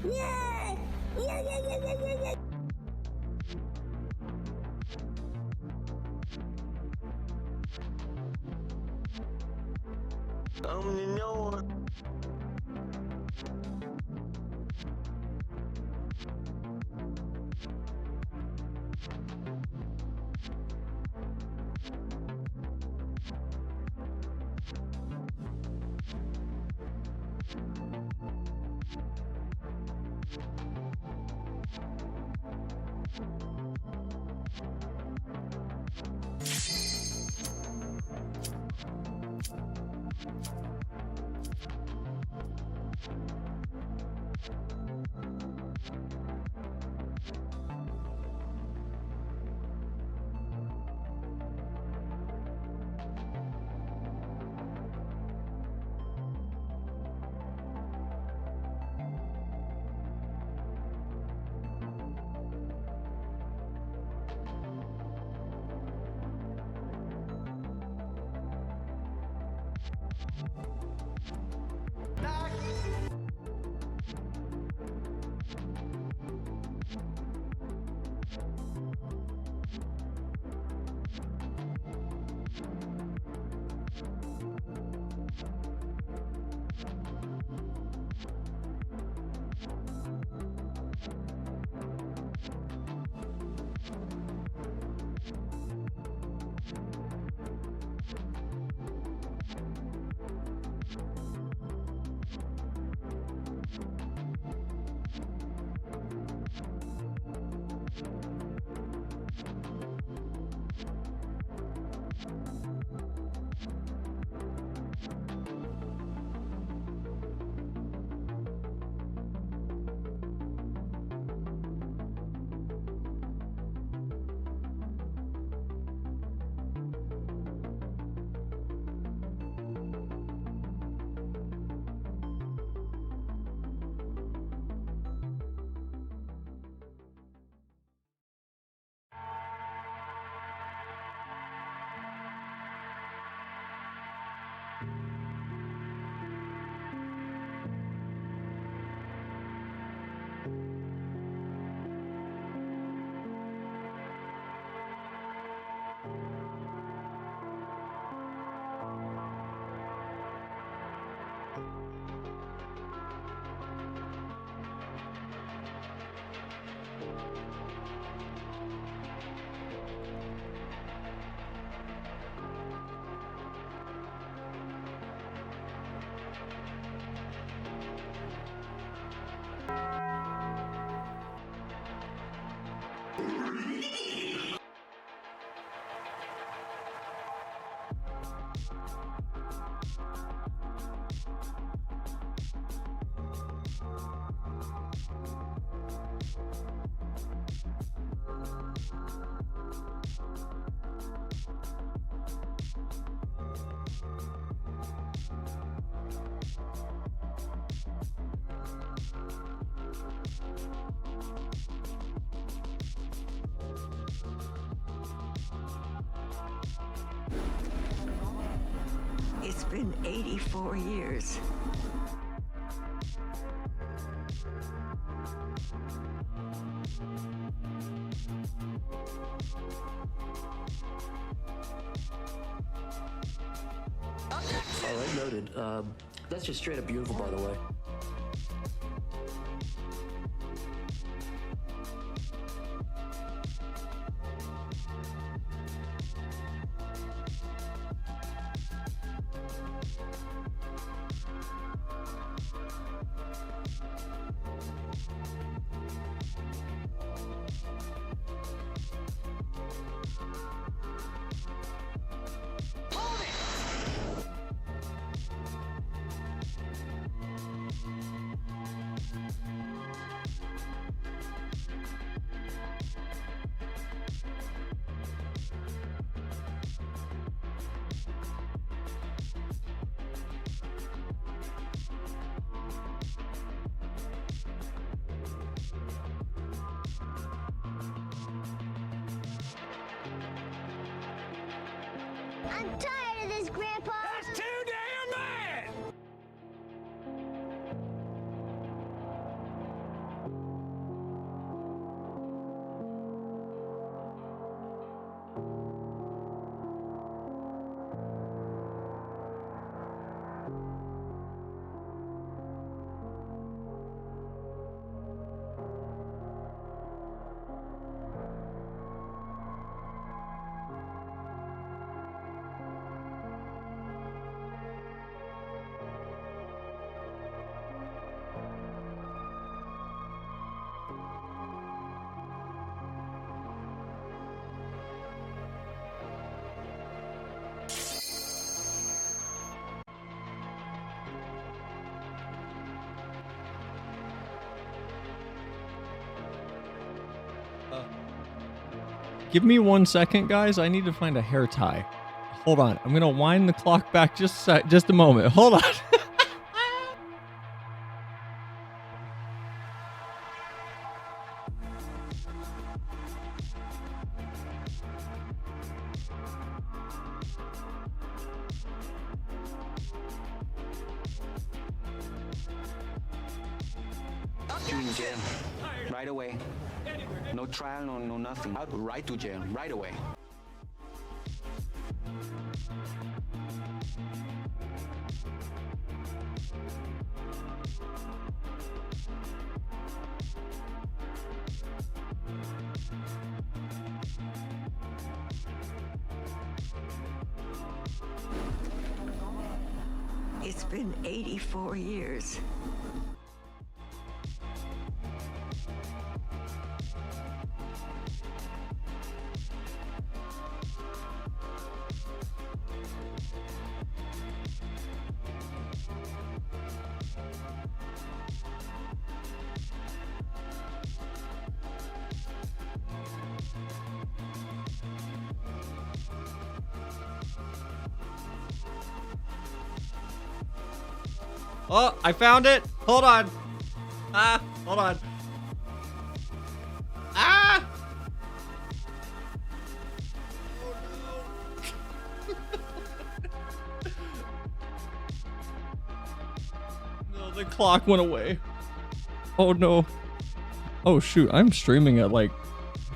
Yeah! Yeah, yeah, yeah, yeah, yeah, yeah! You know it. It's been 84 years. All right, noted. That's just straight up beautiful, by the way. I'm tired of this, Grandpa! That's too damn bad! Give me 1 second, guys. I need to find a hair tie. Hold on. I'm gonna wind the clock back just a moment. Hold on. You in jail right away. No trial, no nothing. Out right to jail right away. It's been 84 years. Oh, I found it. Hold on. Hold on. Ah! No, the clock went away. Oh no. Oh shoot, I'm streaming at like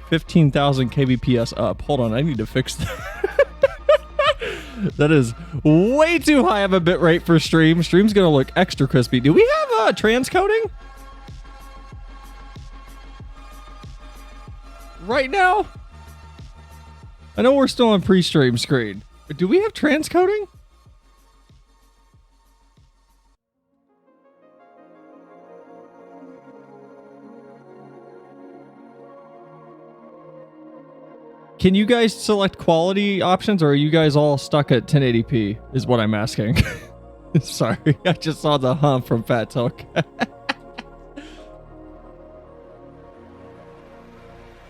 15,000 kbps up. Hold on, I need to fix that. That is way too high of a bit rate for stream. Stream's gonna look extra crispy. Do we have transcoding? Right now? I know we're still on pre-stream screen, but do we have transcoding? Can you guys select quality options, or are you guys all stuck at 1080p is what I'm asking. Sorry, I just saw the hump from Fat Talk.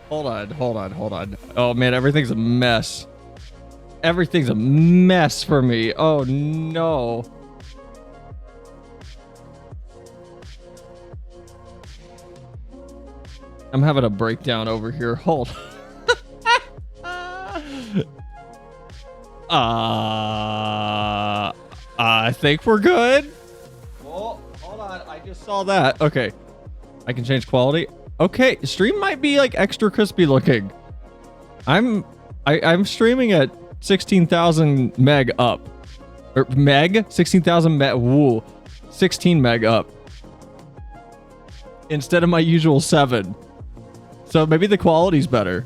Hold on. Oh man, everything's a mess. Everything's a mess for me. Oh no. I'm having a breakdown over here. Hold on. I think we're good. Oh, hold on. I just saw that. Okay. I can change quality. Okay. Stream might be like extra crispy looking. I'm streaming at 16,000 meg up. Or meg? 16,000 meg. Woo. 16 meg up. Instead of my usual 7. So maybe the quality's better.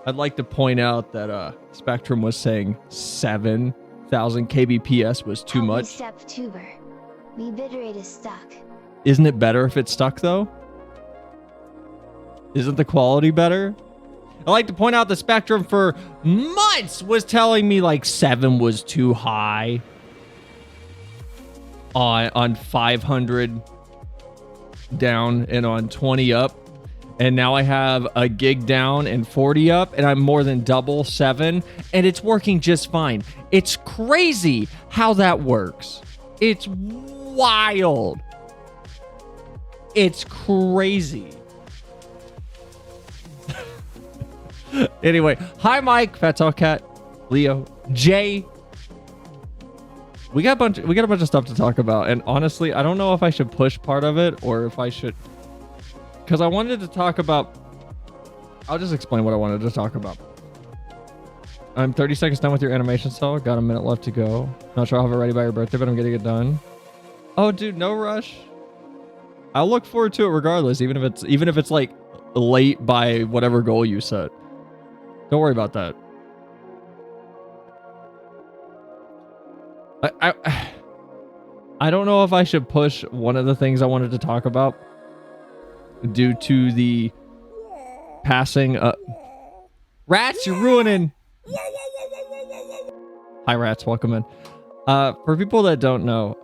I'd like to point out that Spectrum was saying 7,000 kbps was too much. Step tuber. Me bitrate is stuck. Isn't it better if it's stuck though? Isn't the quality better? I like to point out the Spectrum for months was telling me like 7 was too high on 500 down and on 20 up. And now I have a gig down and 40 up, and I'm more than double 7, and it's working just fine. It's crazy how that works. It's wild. It's crazy. Anyway, hi Mike, Fat Tall Cat, Leo, Jay. We got a bunch of stuff to talk about, and honestly, I don't know if I should push part of it or if I should. Because I wanted to talk about... I'll just explain what I wanted to talk about. I'm 30 seconds done with your animation cell. Got a minute left to go. Not sure I'll have it ready by your birthday, but I'm getting it done. Oh, dude, no rush. I'll look forward to it regardless, even if it's like late by whatever goal you set. Don't worry about that. I don't know if I should push one of the things I wanted to talk about due to the passing. Rats, you're ruining. Hi, Rats. Welcome in. For people that don't know,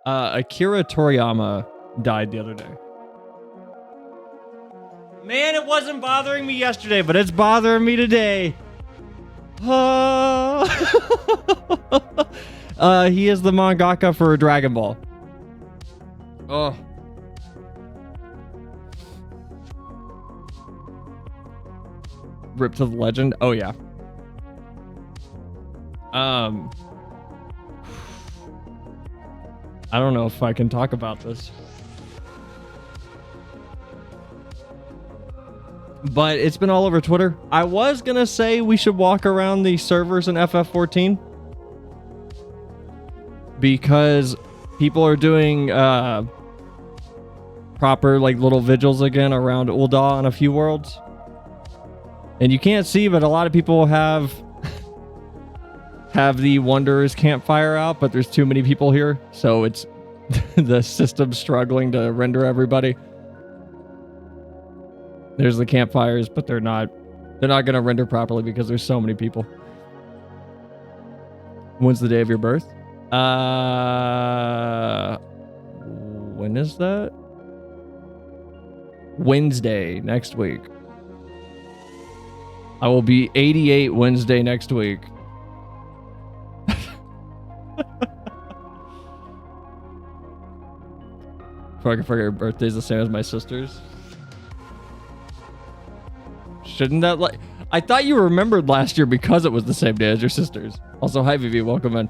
Akira Toriyama died the other day. Man, it wasn't bothering me yesterday, but it's bothering me today. He is the mangaka for Dragon Ball. Oh. Rip to the Legend. Oh yeah. I don't know if I can talk about this. But it's been all over Twitter. I was going to say we should walk around the servers in FF14. Because people are doing proper like little vigils again around Ul'dah on a few worlds. And you can't see, but a lot of people have the Wanderer's campfire out, but there's too many people here, so it's the system's struggling to render everybody. There's the campfires, but they're not going to render properly because there's so many people. When's the day of your birth? When is that? Wednesday next week. I will be 88 Wednesday next week. Fucking forget your birthday's the same as my sister's. Shouldn't that like... I thought you remembered last year because it was the same day as your sister's. Also, hi Vivi, welcome in.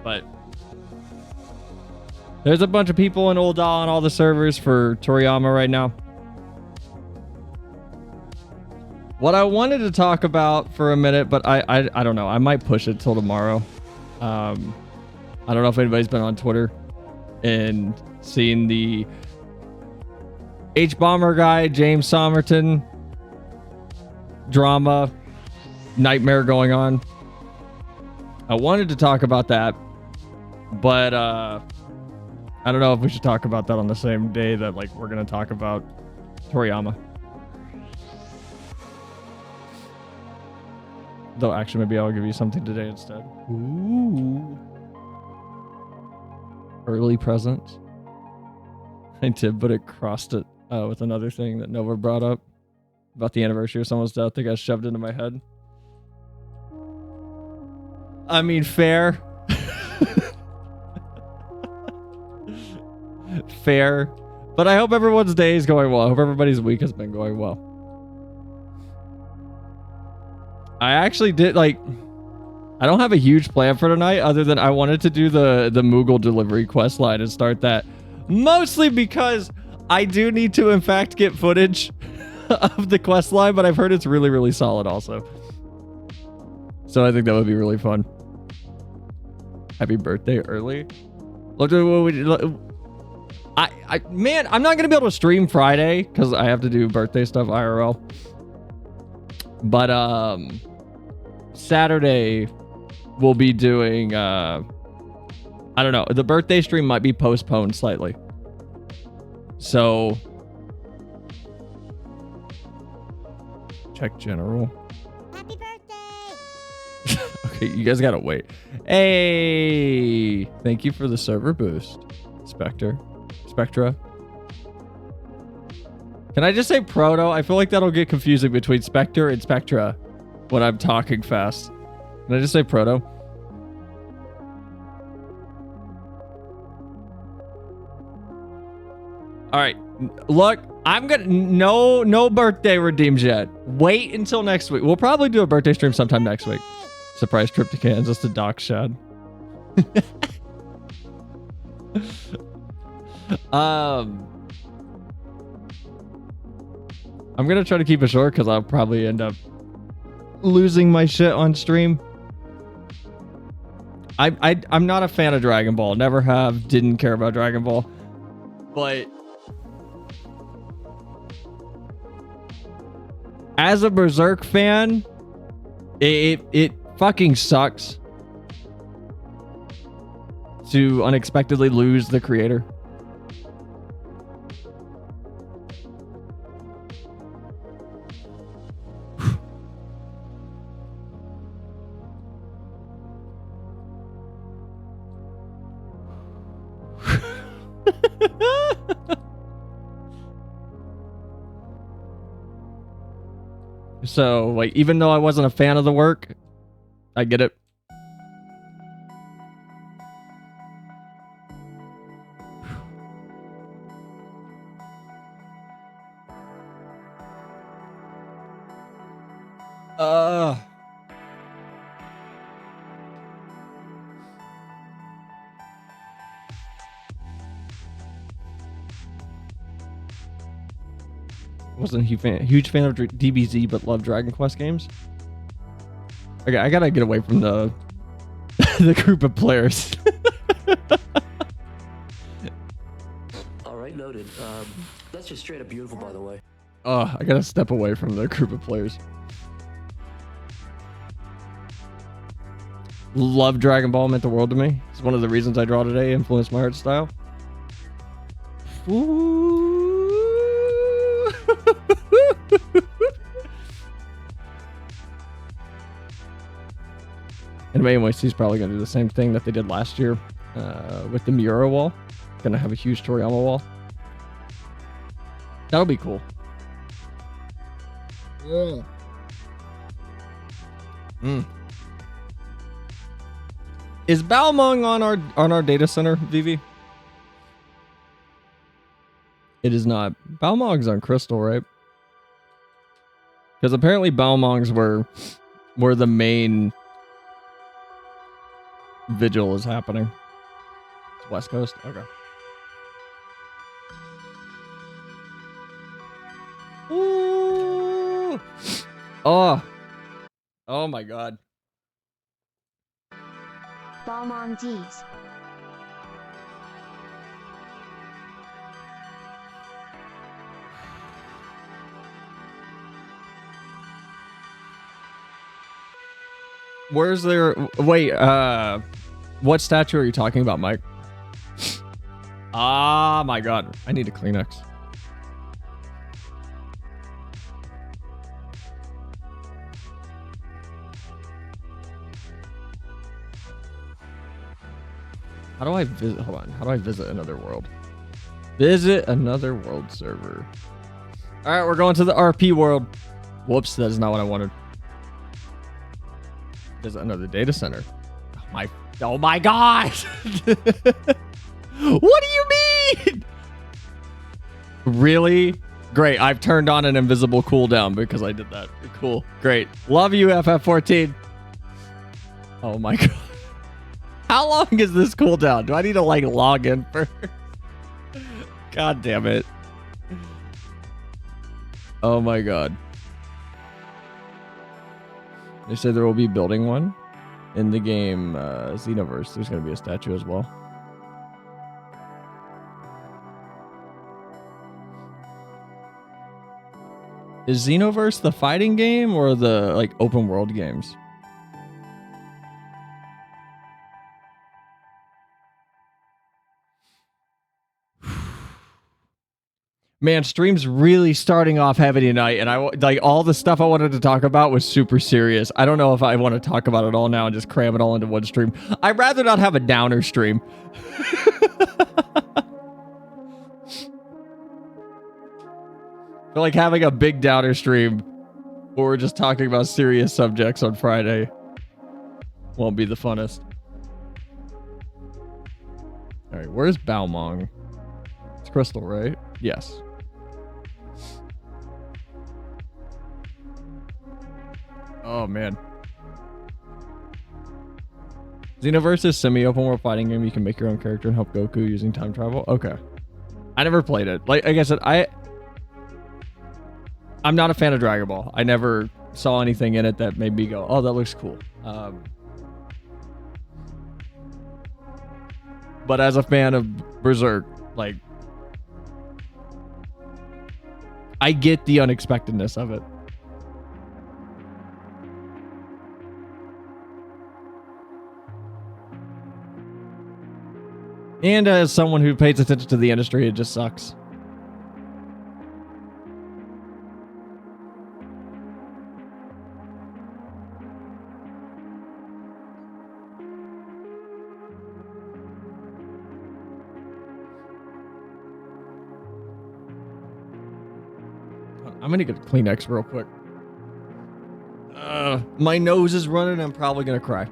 But there's a bunch of people in Ul'dah on all the servers for Toriyama right now. What I wanted to talk about for a minute, but I don't know. I might push it till tomorrow. I don't know if anybody's been on Twitter and seen the H-Bomber guy, James Somerton drama, nightmare going on. I wanted to talk about that, but I don't know if we should talk about that on the same day that like we're going to talk about Toriyama. Though actually maybe I'll give you something today instead. Ooh. Early presents. I did, but it crossed it with another thing that Nova brought up about the anniversary of someone's death that got shoved into my head. I mean, fair. Fair. But I hope everyone's day is going well. I hope everybody's week has been going well. I actually did, like... I don't have a huge plan for tonight other than I wanted to do the Moogle delivery quest line and start that. Mostly because I do need to, in fact, get footage of the quest line, but I've heard it's really, really solid also. So I think that would be really fun. Happy birthday early. Look at what we did. Man, I'm not going to be able to stream Friday because I have to do birthday stuff IRL. But Saturday we'll be doing I don't know, the birthday stream might be postponed slightly, so check general. Happy birthday. Okay, you guys gotta wait. Hey, thank you for the server boost, Spectra. Can I just say Proto? I feel like that'll get confusing between Spectre and Spectra when I'm talking fast. Can I just say Proto? All right, look, I'm gonna no birthday redeems yet. Wait until next week. We'll probably do a birthday stream sometime next week. Surprise trip to Kansas to Doc Shad. I'm gonna try to keep it short because I'll probably end up losing my shit on stream. I'm not a fan of Dragon Ball. Never have. Didn't care about Dragon Ball. But as a Berserk fan, it fucking sucks to unexpectedly lose the creator. So, like, even though I wasn't a fan of the work, I get it. Wasn't a huge fan of DBZ, but loved Dragon Quest games. Okay, I gotta get away from the the group of players. All right, noted. That's just straight up beautiful, by the way. Oh, I gotta step away from the group of players. Love Dragon Ball, meant the world to me. It's one of the reasons I draw today, influenced my art style. Ooh. And NYC is probably going to do the same thing that they did last year with the Miura wall. Going to have a huge Toriyama wall. That'll be cool. Is Balmung on our data center, Vivi? It is not. Balmung's on Crystal, right? Because apparently Balmungs were the main Vigil is happening. It's West Coast? Okay. Ooh. Oh. Oh my god. Balmong D's. Where's there... Wait, what statue are you talking about, Mike? Ah, my god. I need a Kleenex. How do I visit... Hold on. How do I visit another world? Visit another world server. Alright, we're going to the RP world. Whoops, that is not what I wanted. Visit another data center. Oh my gosh! What do you mean? Really? Great, I've turned on an invisible cooldown because I did that. Cool, great. Love you, FF14. Oh my god. How long is this cooldown? Do I need to like log in first? God damn it. Oh my god. They said there will be building one in the game Xenoverse. There's going to be a statue as well. Is Xenoverse the fighting game or the like open world games? Man, stream's really starting off heavy tonight, and I like all the stuff I wanted to talk about was super serious. I don't know if I want to talk about it all now and just cram it all into one stream. I'd rather not have a downer stream. I feel like having a big downer stream where we're just talking about serious subjects on Friday won't be the funnest. All right, where's Balmong? It's Crystal, right? Yes. Oh, man. Xenoverse is semi-open world fighting game. You can make your own character and help Goku using time travel. Okay. I never played it. Like I said, I'm not a fan of Dragon Ball. I never saw anything in it that made me go, oh, that looks cool. But as a fan of Berserk, like, I get the unexpectedness of it. And as someone who pays attention to the industry, it just sucks. I'm gonna get a Kleenex real quick. My nose is running. I'm probably gonna cry.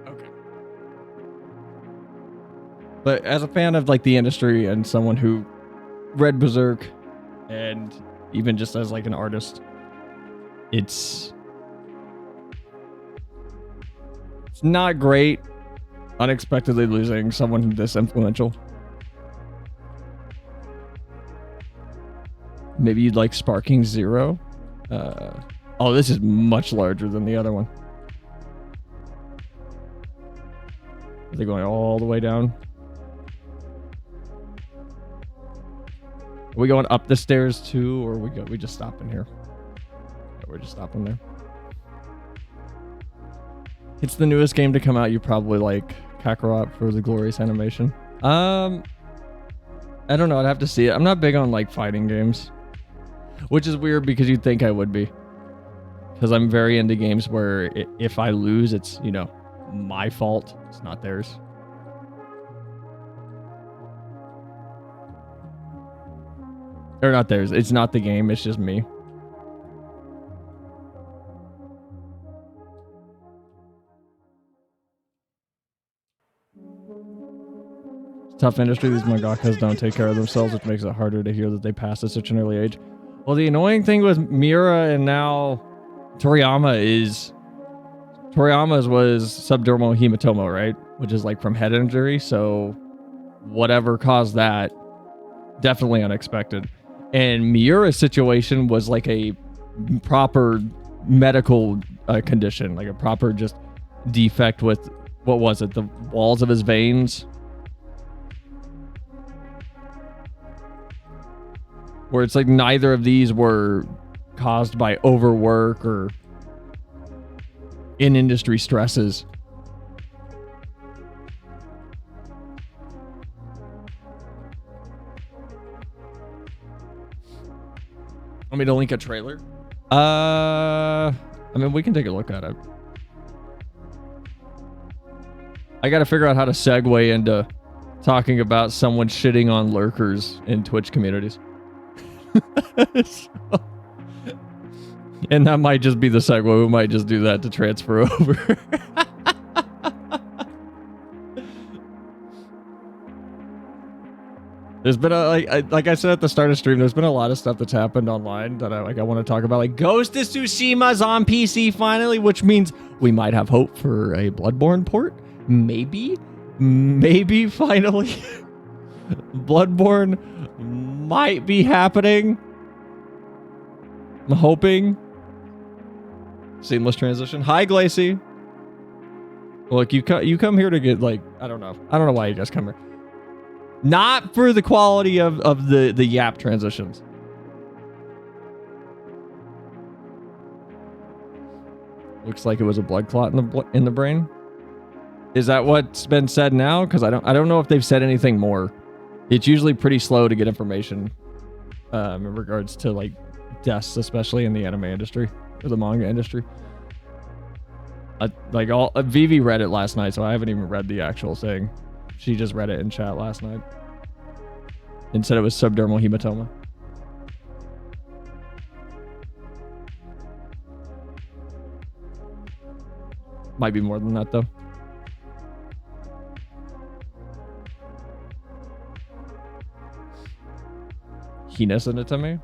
Okay. But as a fan of like the industry and someone who read Berserk, and even just as like an artist, it's not great unexpectedly losing someone this influential. Maybe you'd like Sparking Zero. Oh, this is much larger than the other one. Are they going all the way down? Are we going up the stairs too, or we just stopping here? Yeah, we're just stopping there. It's the newest game to come out. You probably like Kakarot for the glorious animation. I don't know. I'd have to see it. I'm not big on like fighting games, which is weird because you'd think I would be. Because I'm very into games where if I lose, it's, you know, my fault. It's not theirs. Or not theirs. It's not the game. It's just me. Tough industry. These mangakas don't take care of themselves, which makes it harder to hear that they passed at such an early age. Well, the annoying thing with Miura and now Toriyama's was subdermal hematoma, right? Which is like from head injury. So whatever caused that, definitely unexpected. And Miura's situation was like a proper medical condition, like a proper just defect with, what was it? The walls of his veins. Where it's like neither of these were caused by overwork or in-industry stresses. Want me to link a trailer? I mean, we can take a look at it. I gotta figure out how to segue into talking about someone shitting on lurkers in Twitch communities. And that might just be the segue. We might just do that to transfer over. There's been a like I said at the start of stream, there's been a lot of stuff that's happened online that I want to talk about. Like Ghost of Tsushima's on PC finally, which means we might have hope for a Bloodborne port. Maybe finally. Bloodborne might be happening. I'm hoping. Seamless transition. Hi, Glacy. Look, you come here to get like, I don't know why you guys come here. Not for the quality of the yap transitions. Looks like it was a blood clot in the brain. Is that what's been said now? Because I don't know if they've said anything more. It's usually pretty slow to get information in regards to like deaths, especially in the anime industry or the manga industry. Vivi read it last night, so I haven't even read the actual thing. She just read it in chat last night and said it was subdermal hematoma. Might be more than that though. Hina sent it to me.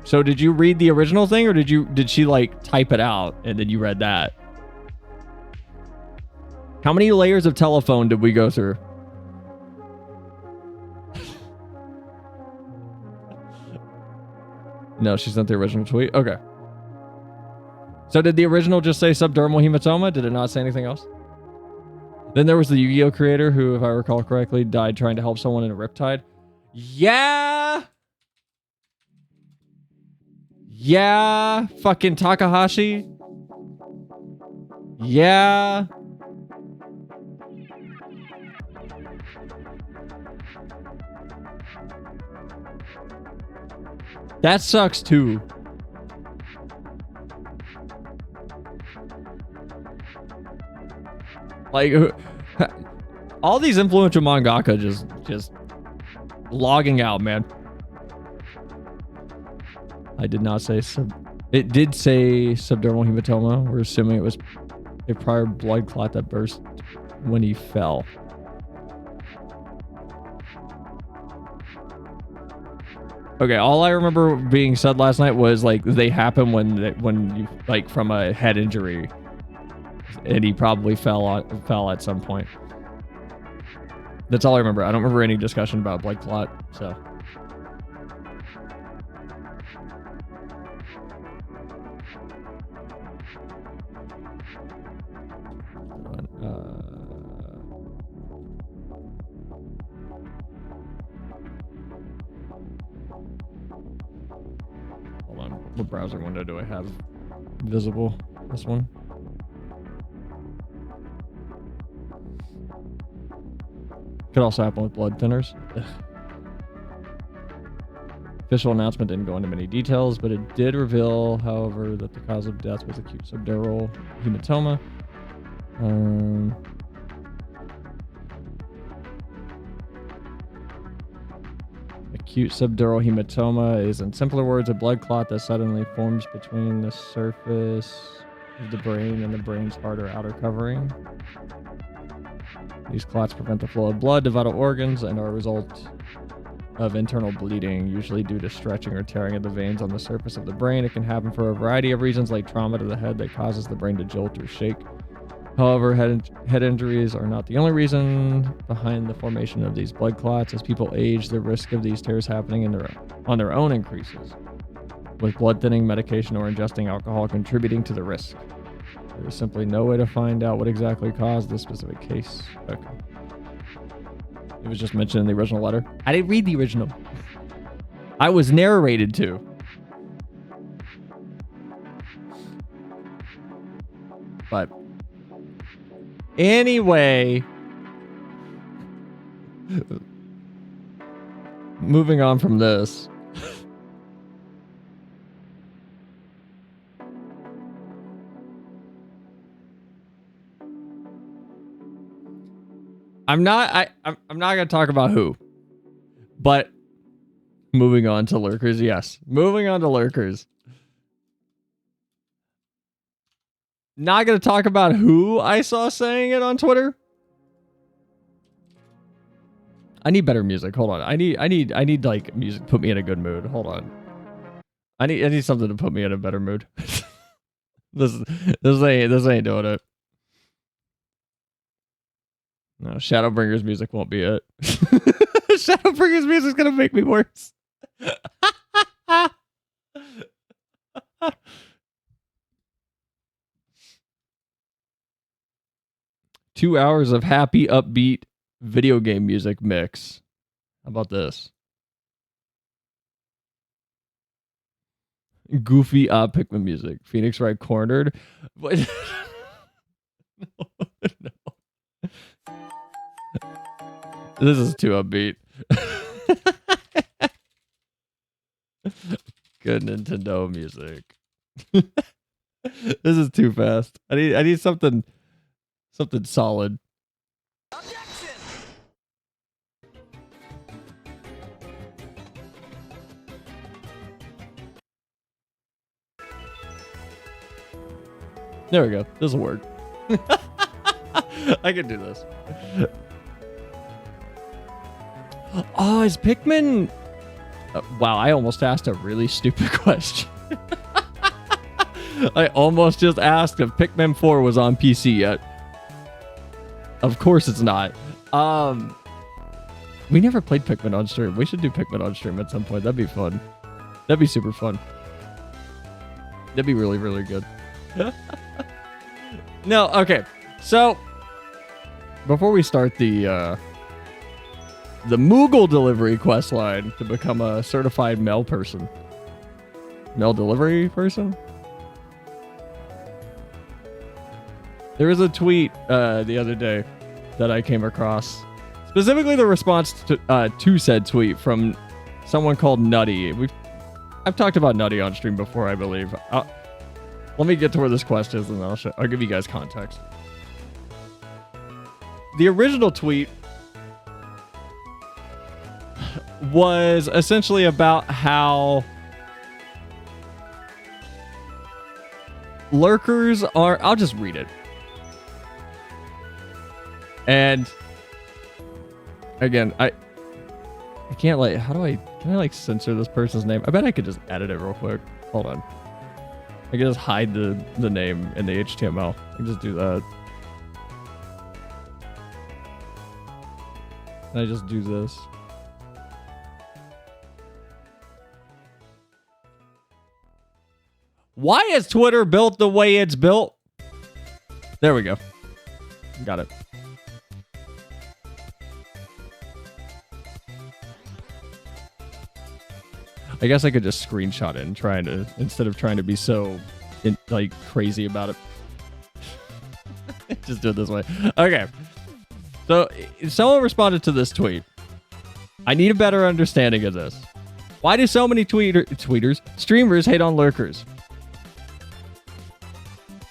So did you read the original thing, or did she like type it out and then you read that? How many layers of telephone did we go through? No, she sent the original tweet. Okay. So did the original just say subdermal hematoma? Did it not say anything else? Then there was the Yu-Gi-Oh creator who, if I recall correctly, died trying to help someone in a riptide. Yeah. Yeah. Fucking Takahashi. Yeah. That sucks too. Like, all these influential mangaka just logging out, man. I did not say it did say subdermal hematoma. We're assuming it was a prior blood clot that burst when he fell. Okay, all I remember being said last night was like they happen when you like from a head injury, and he probably fell at some point. That's all I remember. I don't remember any discussion about blood clot. So. Hold on. What browser window do I have visible? This one? Could also happen with blood thinners. Ugh. Official announcement didn't go into many details, but it did reveal, however, that the cause of death was acute subdural hematoma. Acute subdural hematoma is, in simpler words, a blood clot that suddenly forms between the surface of the brain and the brain's harder outer covering. These clots prevent the flow of blood to vital organs and are a result of internal bleeding, usually due to stretching or tearing of the veins on the surface of the brain. It can happen for a variety of reasons, like trauma to the head that causes the brain to jolt or shake. However, head injuries are not the only reason behind the formation of these blood clots. As people age, the risk of these tears happening on their own increases, with blood thinning, medication, or ingesting alcohol contributing to the risk. There is simply no way to find out what exactly caused this specific case. Okay. It was just mentioned in the original letter. I didn't read the original. I was narrated to. But anyway, moving on from this. I'm not gonna talk about who, but moving on to lurkers. Yes, moving on to lurkers. Not gonna talk about who I saw saying it on Twitter. I need better music. Hold on. I need like music to put me in a good mood. Hold on. I need something to put me in a better mood. this ain't doing it. No, Shadowbringer's music won't be it. Shadowbringer's music's gonna make me worse. 2 hours of happy, upbeat video game music mix. How about this? Goofy Pikmin music. Phoenix Wright cornered. What? No. This is too upbeat. Good Nintendo music. This is too fast. I need something solid. Objection! There we go. This will work. I can do this. Oh, is Pikmin... wow, I almost asked a really stupid question. I almost just asked if Pikmin 4 was on PC yet. Of course it's not. We never played Pikmin on stream. We should do Pikmin on stream at some point. That'd be fun. That'd be super fun. That'd be really, really good. No, okay. So, before we start the Moogle delivery quest line to become a certified mail person. Mail delivery person? There was a tweet the other day that I came across. Specifically the response to said tweet from someone called Nutty. I've talked about Nutty on stream before, I believe. Let me get to where this quest is, and I'll give you guys context. The original tweet was essentially about how lurkers are... I'll just read it. And again, I can't like... Can I like censor this person's name? I bet I could just edit it real quick. Hold on. I can just hide the name in the HTML. I can just do that. And I just do this. Why is Twitter built the way it's built? There we go. Got it. I guess I could just screenshot it and instead of trying to be so like crazy about it. Just do it this way. Okay. So someone responded to this tweet. I need a better understanding of this. Why do so many streamers hate on lurkers?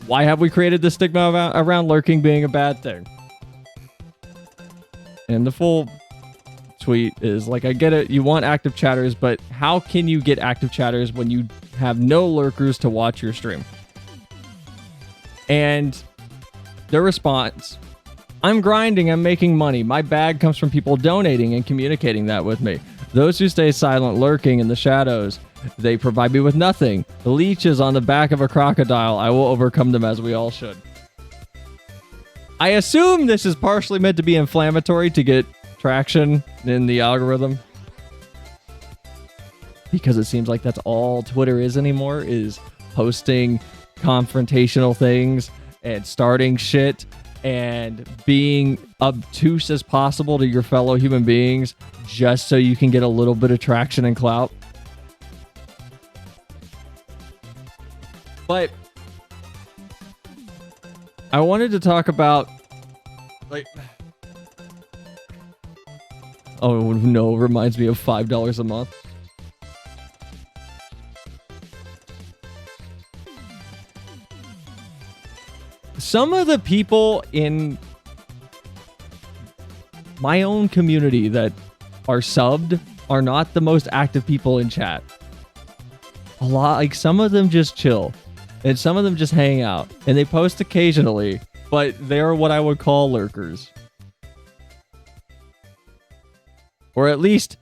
Why have we created this stigma around lurking being a bad thing? And the full tweet is like, I get it, you want active chatters, but how can you get active chatters when you have no lurkers to watch your stream? And their response, I'm grinding, I'm making money. My bag comes from people donating and communicating that with me. Those who stay silent, lurking in the shadows, they provide me with nothing. The leech is on the back of a crocodile. I will overcome them as we all should. I assume this is partially meant to be inflammatory to get traction in the algorithm. Because it seems like that's all Twitter is anymore, is posting confrontational things and starting shit and being obtuse as possible to your fellow human beings just so you can get a little bit of traction and clout. But I wanted to talk about, like, oh no, reminds me of $5 a month. Some of the people in my own community that are subbed are not the most active people in chat. A lot, like some of them just chill. And some of them just hang out. And they post occasionally. But they're what I would call lurkers. Or at least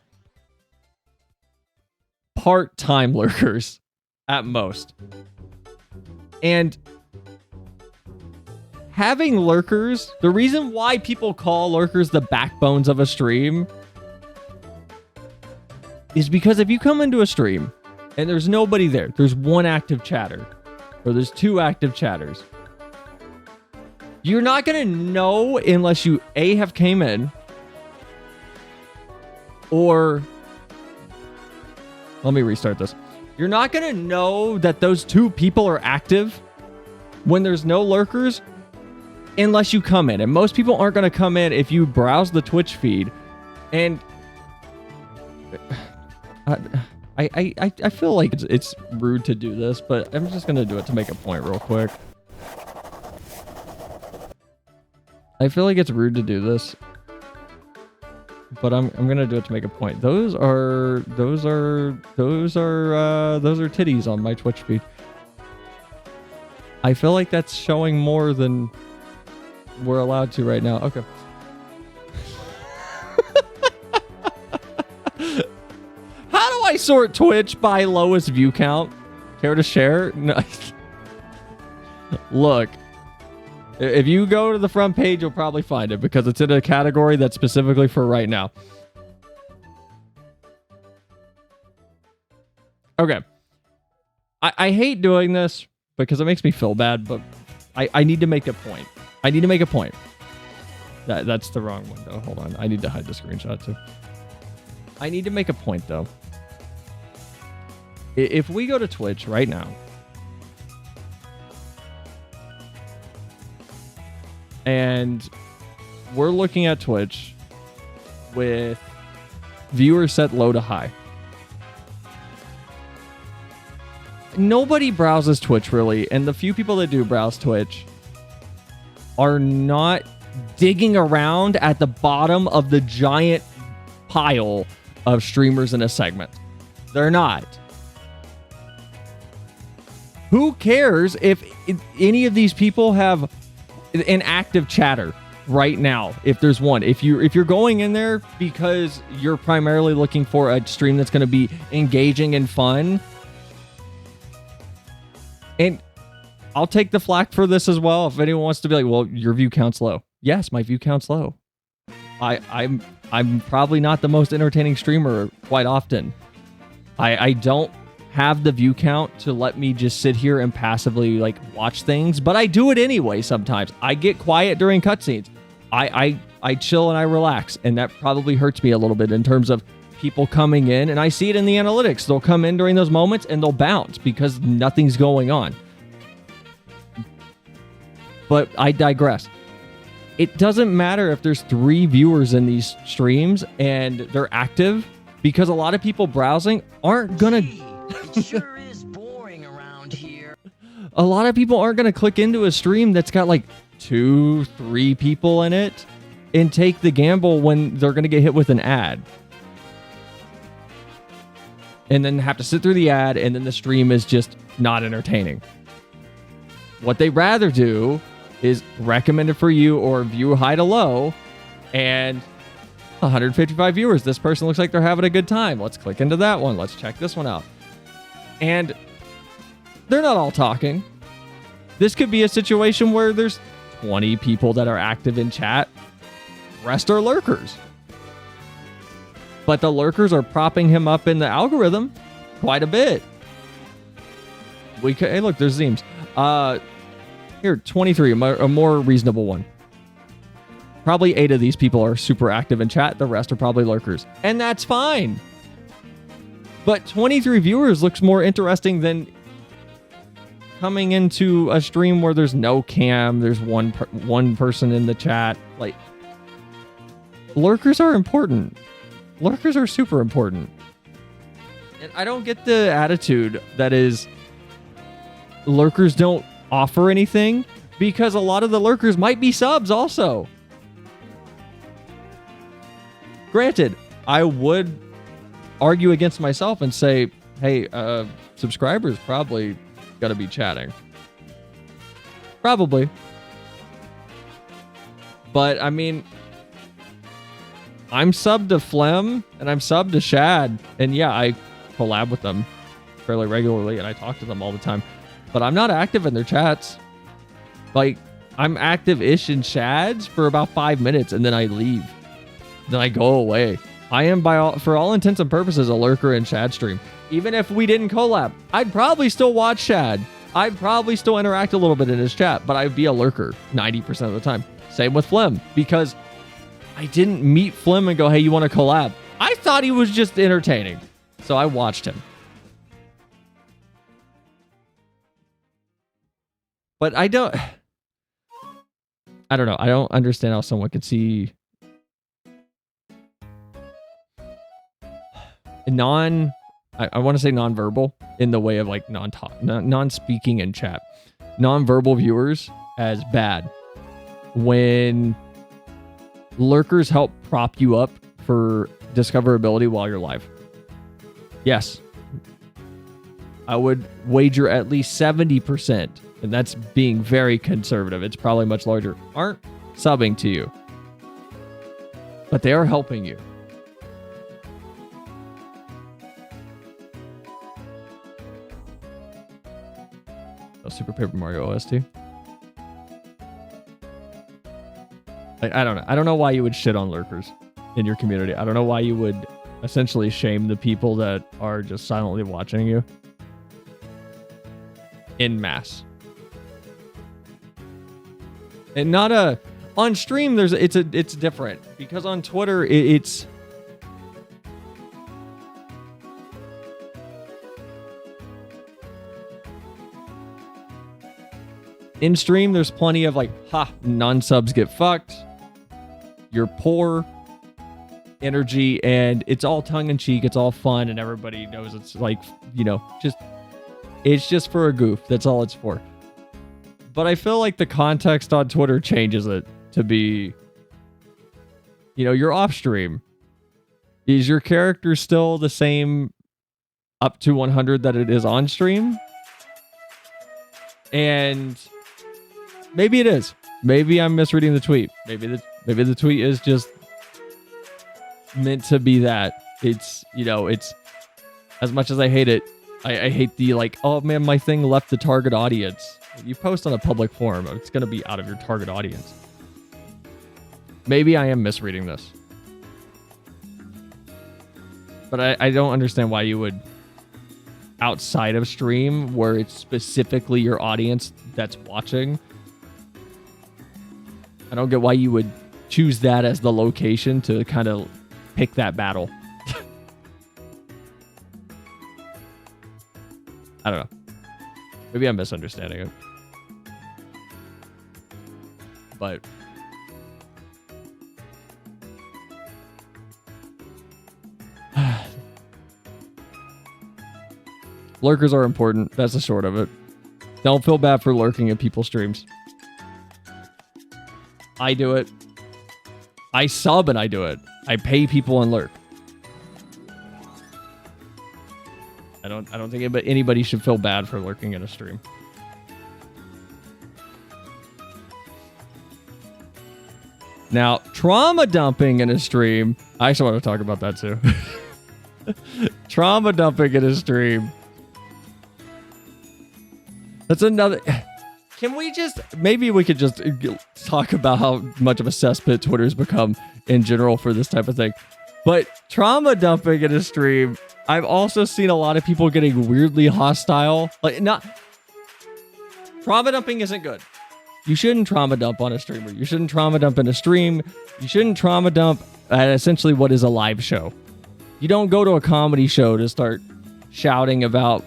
part-time lurkers. At most. And having lurkers... The reason why people call lurkers the backbones of a stream... is because if you come into a stream... and there's nobody there. There's one active chatter. Or there's two active chatters. You're not going to know unless you, A, have came in. Or... let me restart this. You're not going to know that those two people are active when there's no lurkers unless you come in. And most people aren't going to come in if you browse the Twitch feed. And... I feel like it's rude to do this, but I'm just going to do it to make a point real quick. I feel like it's rude to do this, but I'm going to do it to make a point. Those are titties on my Twitch feed. I feel like that's showing more than we're allowed to right now. Okay. I sort Twitch by lowest view count. Care to share? No. Look, if you go to the front page, you'll probably find it because it's in a category that's specifically for right now. Okay. I hate doing this because it makes me feel bad, but I need to make a point. I need to make a point. That's the wrong window. Hold on. I need to hide the screenshot too. I need to make a point though. If we go to Twitch right now and we're looking at Twitch with viewers set low to high, nobody browses Twitch really, and the few people that do browse Twitch are not digging around at the bottom of the giant pile of streamers in a segment. They're not. Who cares if any of these people have an active chatter right now? If there's one, if you're going in there because you're primarily looking for a stream that's going to be engaging and fun, and I'll take the flack for this as well. If anyone wants to be like, well, your view count's low. Yes, my view count's low. I'm probably not the most entertaining streamer quite often. I don't have the view count to let me just sit here and passively like watch things, but I do it anyway sometimes. I get quiet during cutscenes. I chill and I relax, and that probably hurts me a little bit in terms of people coming in, and I see it in the analytics. They'll come in during those moments and they'll bounce because nothing's going on. But I digress. It doesn't matter if there's 3 viewers in these streams and they're active, because a lot of people browsing aren't gonna... It sure is boring around here. A lot of people aren't gonna click into a stream that's got like 2-3 people in it and take the gamble when they're gonna get hit with an ad. And then have to sit through the ad, and then the stream is just not entertaining. What they rather do is recommended for you or view high to low, and 155 viewers. This person looks like they're having a good time. Let's click into that one. Let's check this one out. And they're not all talking. This could be a situation where there's 20 people that are active in chat. Rest are lurkers. But the lurkers are propping him up in the algorithm quite a bit. Hey, look, there's Zeems. Here, 23, a more reasonable one. Probably 8 of these people are super active in chat. The rest are probably lurkers. And that's fine. But 23 viewers looks more interesting than coming into a stream where there's no cam. There's one person in the chat. Like, lurkers are important. Lurkers are super important. And I don't get the attitude that is lurkers don't offer anything, because a lot of the lurkers might be subs also. Granted, I would argue against myself and say, hey, subscribers probably gotta be chatting. Probably. But I mean, I'm subbed to Flem and I'm subbed to Shad, and yeah, I collab with them fairly regularly and I talk to them all the time. But I'm not active in their chats. Like, I'm active-ish in Shad's for about 5 minutes, and then I leave. Then I go away. I am, for all intents and purposes, a lurker in Shad's stream. Even if we didn't collab, I'd probably still watch Shad. I'd probably still interact a little bit in his chat, but I'd be a lurker 90% of the time. Same with Flem, because I didn't meet Flem and go, hey, you want to collab? I thought he was just entertaining, so I watched him. But I don't know. I don't understand how someone could see I want to say non-verbal in the way of like non-speaking in chat. Non-verbal viewers as bad when lurkers help prop you up for discoverability while you're live. Yes. I would wager at least 70%. And that's being very conservative. It's probably much larger. Aren't subbing to you. But they are helping you. Oh, Super Paper Mario OST. I don't know. I don't know why you would shit on lurkers in your community. I don't know why you would essentially shame the people that are just silently watching you. En masse. And not on stream. It's different, because on Twitter it's in stream. There's plenty of like, non-subs get fucked. You're poor energy, and it's all tongue in cheek. It's all fun, and everybody knows it's like, just It's just for a goof. That's all it's for. But I feel like the context on Twitter changes it to be, you know, you're off stream. Is your character still the same up to 100 that it is on stream? And maybe it is. Maybe I'm misreading the tweet. Maybe the tweet is just meant to be that. It's, you know, it's, as much as I hate it, I hate the like, oh man, my thing left the target audience. You post on a public forum, it's going to be out of your target audience. Maybe I am misreading this. But I don't understand why you would, outside of stream, where it's specifically your audience that's watching, I don't get why you would choose that as the location to kind of pick that battle. I don't know. Maybe I'm misunderstanding it. But lurkers are important. That's the short of it. Don't feel bad for lurking at people's streams. I do it. I sub and I do it. I pay people and lurk. I don't think anybody should feel bad for lurking in a stream. Now, trauma dumping in a stream. I actually want to talk about that too. Trauma dumping in a stream. That's another. Can we just, maybe we could just talk about how much of a cesspit Twitter's become in general for this type of thing. But trauma dumping in a stream, I've also seen a lot of people getting weirdly hostile. Like, not, trauma dumping isn't good. You shouldn't trauma dump on a streamer. You shouldn't trauma dump in a stream. You shouldn't trauma dump at essentially what is a live show. You don't go to a comedy show to start shouting about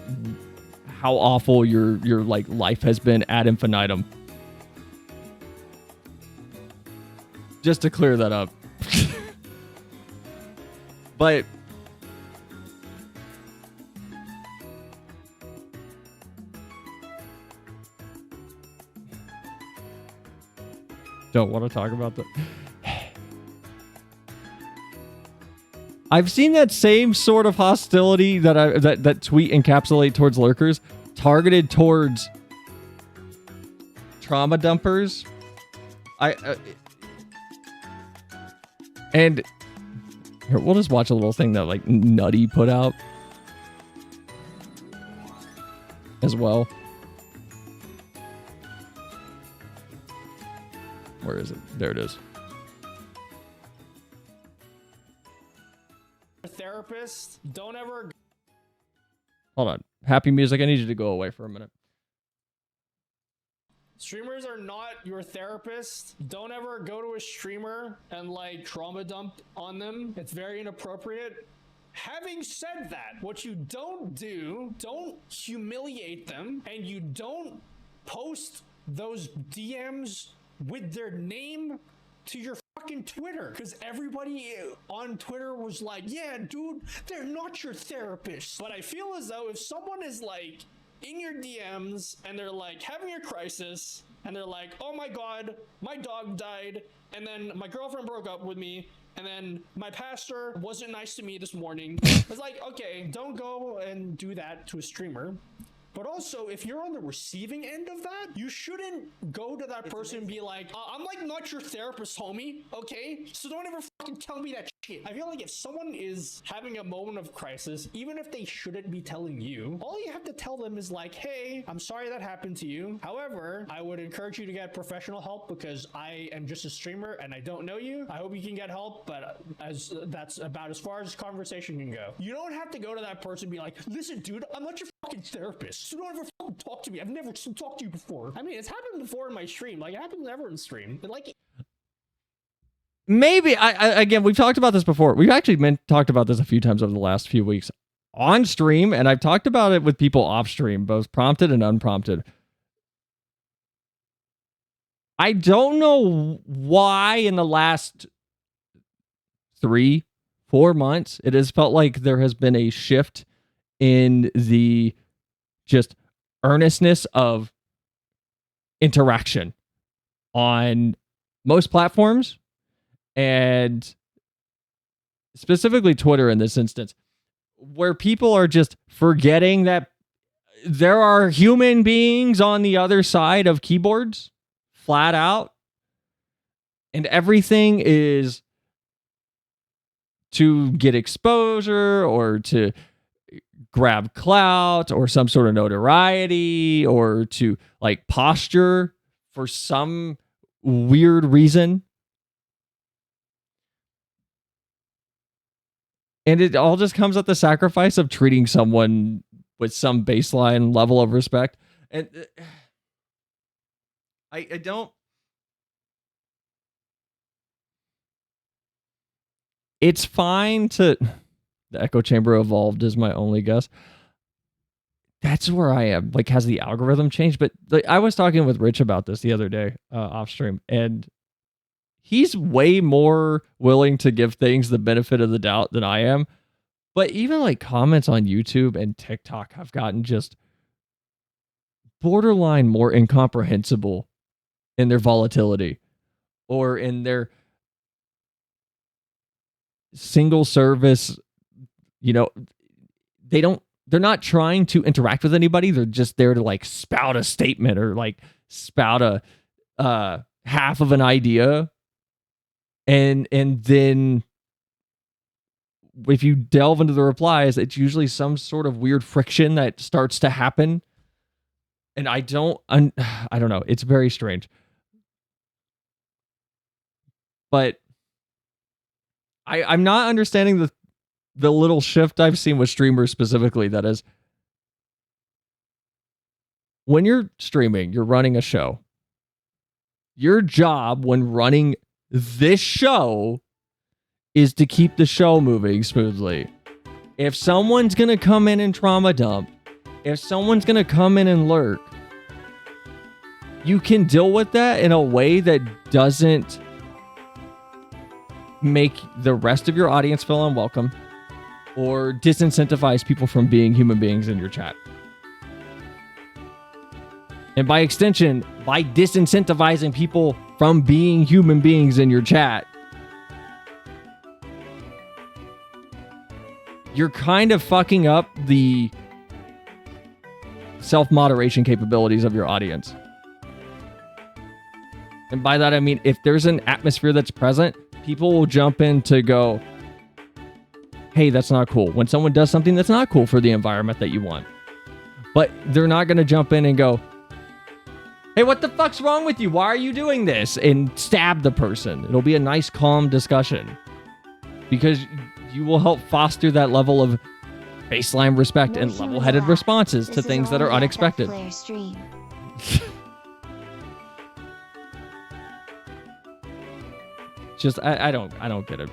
how awful your like life has been ad infinitum. Just to clear that up. But don't want to talk about that. I've seen that same sort of hostility that tweet encapsulate towards lurkers targeted towards trauma dumpers. And here, we'll just watch a little thing that like Nutty put out as well. Where is it? There it is. Therapist, don't ever. Hold on. Happy music. I need you to go away for a minute. Streamers are not your therapist. Don't ever go to a streamer and like trauma dump on them. It's very inappropriate. Having said that, what you don't do, don't humiliate them, and you don't post those DMs with their name to your fucking Twitter, because everybody on Twitter was like, yeah, dude, they're not your therapist. But I feel as though if someone is like in your DMs and they're like having a crisis and they're like, oh my god, my dog died, and then my girlfriend broke up with me, and then my pastor wasn't nice to me this morning, it's like, okay, don't go and do that to a streamer. But also, if you're on the receiving end of that, you shouldn't go to that person and be like, I'm like not your therapist, homie, okay? So don't ever fucking tell me that shit. I feel like if someone is having a moment of crisis, even if they shouldn't be telling you, all you have to tell them is like, hey, I'm sorry that happened to you. However, I would encourage you to get professional help because I am just a streamer and I don't know you. I hope you can get help, but that's about as far as conversation can go. You don't have to go to that person and be like, listen, dude, I'm not your fucking therapist. So don't ever fucking talk to me. I've never talked to you before. I mean, it's happened before in my stream. Like, it happens ever in stream. But like, maybe again, we've talked about this before. We've actually talked about this a few times over the last few weeks on stream, and I've talked about it with people off stream, both prompted and unprompted. I don't know why in the last 3-4 months it has felt like there has been a shift in the just earnestness of interaction on most platforms, and specifically Twitter in this instance, where people are just forgetting that there are human beings on the other side of keyboards, flat out, and everything is to get exposure or to grab clout or some sort of notoriety or to like posture for some weird reason. And it all just comes at the sacrifice of treating someone with some baseline level of respect. And I don't. It's fine to. The echo chamber evolved is my only guess. That's where I am. Like, has the algorithm changed? But like, I was talking with Rich about this the other day off stream, and he's way more willing to give things the benefit of the doubt than I am. But even like comments on YouTube and TikTok have gotten just borderline more incomprehensible in their volatility or in their single service. You know, they're not trying to interact with anybody. They're just there to like spout a statement or like spout a half of an idea. And then if you delve into the replies, it's usually some sort of weird friction that starts to happen. And I don't know. It's very strange. But I'm not understanding the little shift I've seen with streamers specifically. That is, when you're streaming, you're running a show. Your job when running this show is to keep the show moving smoothly. If someone's going to come in and trauma dump, if someone's going to come in and lurk, you can deal with that in a way that doesn't make the rest of your audience feel unwelcome or disincentivize people from being human beings in your chat. And by extension, by disincentivizing people from being human beings in your chat, you're kind of fucking up the self-moderation capabilities of your audience. And by that, I mean, if there's an atmosphere that's present, people will jump in to go, hey, that's not cool. When someone does something that's not cool for the environment that you want. But they're not going to jump in and go, hey, what the fuck's wrong with you? Why are you doing this? And stab the person. It'll be a nice, calm discussion. Because you will help foster that level of baseline respect and level-headed responses to things that are unexpected. Just, I don't get it.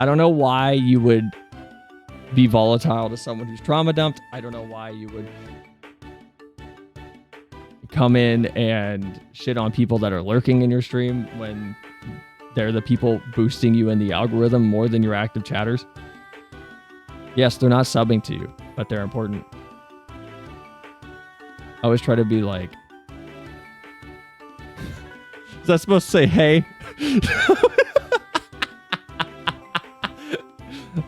I don't know why you would be volatile to someone who's trauma dumped. I don't know why you would come in and shit on people that are lurking in your stream when they're the people boosting you in the algorithm more than your active chatters. Yes, they're not subbing to you, but they're important. I always try to be like, is that supposed to say hey?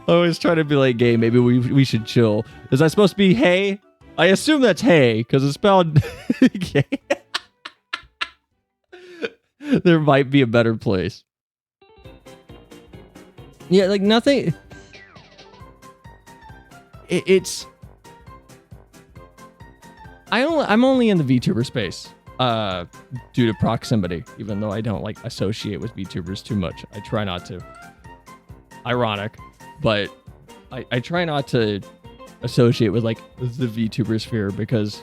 I always try to be like, gay, maybe we should chill. Is that supposed to be hey? I assume that's hey, because it's spelled gay. There might be a better place. Yeah, like nothing. It's... I'm only in the VTuber space due to proximity, even though I don't like associate with VTubers too much. I try not to. Ironic, but I try not to associate with like the VTuber sphere because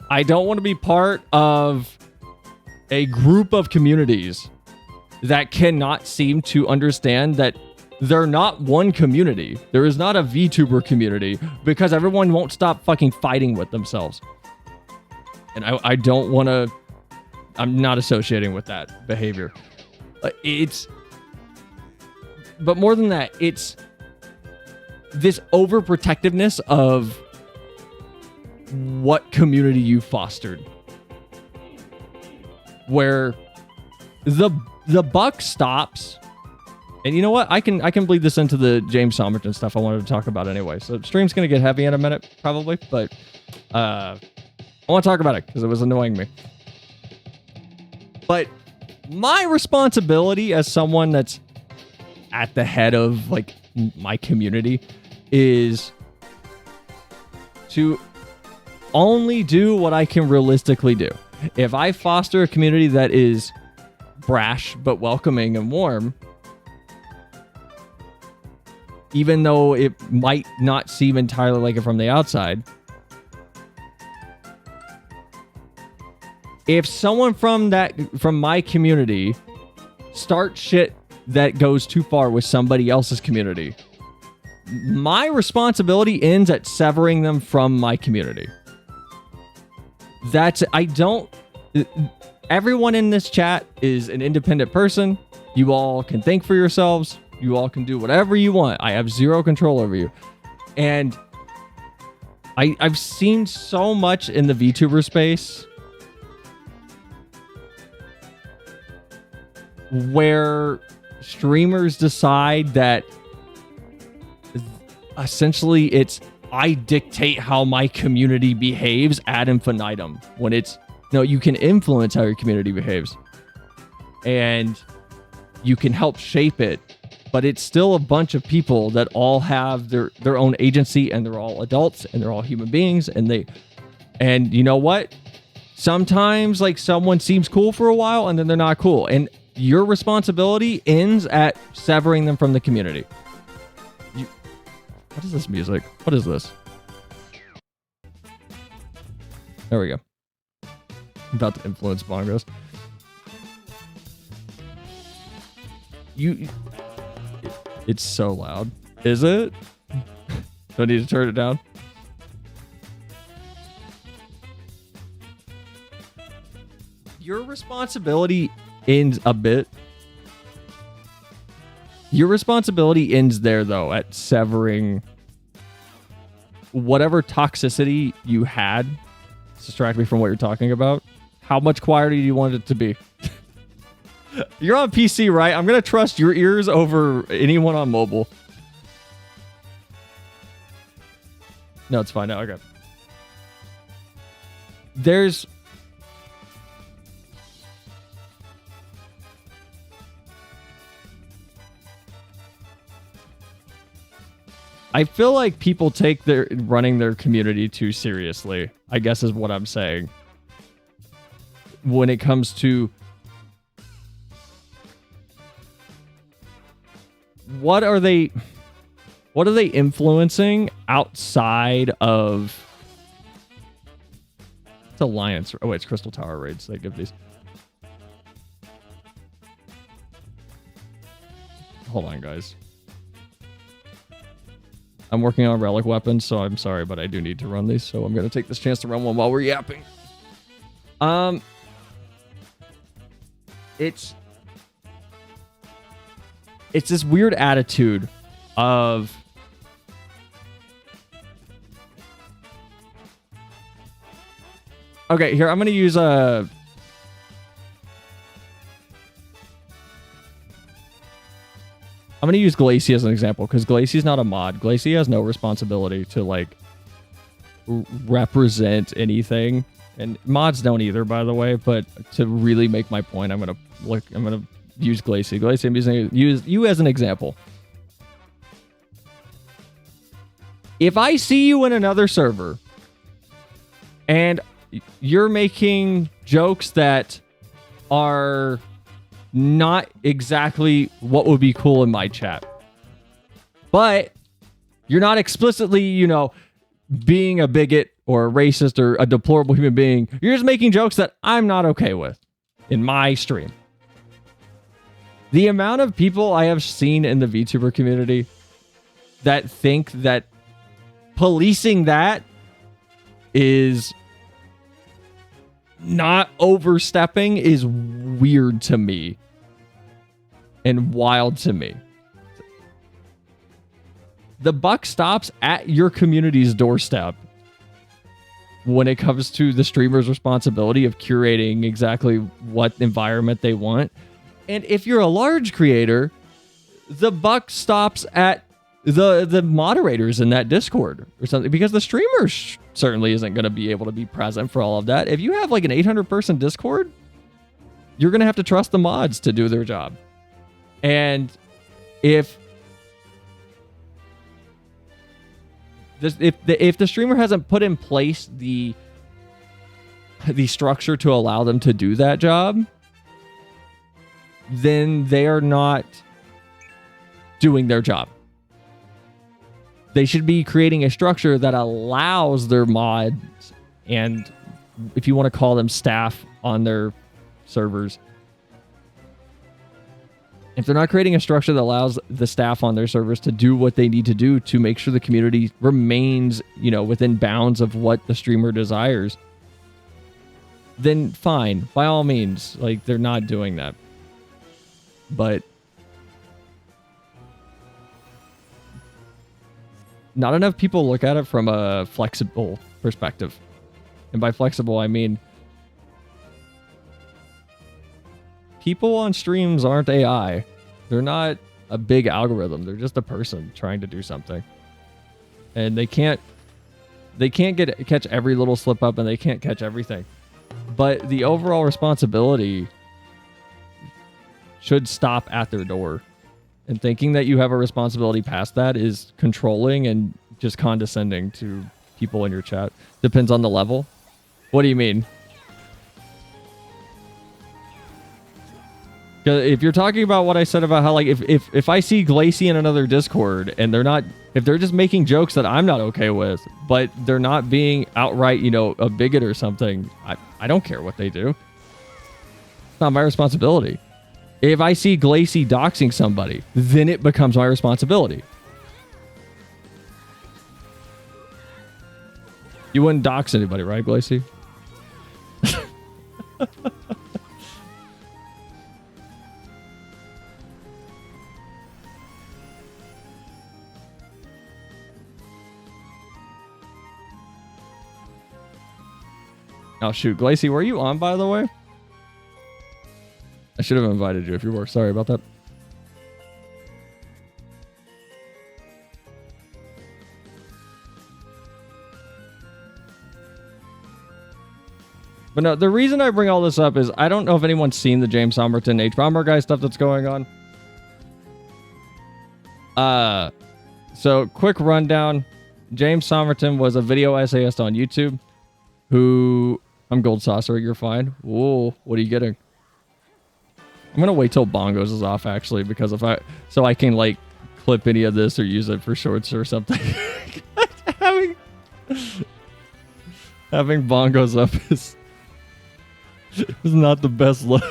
I don't want to be part of a group of communities that cannot seem to understand that they're not one community. There is not a VTuber community because everyone won't stop fucking fighting with themselves. And I don't want to... I'm not associating with that behavior. but more than that, it's this overprotectiveness of what community you fostered, where the buck stops. And you know what? I can bleed this into the James Somerton stuff I wanted to talk about anyway. So stream's gonna get heavy in a minute, probably, but I want to talk about it because it was annoying me. But my responsibility as someone that's at the head of like my community is to only do what I can realistically do. If I foster a community that is brash but welcoming and warm, even though it might not seem entirely like it from the outside, if someone from my community starts shit that goes too far with somebody else's community, my responsibility ends at severing them from my community. Everyone in this chat is an independent person. You all can think for yourselves. You all can do whatever you want. I have zero control over you. And I've seen so much in the VTuber space where streamers decide that essentially it's I dictate how my community behaves ad infinitum, when it's no, you can influence how your community behaves and you can help shape it, but it's still a bunch of people that all have their own agency, and they're all adults and they're all human beings, and you know what? Sometimes like someone seems cool for a while and then they're not cool, and your responsibility ends at severing them from the community. What is this music? What is this? There we go. I'm about to influence bongos. It's so loud. Is it? Do I need to turn it down? Your responsibility ends a bit. Your responsibility ends there, though, at severing whatever toxicity you had. Distract me from what you're talking about. How much quieter do you want it to be? You're on PC, right? I'm going to trust your ears over anyone on mobile. No, it's fine now. Okay. I feel like people take running their community too seriously, I guess is what I'm saying. When it comes to what are they influencing outside of it's Alliance? Oh wait, it's Crystal Tower raids they give these. Hold on, guys. I'm working on relic weapons, so I'm sorry, but I do need to run these, so I'm going to take this chance to run one while we're yapping. It's this weird attitude of okay, here I'm going to use I'm going to use Glacie as an example, because Glacie's not a mod. Glacie has no responsibility to, like, represent anything. And mods don't either, by the way, but to really make my point, I'm going to use Glacie. Glacie, I'm use you as an example. If I see you in another server, and you're making jokes that are not exactly what would be cool in my chat, but you're not explicitly, being a bigot or a racist or a deplorable human being. You're just making jokes that I'm not okay with in my stream. The amount of people I have seen in the VTuber community that think that policing that is not overstepping is weird to me and wild to me. The buck stops at your community's doorstep when it comes to the streamer's responsibility of curating exactly what environment they want. And if you're a large creator, the buck stops at the moderators in that Discord or something, because the streamer certainly isn't going to be able to be present for all of that. If you have like an 800-person Discord, you're going to have to trust the mods to do their job. And if the streamer hasn't put in place the structure to allow them to do that job, then they are not doing their job. They should be creating a structure that allows their mods, and if you want to call them staff on their servers, if they're not creating a structure that allows the staff on their servers to do what they need to do to make sure the community remains, within bounds of what the streamer desires, then fine, by all means, like, they're not doing that. But not enough people look at it from a flexible perspective. And by flexible, I mean people on streams aren't AI. They're not a big algorithm. They're just a person trying to do something. And they can't catch every little slip up, and they can't catch everything. But the overall responsibility should stop at their door. And thinking that you have a responsibility past that is controlling and just condescending to people in your chat. Depends on the level. What do you mean? If you're talking about what I said about how, like, if I see Glacy in another Discord and if they're just making jokes that I'm not okay with, but they're not being outright, a bigot or something, I don't care what they do. It's not my responsibility. If I see Glacy doxing somebody, then it becomes my responsibility. You wouldn't dox anybody, right, Glacy? Oh, shoot. Glacy, were you on, by the way? I should have invited you if you were. Sorry about that. But no, the reason I bring all this up is I don't know if anyone's seen the James Somerton H-Bomber guy stuff that's going on. So, quick rundown. James Somerton was a video essayist on YouTube who... I'm Gold Saucer, you're fine. Whoa, what are you getting? I'm gonna wait till Bongos is off, actually, because so I can, like, clip any of this or use it for shorts or something. having Bongos up is not the best look.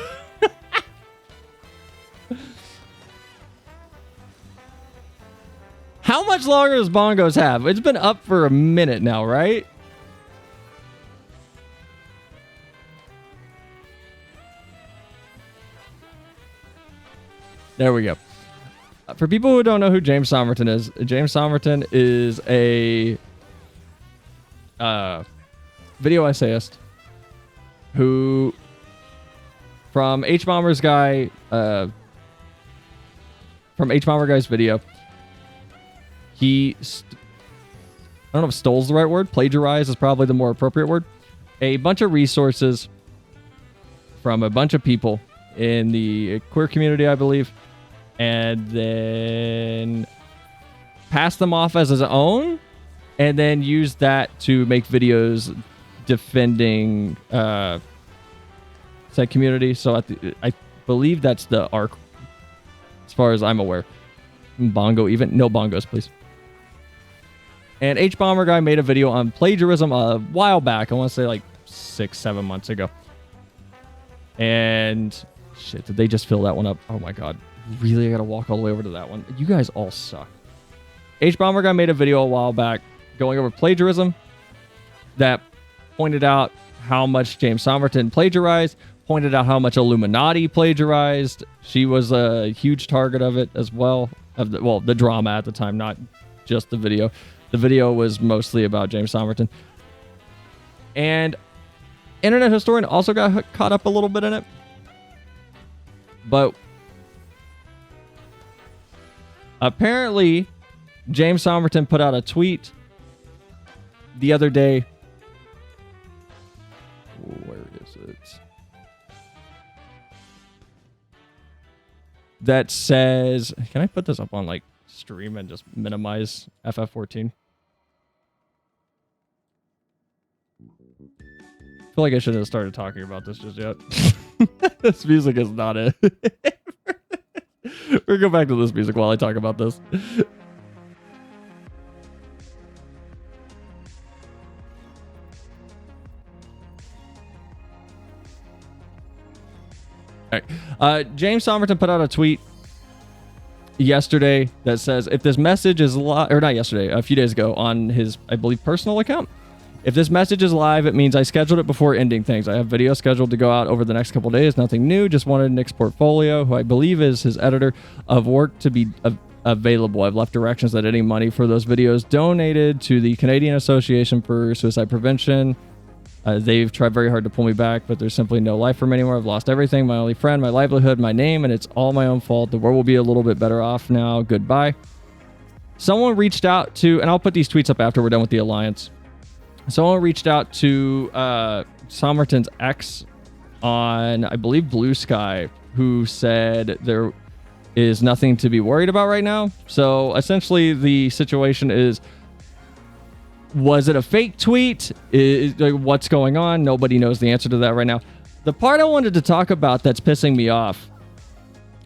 How much longer does Bongos have? It's been up for a minute now, right? There we go. For people who don't know who James Somerton is a video essayist who, from H-Bomber's guy, from H-Bomber guy's video, he, I don't know if stole's the right word, plagiarized is probably the more appropriate word, a bunch of resources from a bunch of people in the queer community, I believe, and then pass them off as his own, and then use that to make videos defending said community. So I believe that's the arc, as far as I'm aware. Bongo even? No bongos, please. And H-Bomber guy made a video on plagiarism a while back. I want to say like 6-7 months ago. And shit, did they just fill that one up? Oh my god. Really, I gotta walk all the way over to that one. You guys all suck. H-Bomber guy made a video a while back going over plagiarism that pointed out how much James Somerton plagiarized, pointed out how much Illuminati plagiarized. She was a huge target of it as well. The drama at the time, not just the video. The video was mostly about James Somerton. And Internet Historian also got caught up a little bit in it. But apparently, James Somerton put out a tweet the other day. Where is it? That says, can I put this up on like stream and just minimize FF14? I feel like I shouldn't have started talking about this just yet. This music is not it. We're going back to this music while I talk about this. All right. James Somerton put out a tweet yesterday that says, if this message is live, or not yesterday, a few days ago on his, I believe, personal account. If this message is live, it means I scheduled it before ending things. I have video scheduled to go out over the next couple days. Nothing new. Just wanted Nick's portfolio, who I believe is his editor, of work to be available. I've left directions that any money for those videos donated to the Canadian Association for Suicide Prevention. They've tried very hard to pull me back, but there's simply no life for me anymore. I've lost everything. My only friend, my livelihood, my name, and it's all my own fault. The world will be a little bit better off now. Goodbye. Someone reached out to, and I'll put these tweets up after we're done with the Alliance. Someone reached out to Somerton's ex on, I believe, Blue Sky, who said there is nothing to be worried about right now. So essentially the situation is, was it a fake tweet? What's going on? Nobody knows the answer to that right now. The part I wanted to talk about that's pissing me off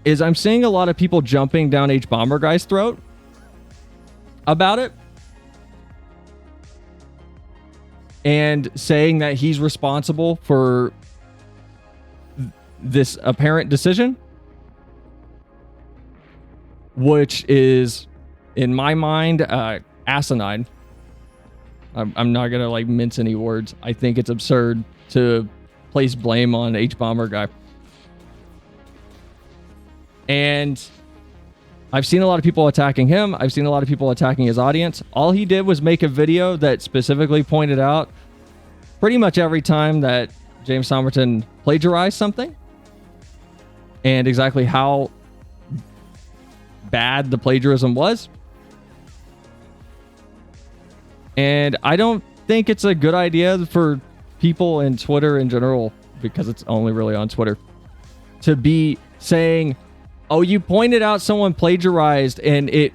is I'm seeing a lot of people jumping down H Bomber Guy's throat about it and saying that he's responsible for this apparent decision, which is, in my mind, asinine. I'm not gonna like mince any words. I think it's absurd to place blame on H Bomber Guy. And I've seen a lot of people attacking him. I've seen a lot of people attacking his audience. All he did was make a video that specifically pointed out pretty much every time that James Somerton plagiarized something and exactly how bad the plagiarism was. And I don't think it's a good idea for people in Twitter in general, because it's only really on Twitter, to be saying, oh, you pointed out someone plagiarized, and it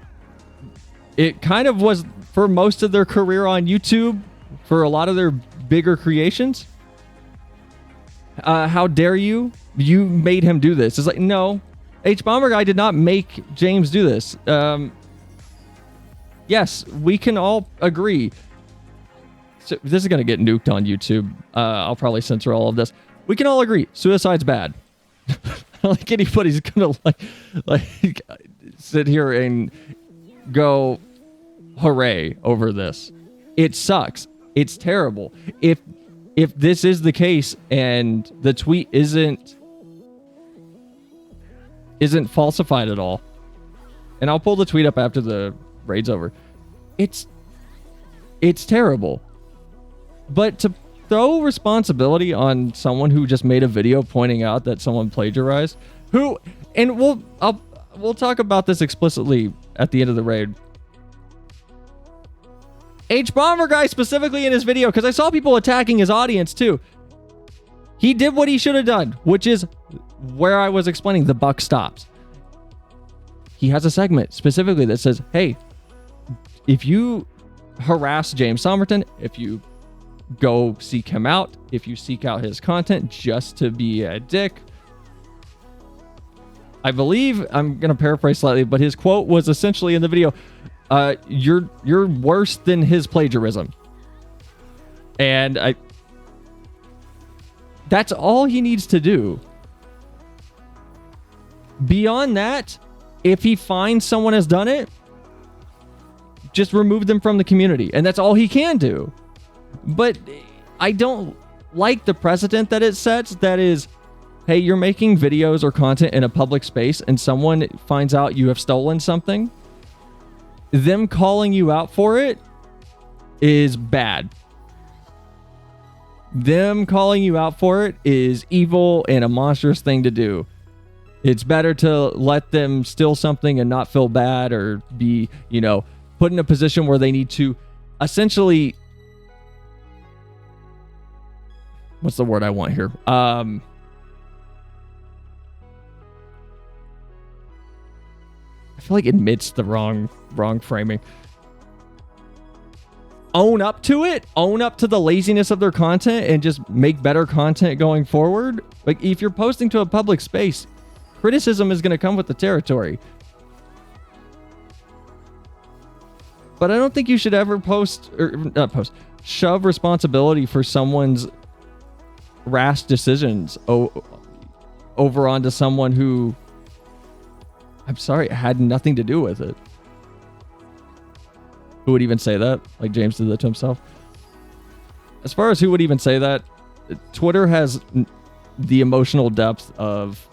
kind of was for most of their career on YouTube, for a lot of their bigger creations. How dare you? You made him do this. It's like, no, H Bomber Guy did not make James do this. Yes, we can all agree. So this is going to get nuked on YouTube. I'll probably censor all of this. We can all agree suicide's bad. I don't think anybody's going to like sit here and go hooray over this. It sucks. It's terrible. If this is the case and the tweet isn't falsified at all, and I'll pull the tweet up after the raid's over. It's terrible. But to throw responsibility on someone who just made a video pointing out that someone plagiarized, and we'll talk about this explicitly at the end of the raid. H Bomber Guy specifically in his video, because I saw people attacking his audience too. He did what he should have done, which is where I was explaining the buck stops. He has a segment specifically that says, hey, if you harass James Somerton, if you go seek him out, if you seek out his content just to be a dick, I believe, I'm going to paraphrase slightly, but his quote was essentially in the video, you're worse than his plagiarism. And that's all he needs to do. Beyond that, if he finds someone has done it, just remove them from the community. And that's all he can do. But I don't like the precedent that it sets. That is, hey, you're making videos or content in a public space and someone finds out you have stolen something. them calling you out for it is bad. Them calling you out for it is evil and a monstrous thing to do. It's better to let them steal something and not feel bad, or be, you know, put in a position where they need to essentially, what's the word I want here? I feel like admits the wrong framing. Own up to it, own up to the laziness of their content, and just make better content going forward. Like, if you're posting to a public space, criticism is going to come with the territory. But I don't think you should ever shove responsibility for someone's rash decisions over onto someone who, I'm sorry, had nothing to do with it. Who would even say that? Like James did that to himself. As far as who would even say that, Twitter has the emotional depth of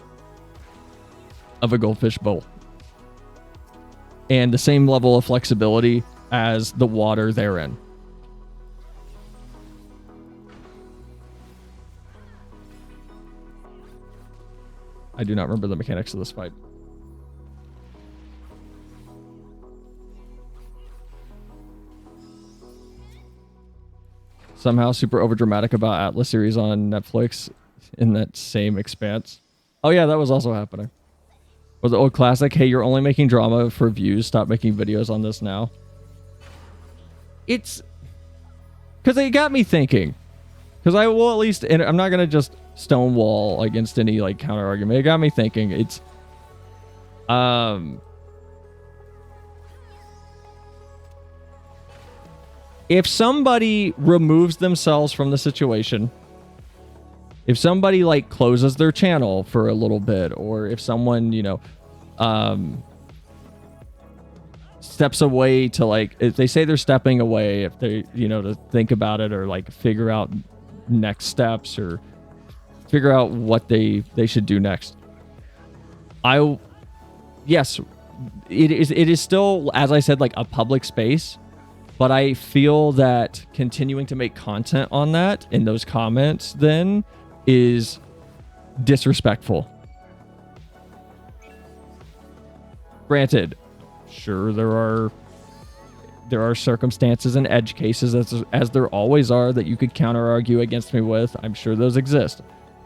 a goldfish bowl, and the same level of flexibility as the water therein. I do not remember the mechanics of this fight. Somehow super overdramatic about Atlas series on Netflix in that same expanse. Oh yeah, that was also happening. Was the old classic, hey, you're only making drama for views, stop making videos on this now. It's because it got me thinking. Because I will at least, and I'm not going to just stonewall against any like counter argument. It got me thinking. It's if somebody removes themselves from the situation, if somebody like closes their channel for a little bit, or if someone, you know, steps away to, like, if they say they're stepping away, if they, you know, to think about it, or like figure out next steps, or figure out what they should do next. Yes, it is still, as I said, like a public space. But I feel that continuing to make content on that in those comments then is disrespectful. Granted, sure, there are circumstances and edge cases, as there always are, that you could counter argue against me with. I'm sure those exist.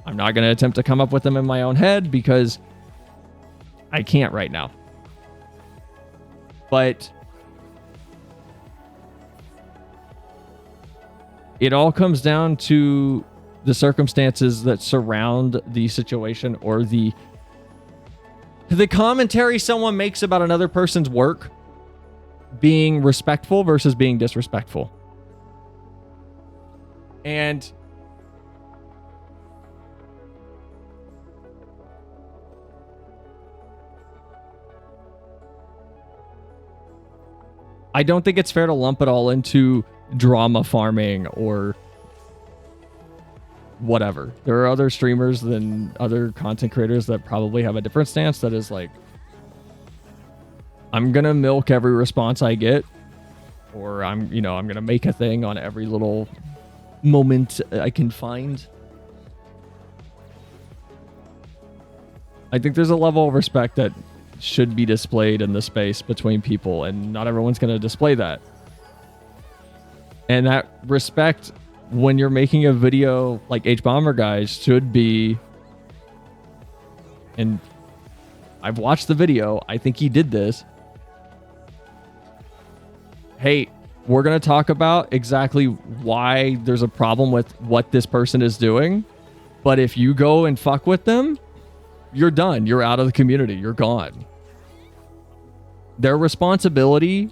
I'm not going to attempt to come up with them in my own head because I can't right now. But it all comes down to the circumstances that surround the situation, or the commentary someone makes about another person's work being respectful versus being disrespectful. And I don't think it's fair to lump it all into drama farming or whatever. There are other streamers than other content creators that probably have a different stance that is like, I'm gonna milk every response I get, or I'm gonna make a thing on every little moment I can find. I think there's a level of respect that should be displayed in the space between people, and not everyone's gonna display that. And that respect, when you're making a video like H-Bomber Guys, should be, and I've watched the video, I think he did this. Hey, we're going to talk about exactly why there's a problem with what this person is doing. But if you go and fuck with them, you're done. You're out of the community. You're gone. Their responsibility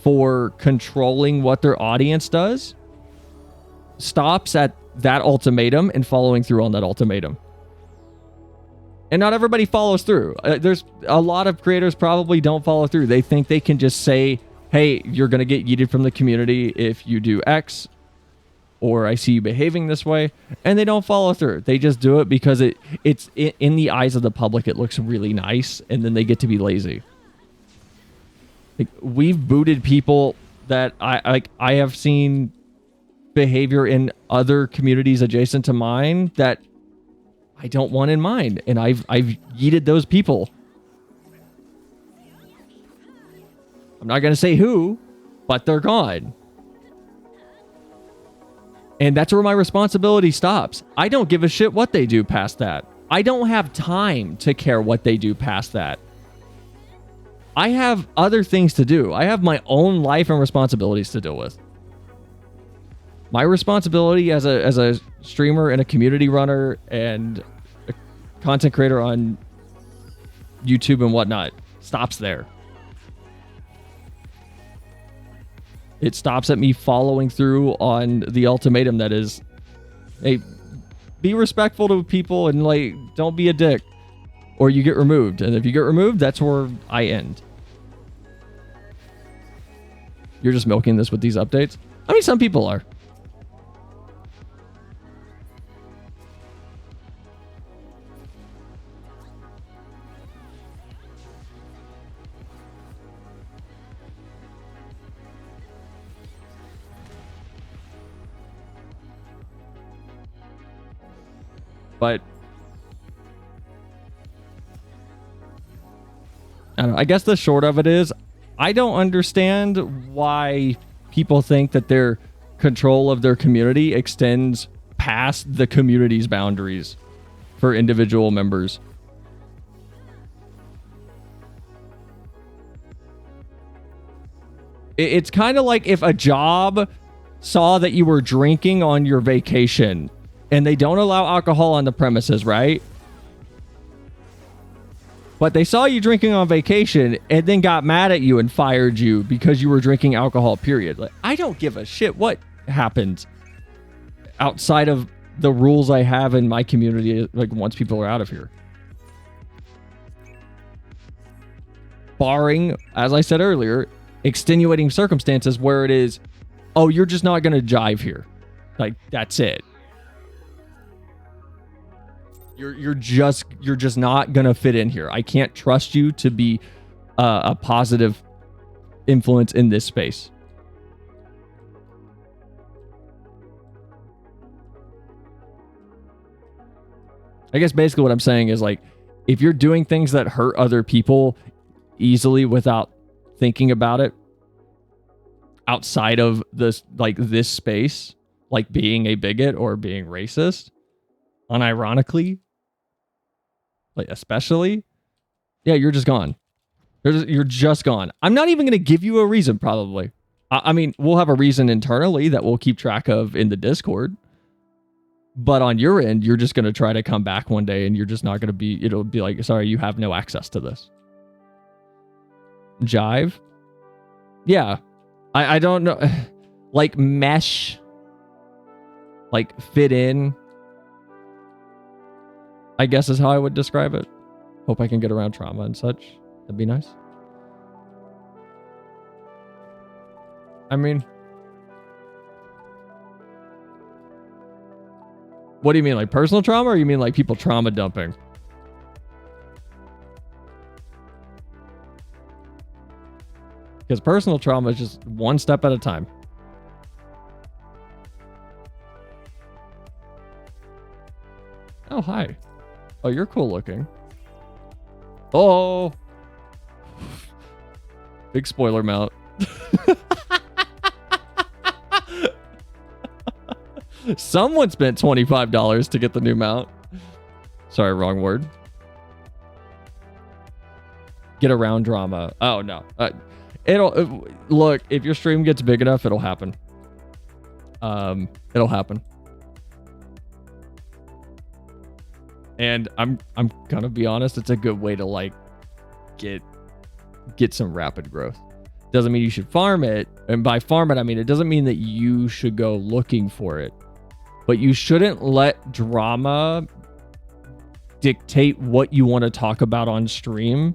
for controlling what their audience does stops at that ultimatum and following through on that ultimatum. And not everybody follows through. There's a lot of creators probably don't follow through. They think they can just say, hey, you're going to get yeeted from the community if you do X, or I see you behaving this way, and they don't follow through. They just do it because it's in the eyes of the public, it looks really nice, and then they get to be lazy. Like, we've booted people that I have seen behavior in other communities adjacent to mine that I don't want in mine, and I've yeeted those people. I'm not gonna say who, but they're gone. And that's where my responsibility stops. I don't give a shit what they do past that. I don't have time to care what they do past that. I have other things to do. I have my own life and responsibilities to deal with. My responsibility as a streamer and a community runner and a content creator on YouTube and whatnot stops there. It stops at me following through on the ultimatum that is, hey, be respectful to people and, like, don't be a dick, or you get removed. And if you get removed, that's where I end. You're just milking this with these updates? I mean, some people are. But I don't know. I guess the short of it is, I don't understand why people think that their control of their community extends past the community's boundaries for individual members. It's kind of like if a job saw that you were drinking on your vacation and they don't allow alcohol on the premises, right? But they saw you drinking on vacation and then got mad at you and fired you because you were drinking alcohol, period. Like, I don't give a shit what happens outside of the rules I have in my community, like, once people are out of here. Barring, as I said earlier, extenuating circumstances where it is, oh, you're just not going to jive here. Like, that's it. You're just not gonna fit in here. I can't trust you to be a positive influence in this space. I guess basically what I'm saying is, like, if you're doing things that hurt other people easily without thinking about it outside of this, like, this space, like being a bigot or being racist, unironically, like, especially, yeah, you're just gone. You're just gone. I'm not even going to give you a reason, probably. I mean, we'll have a reason internally that we'll keep track of in the Discord. But on your end, you're just going to try to come back one day and you're just not going to be, it'll be like, sorry, you have no access to this. Jive? Yeah. I don't know. Like, mesh. Like, fit in, I guess is how I would describe it. Hope I can get around trauma and such. That'd be nice. I mean, what do you mean, like personal trauma, or you mean like people trauma dumping? Because personal trauma is just one step at a time. Oh, hi. Oh, you're cool looking. Oh. Big spoiler mount. Someone spent $25 to get the new mount. Sorry, wrong word. Get around drama. Oh, no. Look, if your stream gets big enough, it'll happen. It'll happen. And I'm gonna be honest, it's a good way to, like, get some rapid growth. Doesn't mean you should farm it. And by farm it, I mean, it doesn't mean that you should go looking for it. But you shouldn't let drama dictate what you want to talk about on stream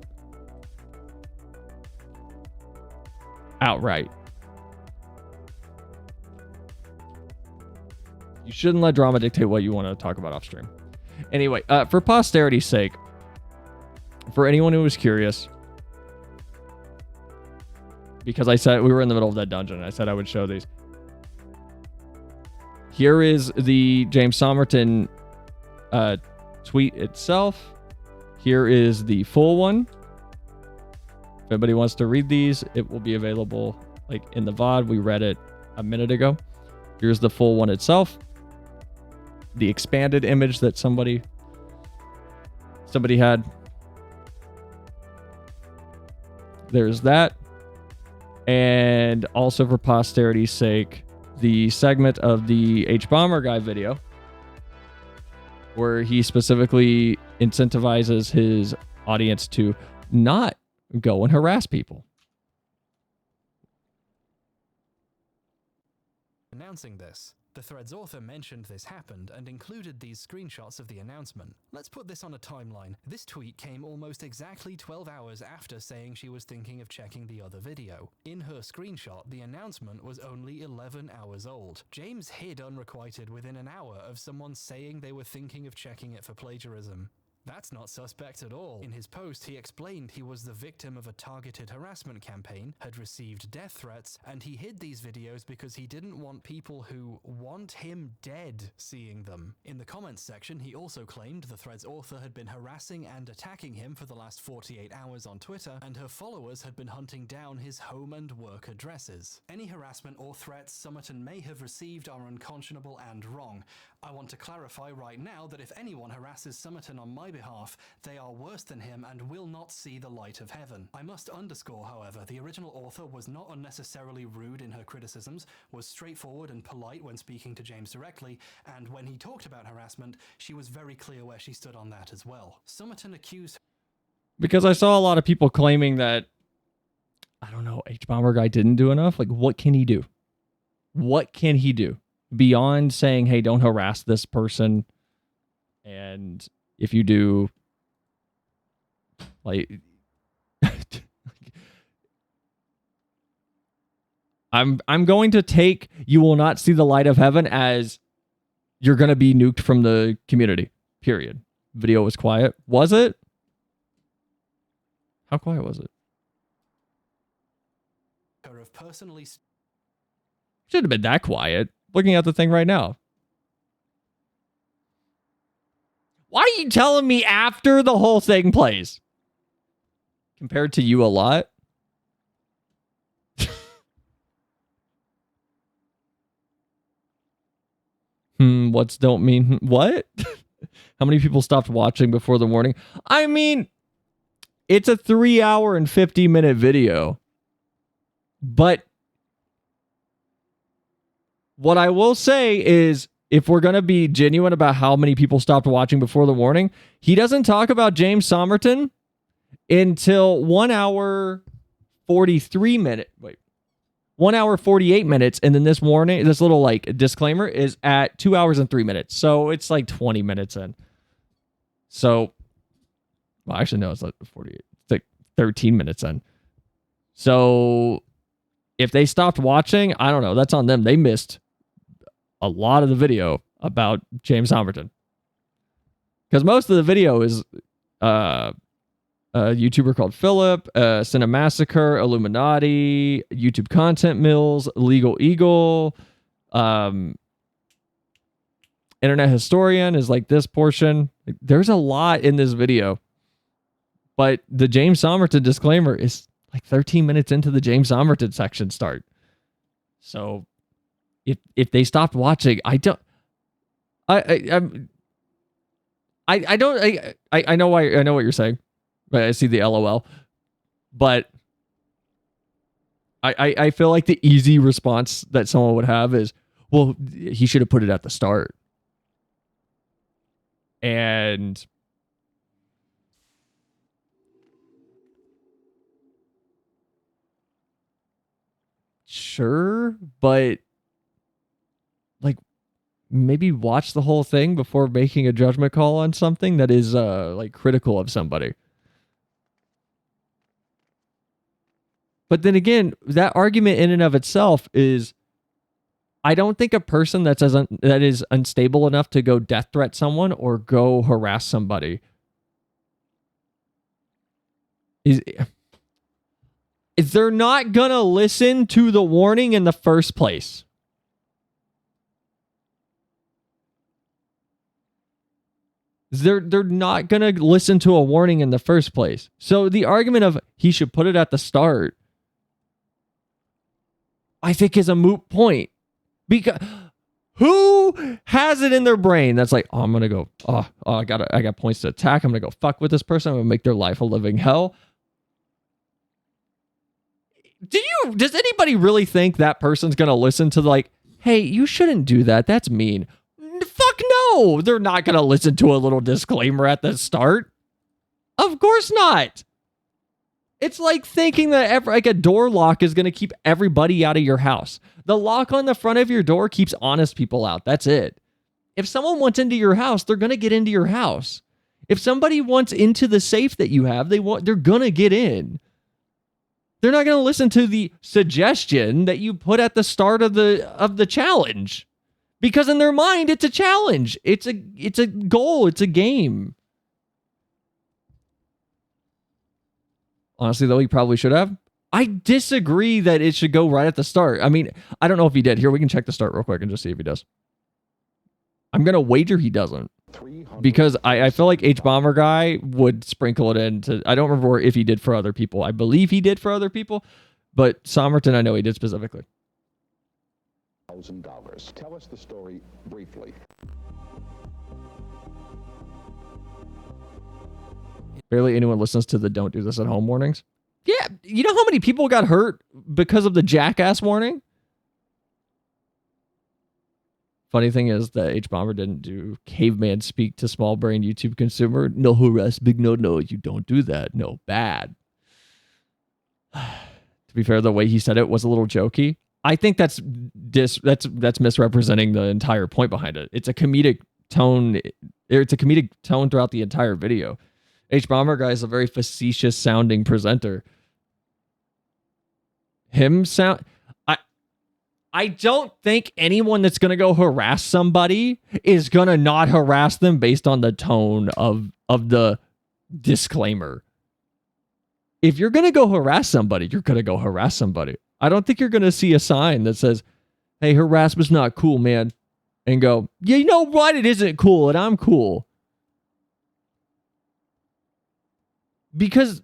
outright. You shouldn't let drama dictate what you want to talk about off stream. Anyway, for posterity's sake, for anyone who was curious, because I said we were in the middle of that dungeon. And I said I would show these. Here is the James Somerton tweet itself. Here is the full one. If anybody wants to read these, it will be available like in the VOD. We read it a minute ago. Here's the full one itself. The expanded image that somebody had. There's that. And also for posterity's sake, the segment of the H-Bomber guy video where he specifically incentivizes his audience to not go and harass people. Announcing this, the thread's author mentioned this happened and included these screenshots of the announcement. Let's put this on a timeline. This tweet came almost exactly 12 hours after saying she was thinking of checking the other video. In her screenshot, the announcement was only 11 hours old. James hid unrequited within an hour of someone saying they were thinking of checking it for plagiarism. That's not suspect at all. In his post, he explained he was the victim of a targeted harassment campaign, had received death threats, and he hid these videos because he didn't want people who want him dead seeing them. In the comments section, he also claimed the thread's author had been harassing and attacking him for the last 48 hours on Twitter, and her followers had been hunting down his home and work addresses. Any harassment or threats Somerton may have received are unconscionable and wrong. I want to clarify right now that if anyone harasses Somerton on my behalf, they are worse than him and will not see the light of heaven. I must underscore, however, the original author was not unnecessarily rude in her criticisms, was straightforward and polite when speaking to James directly, and when he talked about harassment, she was very clear where she stood on that as well. Somerton accused... Because I saw a lot of people claiming that, I don't know, H-Bomber guy didn't do enough. Like, what can he do? What can he do? Beyond saying, hey, don't harass this person, and if you do, like, I'm going to take you will not see the light of heaven as you're going to be nuked from the community, period. Video was quiet. Was it? How quiet was it? Should have been that quiet. Looking at the thing right now. Why are you telling me after the whole thing plays? Compared to you a lot? What's don't mean? What? How many people stopped watching before the warning? I mean, it's a 3 hour and 50-minute video. But what I will say is, if we're going to be genuine about how many people stopped watching before the warning, he doesn't talk about James Somerton until 1 hour 43 minutes. Wait, 1 hour 48 minutes. And then this warning, this little like disclaimer is at 2 hours and 3 minutes. So it's like 20 minutes in. So, well, actually, no, it's like 48. It's like 13 minutes in. So if they stopped watching, I don't know. That's on them. They missed a lot of the video about James Somerton. Because most of the video is a YouTuber called Philip, Cinemassacre, Illuminati, YouTube Content Mills, Legal Eagle, Internet Historian is like this portion. There's a lot in this video. But the James Somerton disclaimer is like 13 minutes into the James Somerton section start. So if they stopped watching, I know what you're saying. I see the LOL, but I feel like the easy response that someone would have is, well, he should have put it at the start. And sure, but like maybe watch the whole thing before making a judgment call on something that is like critical of somebody. But then again, that argument in and of itself is, I don't think a person that is unstable enough to go death threat someone or go harass somebody is. They're not gonna listen to the warning in the first place. They're not gonna listen to a warning in the first place. So the argument of he should put it at the start, I think, is a moot point. Because who has it in their brain that's like, oh, I'm gonna go, I got points to attack. I'm gonna go fuck with this person. I'm gonna make their life a living hell. Does anybody really think that person's gonna listen to like, hey, you shouldn't do that. That's mean. Fuck no. They're not gonna listen to a little disclaimer at the start. Of course not. It's like thinking that like a door lock is gonna keep everybody out of your house. The lock on the front of your door keeps honest people out. That's it. If someone wants into your house, they're gonna get into your house. If somebody wants into the safe that you have, they're gonna get in. They're not going to listen to the suggestion that you put at the start of the challenge, because in their mind it's a challenge. It's a goal. It's a game. Honestly, though, he probably should have. I disagree that it should go right at the start. I mean, I don't know if he did. Here, we can check the start real quick and just see if he does. I'm going to wager he doesn't, because I feel like H-Bomber guy would sprinkle it into... I don't remember if he did for other people. I believe he did for other people, but Somerton, I know he did specifically. $1,000. Tell us the story briefly. Barely anyone listens to the don't do this at home warnings. Yeah, you know how many people got hurt because of the jackass warning? Funny thing is that H-Bomber didn't do caveman speak to small brain YouTube consumer. No harass, big no, you don't do that. No, bad. To be fair, the way he said it was a little jokey. I think that's misrepresenting the entire point behind it. It's a comedic tone. It's a comedic tone throughout the entire video. H-Bomber guy is a very facetious sounding presenter. I don't think anyone that's going to go harass somebody is going to not harass them based on the tone of the disclaimer. If you're going to go harass somebody, you're going to go harass somebody. I don't think you're going to see a sign that says, hey, harassment's not cool, man. And go, yeah, you know what? It isn't cool, and I'm cool. Because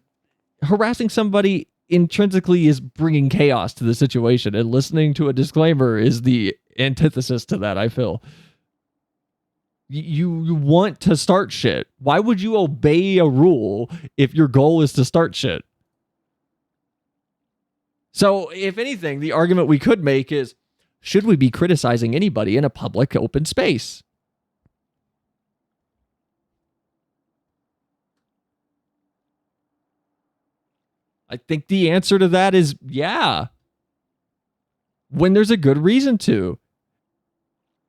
harassing somebody intrinsically is bringing chaos to the situation, and listening to a disclaimer is the antithesis to that, I feel. You want to start shit. Why would you obey a rule if your goal is to start shit? So, if anything, the argument we could make is, should we be criticizing anybody in a public open space? I think the answer to that is yeah. When there's a good reason to.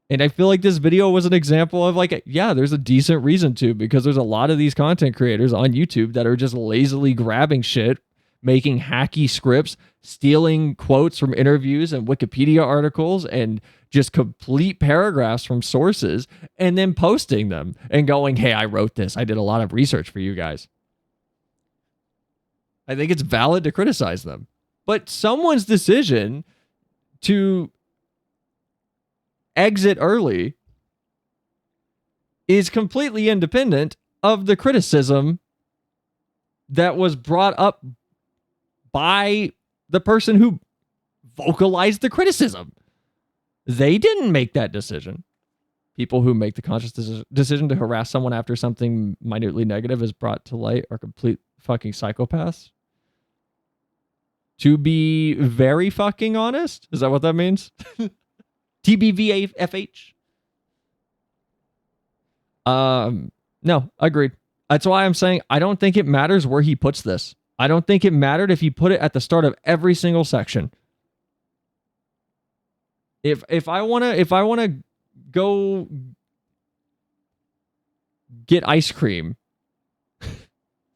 And I feel like this video was an example of like, yeah, there's a decent reason to, because there's a lot of these content creators on YouTube that are just lazily grabbing shit, making hacky scripts, stealing quotes from interviews and Wikipedia articles and just complete paragraphs from sources, and then posting them and going, hey, I wrote this. I did a lot of research for you guys. I think it's valid to criticize them. But someone's decision to exit early is completely independent of the criticism that was brought up by the person who vocalized the criticism. They didn't make that decision. People who make the conscious decision to harass someone after something minutely negative is brought to light are complete fucking psychopaths. To be very fucking honest? Is that what that means? TBVFH? No, agreed. That's why I'm saying I don't think it matters where he puts this. I don't think it mattered if he put it at the start of every single section. If I wanna go get ice cream.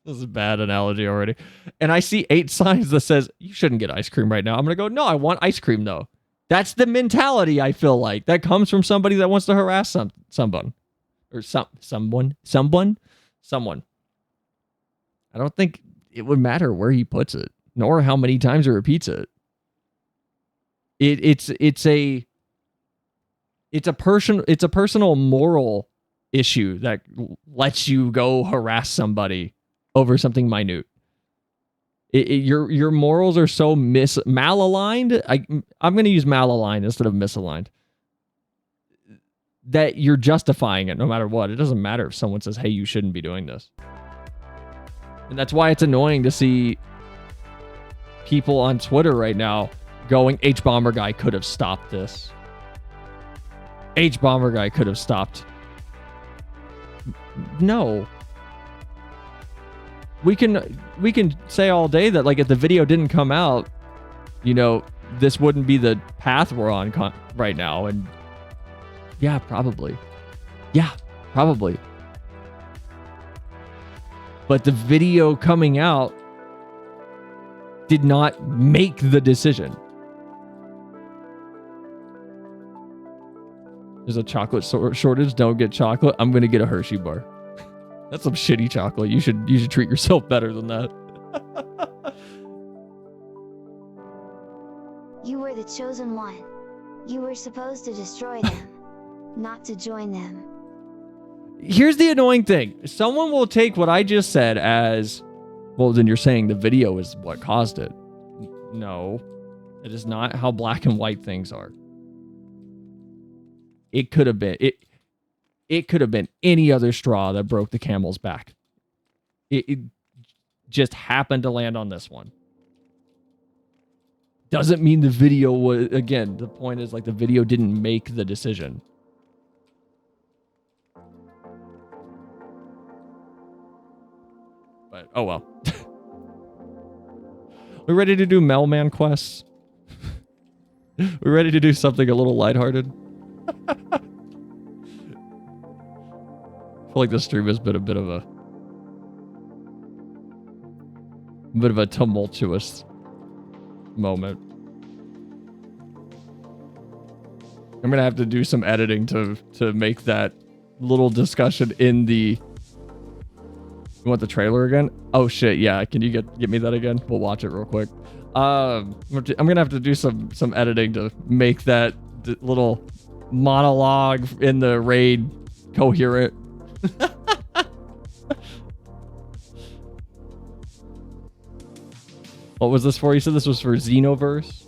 This is a bad analogy already. And I see 8 signs that says, you shouldn't get ice cream right now. I'm going to go, no, I want ice cream though. That's the mentality I feel like. That comes from somebody that wants to harass someone. Or someone. I don't think it would matter where he puts it. nor how many times it repeats it. It's a personal moral issue that lets you go harass somebody over something minute. Your morals are so malaligned. I'm going to use malaligned instead of misaligned. That you're justifying it no matter what. It doesn't matter if someone says, hey, you shouldn't be doing this. And that's why it's annoying to see people on Twitter right now going, H-Bomber guy could have stopped this. H-Bomber guy could have stopped. No. We can say all day that, like, if the video didn't come out, you know, this wouldn't be the path we're on right now. And yeah, probably. Yeah, probably. But the video coming out did not make the decision. There's a chocolate shortage. Don't get chocolate. I'm gonna get a Hershey bar. That's some shitty chocolate. You should treat yourself better than that. You were the chosen one. You were supposed to destroy them, not to join them. Here's the annoying thing. Someone will take what I just said as, well, then you're saying the video is what caused it. No, it is not how black and white things are. It could have been it could have been any other straw that broke the camel's back. It just happened to land on this one. Doesn't mean the video was, again, the point is, like, the video didn't make the decision. But oh well. We ready to do Mailman quests? We ready to do something a little lighthearted? I feel like this stream has been a bit of a tumultuous moment. I'm gonna have to do some editing to make that little discussion in the. You want the trailer again? Oh shit, yeah. Can you get me that again? We'll watch it real quick. I'm gonna have to do some editing to make that little monologue in the raid coherent. What was this for? You said this was for Xenoverse?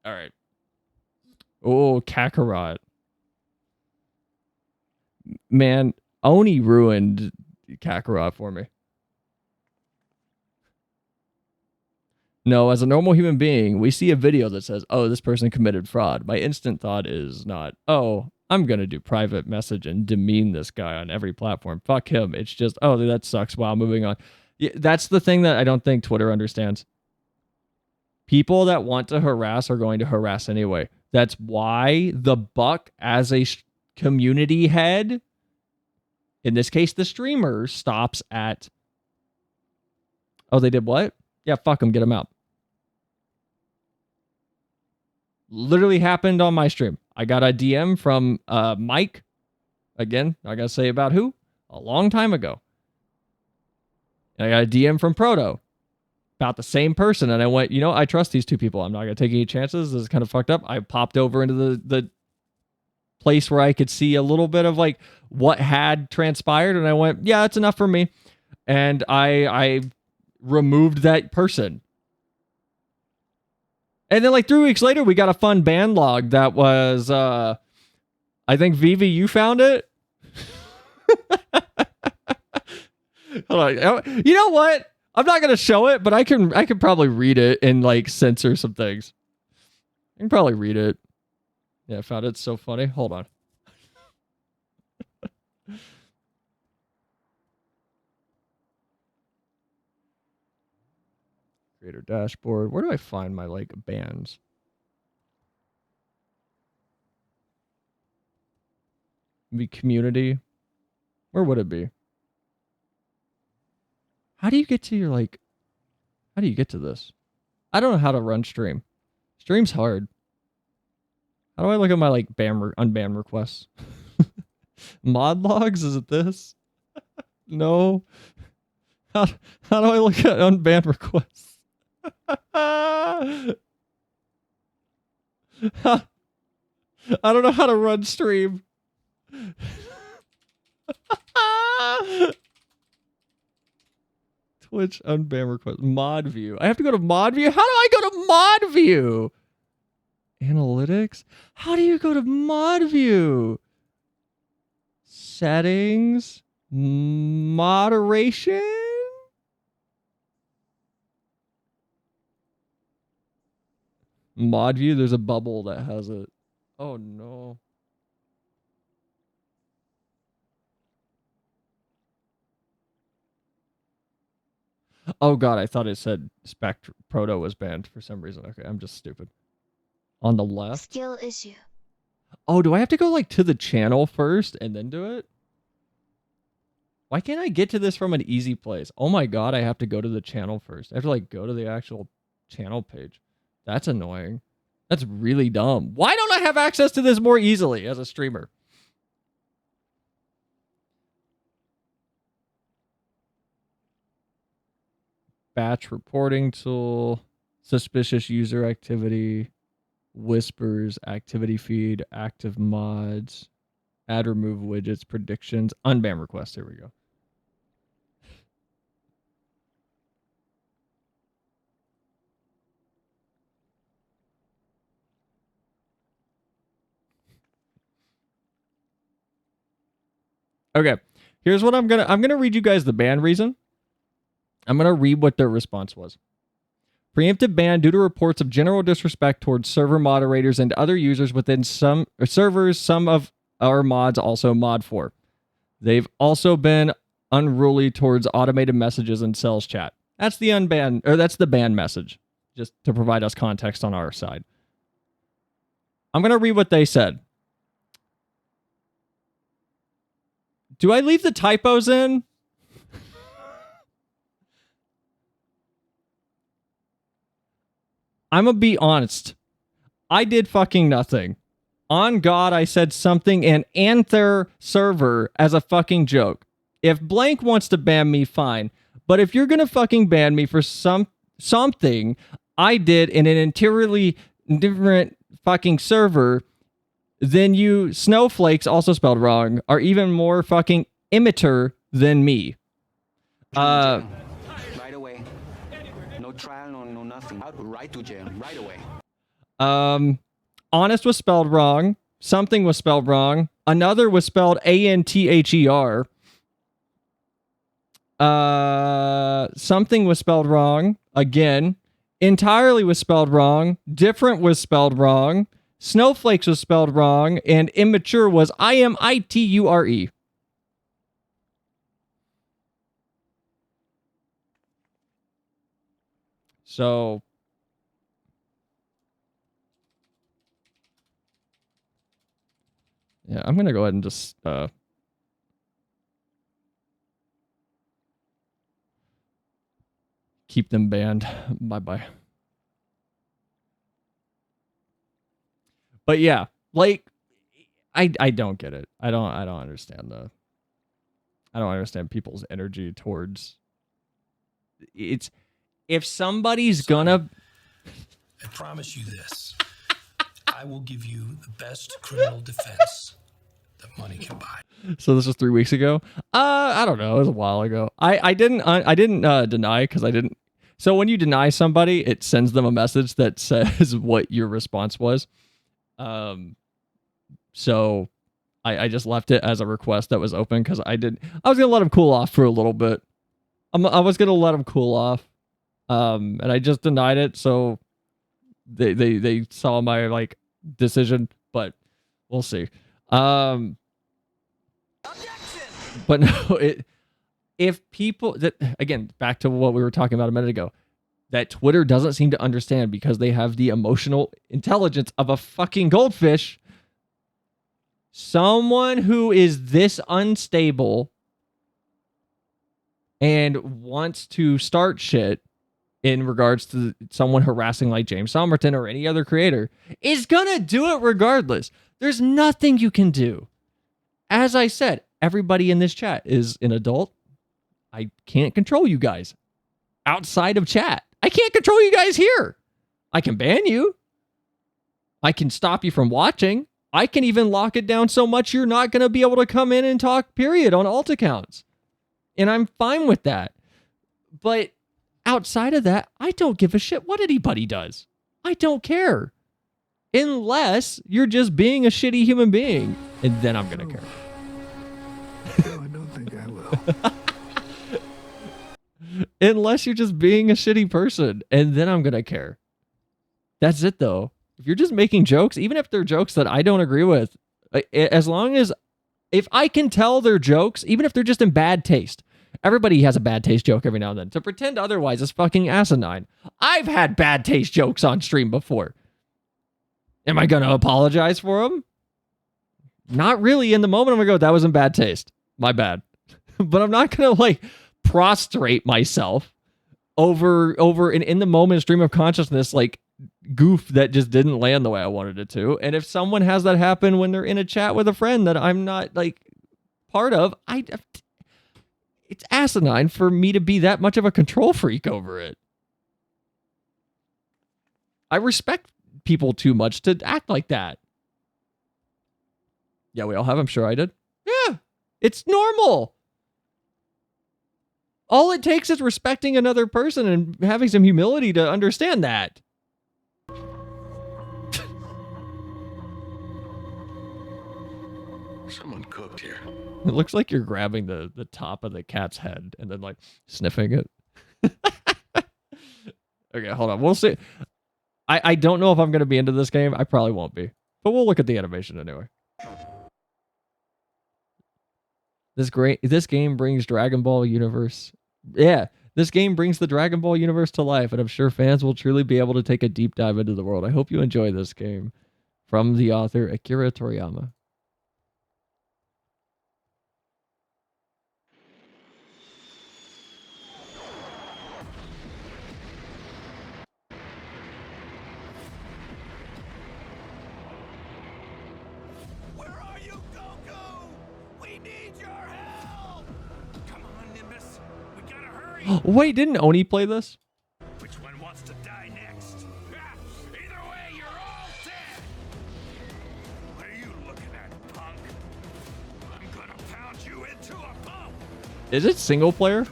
All right. Oh, Kakarot. Man, Oni ruined Kakarot for me. No, as a normal human being, we see a video that says, oh, this person committed fraud. My instant thought is not, oh, I'm going to do private message and demean this guy on every platform. Fuck him. It's just, oh, that sucks. Wow, moving on. Yeah, that's the thing that I don't think Twitter understands. People that want to harass are going to harass anyway. That's why the buck, as a community head, in this case, the streamer, stops at, oh, they did what? Yeah, fuck them, get them out. Literally happened on my stream. I got a DM from Mike. Again, I gotta say about who? A long time ago. And I got a DM from Proto. About the same person. And I went, you know, I trust these two people. I'm not gonna take any chances. This is kind of fucked up. I popped over into the place where I could see a little bit of like what had transpired. And I went, yeah, that's enough for me. And I removed that person. And then like 3 weeks later, we got a fun ban log that was, I think Vivi, you found it. Hold on. You know what? I'm not going to show it, but I can probably read it and like censor some things. I can probably read it. Yeah, I found it so funny. Hold on. Creator dashboard. Where do I find my like bands? Maybe community. Where would it be? How do you get to your like? How do you get to this? I don't know how to run stream. Stream's hard. How do I look at my like unban requests? Mod logs? Is it this? No. How do I look at unban requests? I don't know how to run stream. Twitch unban request. Mod view. I have to go to mod view? How do I go to mod view? Analytics? How do you go to mod view? Settings? Moderation? Mod view? There's a bubble that has it. Oh no. Oh god, I thought it said Spectre Proto was banned for some reason. Okay, I'm just stupid. On the left. Skill issue. Oh, do I have to go like to the channel first and then do it? Why can't I get to this from an easy place? Oh my god, I have to go to the channel first. I have to like go to the actual channel page. That's annoying. That's really dumb. Why don't I have access to this more easily as a streamer? Batch reporting tool, suspicious user activity, whispers, activity feed, active mods, add remove widgets, predictions, unban requests. Here we go. Okay, here's what I'm gonna read you guys the ban reason. I'm gonna read what their response was. Preemptive ban due to reports of general disrespect towards server moderators and other users within some servers. Some of our mods also mod for. They've also been unruly towards automated messages and sales chat. That's the unban, or that's the ban message, just to provide us context on our side. I'm gonna read what they said. Do I leave the typos in? I'm gonna be honest. I did fucking nothing. On God, I said something in Anther server as a fucking joke. If blank wants to ban me, fine. But if you're gonna fucking ban me for something I did in an entirely different fucking server, then you snowflakes, also spelled wrong, are even more fucking immature than me. Right away. No trial, no nothing. Out right to jail. Right away. Honest was spelled wrong. Something was spelled wrong. Another was spelled ANTHER. Something was spelled wrong. Again. Entirely was spelled wrong. Different was spelled wrong. Snowflakes was spelled wrong. And immature was IMITURE. So yeah, I'm gonna go ahead and just keep them banned. Bye-bye. But yeah, like I don't get it. I don't understand I don't understand people's energy towards it's if somebody's gonna I promise you this. I will give you the best criminal defense that money can buy. So this was 3 weeks ago. I don't know. It was a while ago. I didn't deny because I didn't. So when you deny somebody, it sends them a message that says what your response was. So I just left it as a request that was open because I was gonna let him cool off for a little bit. I was gonna let him cool off. And I just denied it. So they saw my like decision, but we'll see. But no, if people that again, back to what we were talking about a minute ago, that Twitter doesn't seem to understand because they have the emotional intelligence of a fucking goldfish. Someone who is this unstable and wants to start shit in regards to someone harassing like James Somerton or any other creator is gonna do it regardless. There's nothing you can do. As I said, everybody in this chat is an adult. I can't control you guys outside of chat. I can't control you guys here. I can ban you. I can stop you from watching. I can even lock it down so much you're not going to be able to come in and talk, period, on alt accounts. And I'm fine with that. But outside of that, I don't give a shit what anybody does. I don't care. Unless you're just being a shitty human being. And then I'm going to care. No, I don't think I will. Unless you're just being a shitty person. And then I'm going to care. That's it, though. If you're just making jokes, even if they're jokes that I don't agree with, as long as, if I can tell they're jokes, even if they're just in bad taste, everybody has a bad taste joke every now and then. To pretend otherwise is fucking asinine. I've had bad taste jokes on stream before. Am I going to apologize for them? Not really. In the moment, I'm going to go, that was in bad taste. My bad. But I'm not going to, like, prostrate myself over an in the moment stream of consciousness, like, goof that just didn't land the way I wanted it to. And if someone has that happen when they're in a chat with a friend that I'm not, like, part of, it's asinine for me to be that much of a control freak over it. I respect people too much to act like that. Yeah, we all have. I'm sure I did. Yeah, it's normal. All it takes is respecting another person and having some humility to understand that. Someone cooked here. It looks like you're grabbing the top of the cat's head and then, like, sniffing it. Okay, hold on. We'll see. I don't know if I'm going to be into this game. I probably won't be. But we'll look at the animation anyway. This game brings Dragon Ball universe. Yeah, this game brings the Dragon Ball universe to life, and I'm sure fans will truly be able to take a deep dive into the world. I hope you enjoy this game. From the author, Akira Toriyama. Wait, didn't Oni play this? Which one wants to die next? Either way, you're all dead. What are you looking at, punk? I'm gonna pound you into a pulp. Is it single player?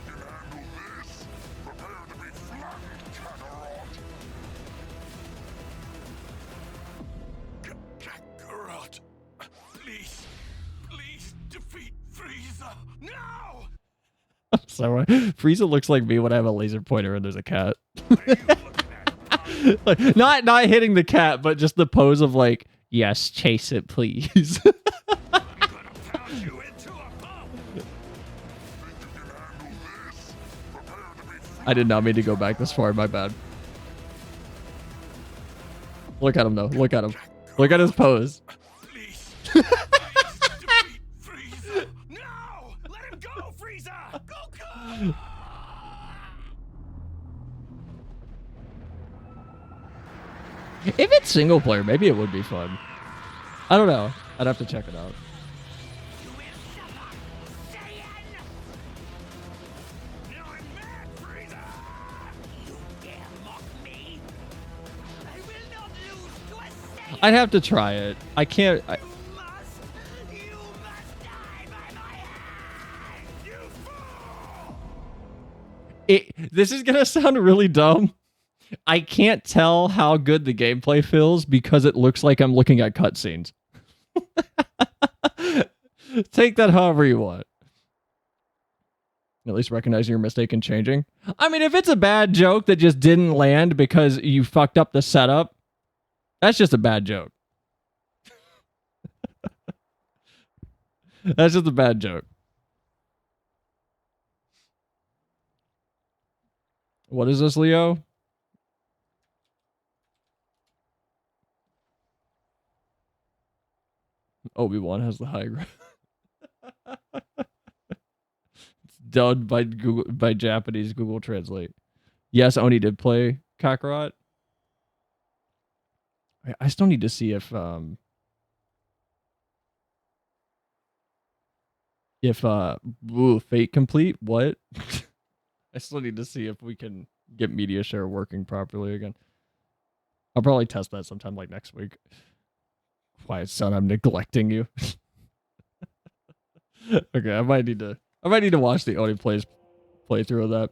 Kakarot, please defeat Frieza. No! I'm sorry. Frieza looks like me when I have a laser pointer and there's a cat. Like, not hitting the cat, but just the pose of, like, yes, chase it, please. I did not mean to go back this far. My bad. Look at him, though. Look at him. Look at his pose. If it's single player, maybe it would be fun. I don't know. I'd have to check it out. I'd have to try it. I can't. This is gonna sound really dumb. I can't tell how good the gameplay feels because it looks like I'm looking at cutscenes. Take that however you want. At least recognizing your mistake and changing. I mean, if it's a bad joke that just didn't land because you fucked up the setup, that's just a bad joke. That's just a bad joke. What is this, Leo? Obi-Wan has the high ground. It's done by Google, by Japanese Google Translate. Yes, Oni did play Kakarot. I still need to see if Fate Complete, what? I still need to see if we can get media share working properly again. I'll probably test that sometime like next week. Quiet son, I'm neglecting you. Okay, I might need to watch the Oni plays playthrough of that.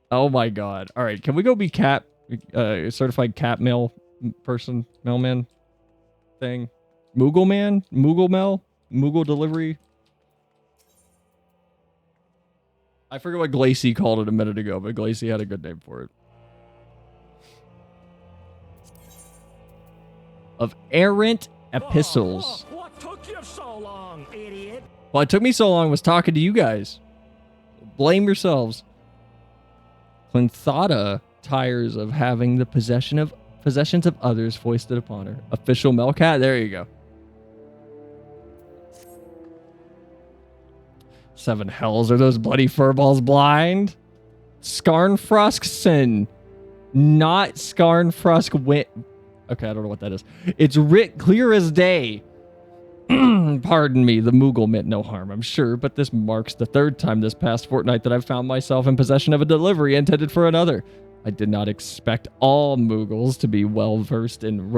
Oh my god. All right, can we go be cat certified cat mail person, mailman thing? Moogle man? Moogle mail? Moogle delivery? I forget what Glacy called it a minute ago, but Glacy had a good name for it. Of errant epistles. What took you so long, idiot? Well, it took me so long was talking to you guys. Blame yourselves. Clinthata tires of having the possessions of others foisted upon her. Official Melcat, there you go. 7 hells, are those bloody furballs blind? Skarnfruskson. Not Skarnfrusk wit. Okay, I don't know what that is. It's writ clear as day. Pardon me, the Moogle meant no harm, I'm sure, but this marks the 3rd time this past fortnight that I've found myself in possession of a delivery intended for another. I did not expect all Moogles to be well-versed in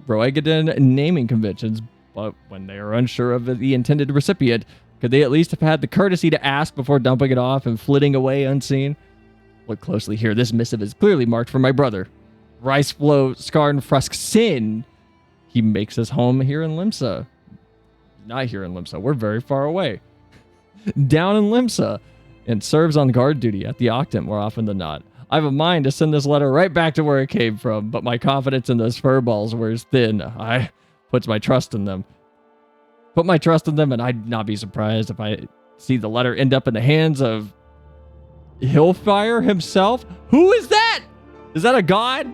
Roegadyn naming conventions, but when they are unsure of the intended recipient, could they at least have had the courtesy to ask before dumping it off and flitting away unseen? Look closely here. This missive is clearly marked for my brother, Riceflow Skarnfrusk Sin. He makes his home here in Limsa. Not here in Limsa. We're very far away. Down in Limsa. And serves on guard duty at the Octant more often than not. I have a mind to send this letter right back to where it came from, but my confidence in those furballs wears thin. I put my trust in them. Put my trust in them, and I'd not be surprised if I see the letter end up in the hands of Hillfire himself. Who is that? Is that a god?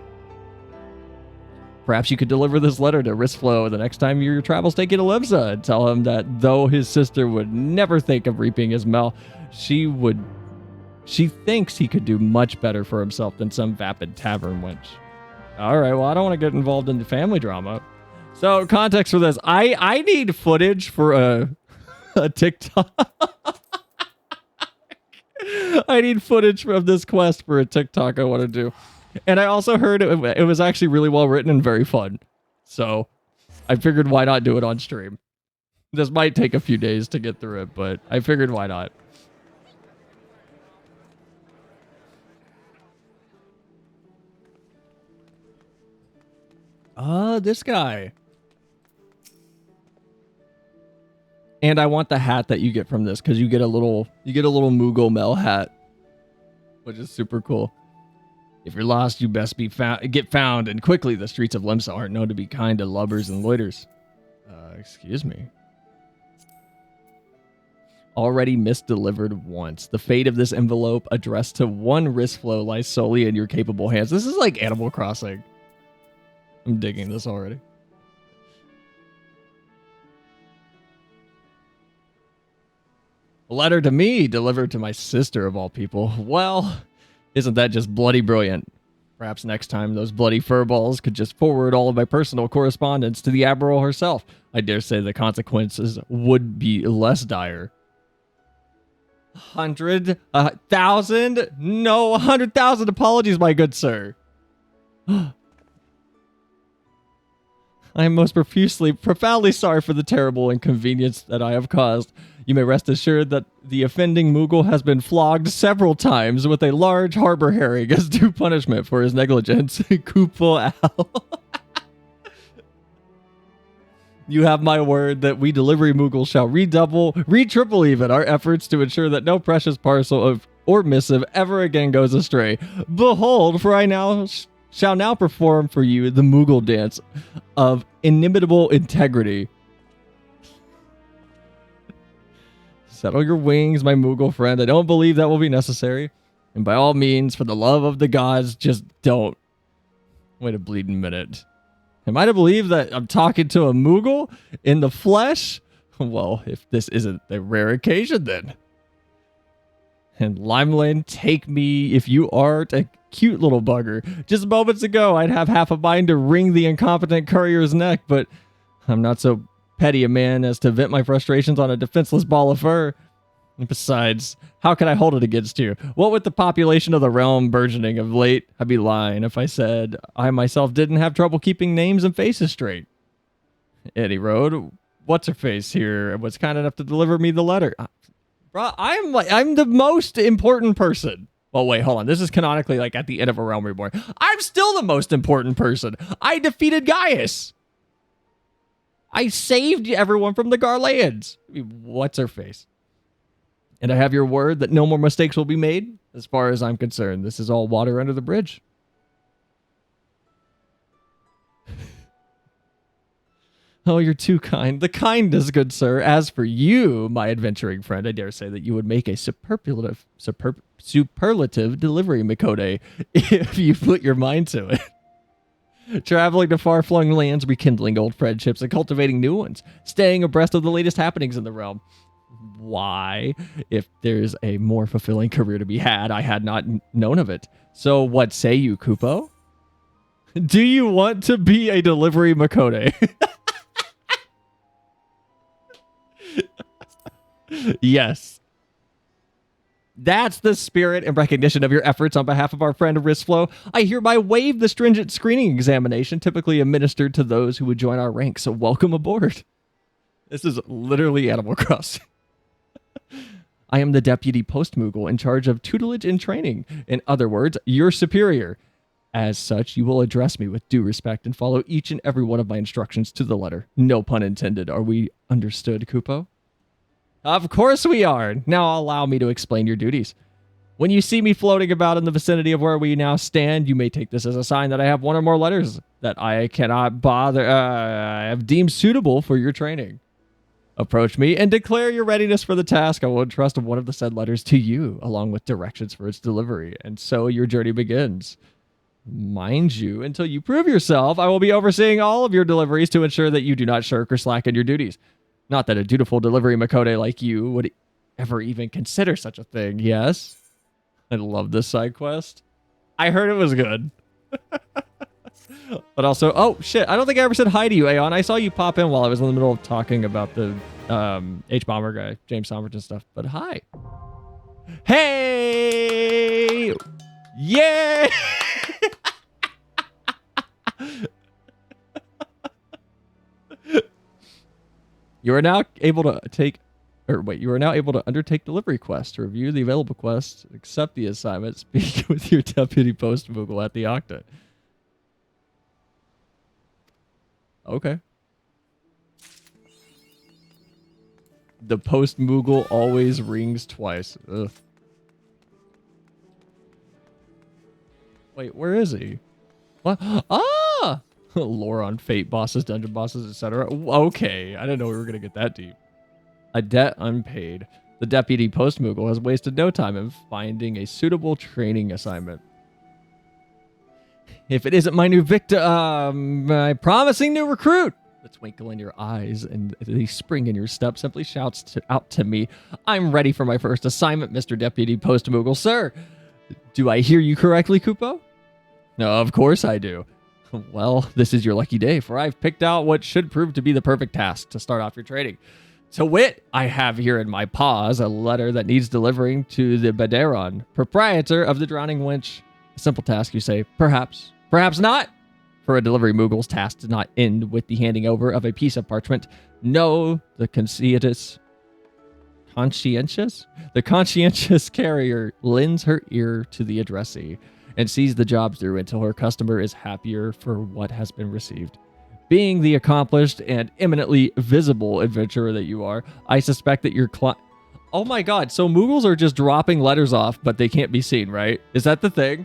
Perhaps you could deliver this letter to Riceflow the next time your travels take you to Limsa and tell him that though his sister would never think of reaping his mel, she thinks he could do much better for himself than some vapid tavern wench. All right, well, I don't want to get involved in the family drama. So, context for this. I need footage for a TikTok. I need footage of this quest for a TikTok I want to do. And I also heard it was actually really well written and very fun. So I figured why not do it on stream. This might take a few days to get through it, but I figured why not. This guy. And I want the hat that you get from this because you get a little Moogle Mel hat, which is super cool. If you're lost, you best get found, and quickly. The streets of Limsa aren't known to be kind to lubbers and loiters. Excuse me. Already misdelivered once. The fate of this envelope addressed to one Riceflow lies solely in your capable hands. This is like Animal Crossing. I'm digging this already. A letter to me, delivered to my sister of all people. Well, isn't that just bloody brilliant? Perhaps next time those bloody furballs could just forward all of my personal correspondence to the Admiral herself. I dare say the consequences would be less dire. 100? 1,000? No, 100,000 apologies, my good sir. I am most profoundly sorry for the terrible inconvenience that I have caused. You may rest assured that the offending Moogle has been flogged several times with a large harbor herring as due punishment for his negligence. Kupo Al. You have my word that we delivery Moogles shall triple even our efforts to ensure that no precious parcel or missive ever again goes astray. Behold, for I shall now perform for you the Moogle dance of inimitable integrity. Settle your wings, my Moogle friend. I don't believe that will be necessary. And by all means, for the love of the gods, just don't. Wait a bleeding minute. Am I to believe that I'm talking to a Moogle in the flesh? Well, if this isn't a rare occasion, then. And Limeland, take me if you art a cute little bugger. Just moments ago, I'd have half a mind to wring the incompetent courier's neck, but I'm not so petty a man as to vent my frustrations on a defenseless ball of fur. And besides, how can I hold it against you? What with the population of the realm burgeoning of late, I'd be lying if I said I myself didn't have trouble keeping names and faces straight. Eddie Road, what's her face here was kind enough to deliver me the letter. Bro, I'm the most important person. Well, wait, hold on. This is canonically like at the end of A Realm Reborn. I'm still the most important person. I defeated Gaius. I saved everyone from the Garleans. I mean, what's her face? And I have your word that no more mistakes will be made. As far as I'm concerned, this is all water under the bridge. Oh, you're too kind. The kindness, good sir. As for you, my adventuring friend, I dare say that you would make a superlative delivery Mikode if you put your mind to it. Traveling to far-flung lands, rekindling old friendships, and cultivating new ones. Staying abreast of the latest happenings in the realm. Why? If there's a more fulfilling career to be had, I had not known of it. So what say you, Kupo? Do you want to be a delivery Mikode? Yes. That's the spirit and recognition of your efforts on behalf of our friend Wristflow. I hereby waive the stringent screening examination typically administered to those who would join our ranks, so welcome aboard. This is literally Animal Crossing. I am the Deputy Postmoogle in charge of tutelage and training. In other words, your superior. As such, you will address me with due respect and follow each and every one of my instructions to the letter. No pun intended. Are we understood, Kupo? Of course we are. Now allow me to explain your duties. When you see me floating about in the vicinity of where we now stand, you may take this as a sign that I have one or more letters that I cannot bother, I have deemed suitable for your training. Approach me and declare your readiness for the task. I will entrust one of the said letters to you, along with directions for its delivery, and so your journey begins. Mind you, until you prove yourself, I will be overseeing all of your deliveries to ensure that you do not shirk or slacken your duties. Not that a dutiful delivery Mikode like you would ever even consider such a thing, yes? I love this side quest. I heard it was good. But also, oh shit, I don't think I ever said hi to you, Aeon. I saw you pop in while I was in the middle of talking about the H-Bomber guy, James Sombert and stuff. But hi. Hey! Yeah! You are now able to undertake delivery quests, to review the available quests, accept the assignment, speak with your deputy post-moogle at the Octa. Okay. The post-moogle always rings twice. Ugh. Wait, where is he? What? Ah! Lore on fate, bosses, dungeon bosses, etc. Okay, I didn't know we were going to get that deep. A debt unpaid. The deputy post-moogle has wasted no time in finding a suitable training assignment. If it isn't my new my promising new recruit. The twinkle in your eyes and the spring in your step simply shouts out to me, I'm ready for my first assignment, Mr. Deputy Post-moogle, sir. Do I hear you correctly, Kupo? No, of course I do. Well, this is your lucky day, for I've picked out what should prove to be the perfect task to start off your training. To wit, I have here in my paws a letter that needs delivering to the Baderon, proprietor of the Drowning Winch. A simple task, you say. Perhaps. Perhaps not. For a delivery moogle's task does not end with the handing over of a piece of parchment. No, the conscientious carrier lends her ear to the addressee and sees the job through until her customer is happier for what has been received. Being the accomplished and eminently visible adventurer that you are, I suspect that your client... Oh my god, so moogles are just dropping letters off, but they can't be seen, right? Is that the thing?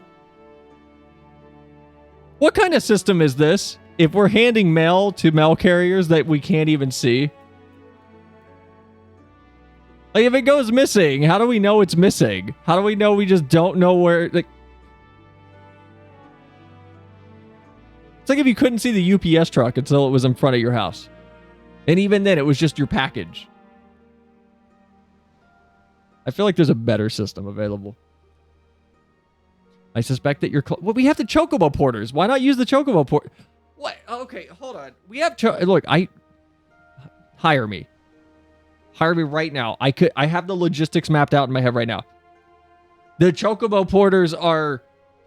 What kind of system is this? If we're handing mail to mail carriers that we can't even see? Like, if it goes missing, how do we know it's missing? How do we know we just don't know where... Like, it's like if you couldn't see the UPS truck until it was in front of your house. And even then, it was just your package. I feel like there's a better system available. I suspect that well, we have the Chocobo porters. Why not use the Chocobo port? What? Okay, hold on. We have look, hire me. Hire me right now. I have the logistics mapped out in my head right now. The Chocobo porters are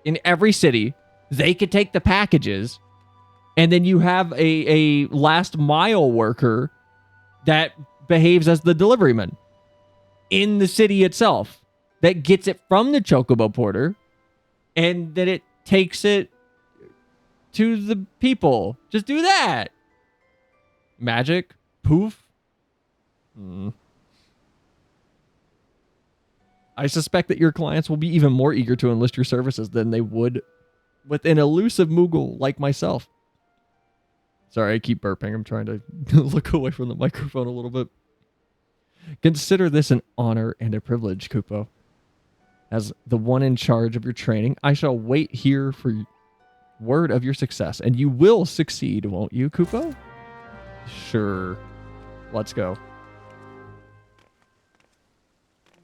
in every city. They could take the packages, and then you have a last mile worker that behaves as the deliveryman in the city itself that gets it from the Chocobo porter, and then it takes it to the people. Just do that. Magic. Poof. I suspect that your clients will be even more eager to enlist your services than they would with an elusive Moogle like myself. Sorry, I keep burping. I'm trying to look away from the microphone a little bit. Consider this an honor and a privilege, Kupo. As the one in charge of your training, I shall wait here for word of your success. And you will succeed, won't you, Kupo? Sure. Let's go.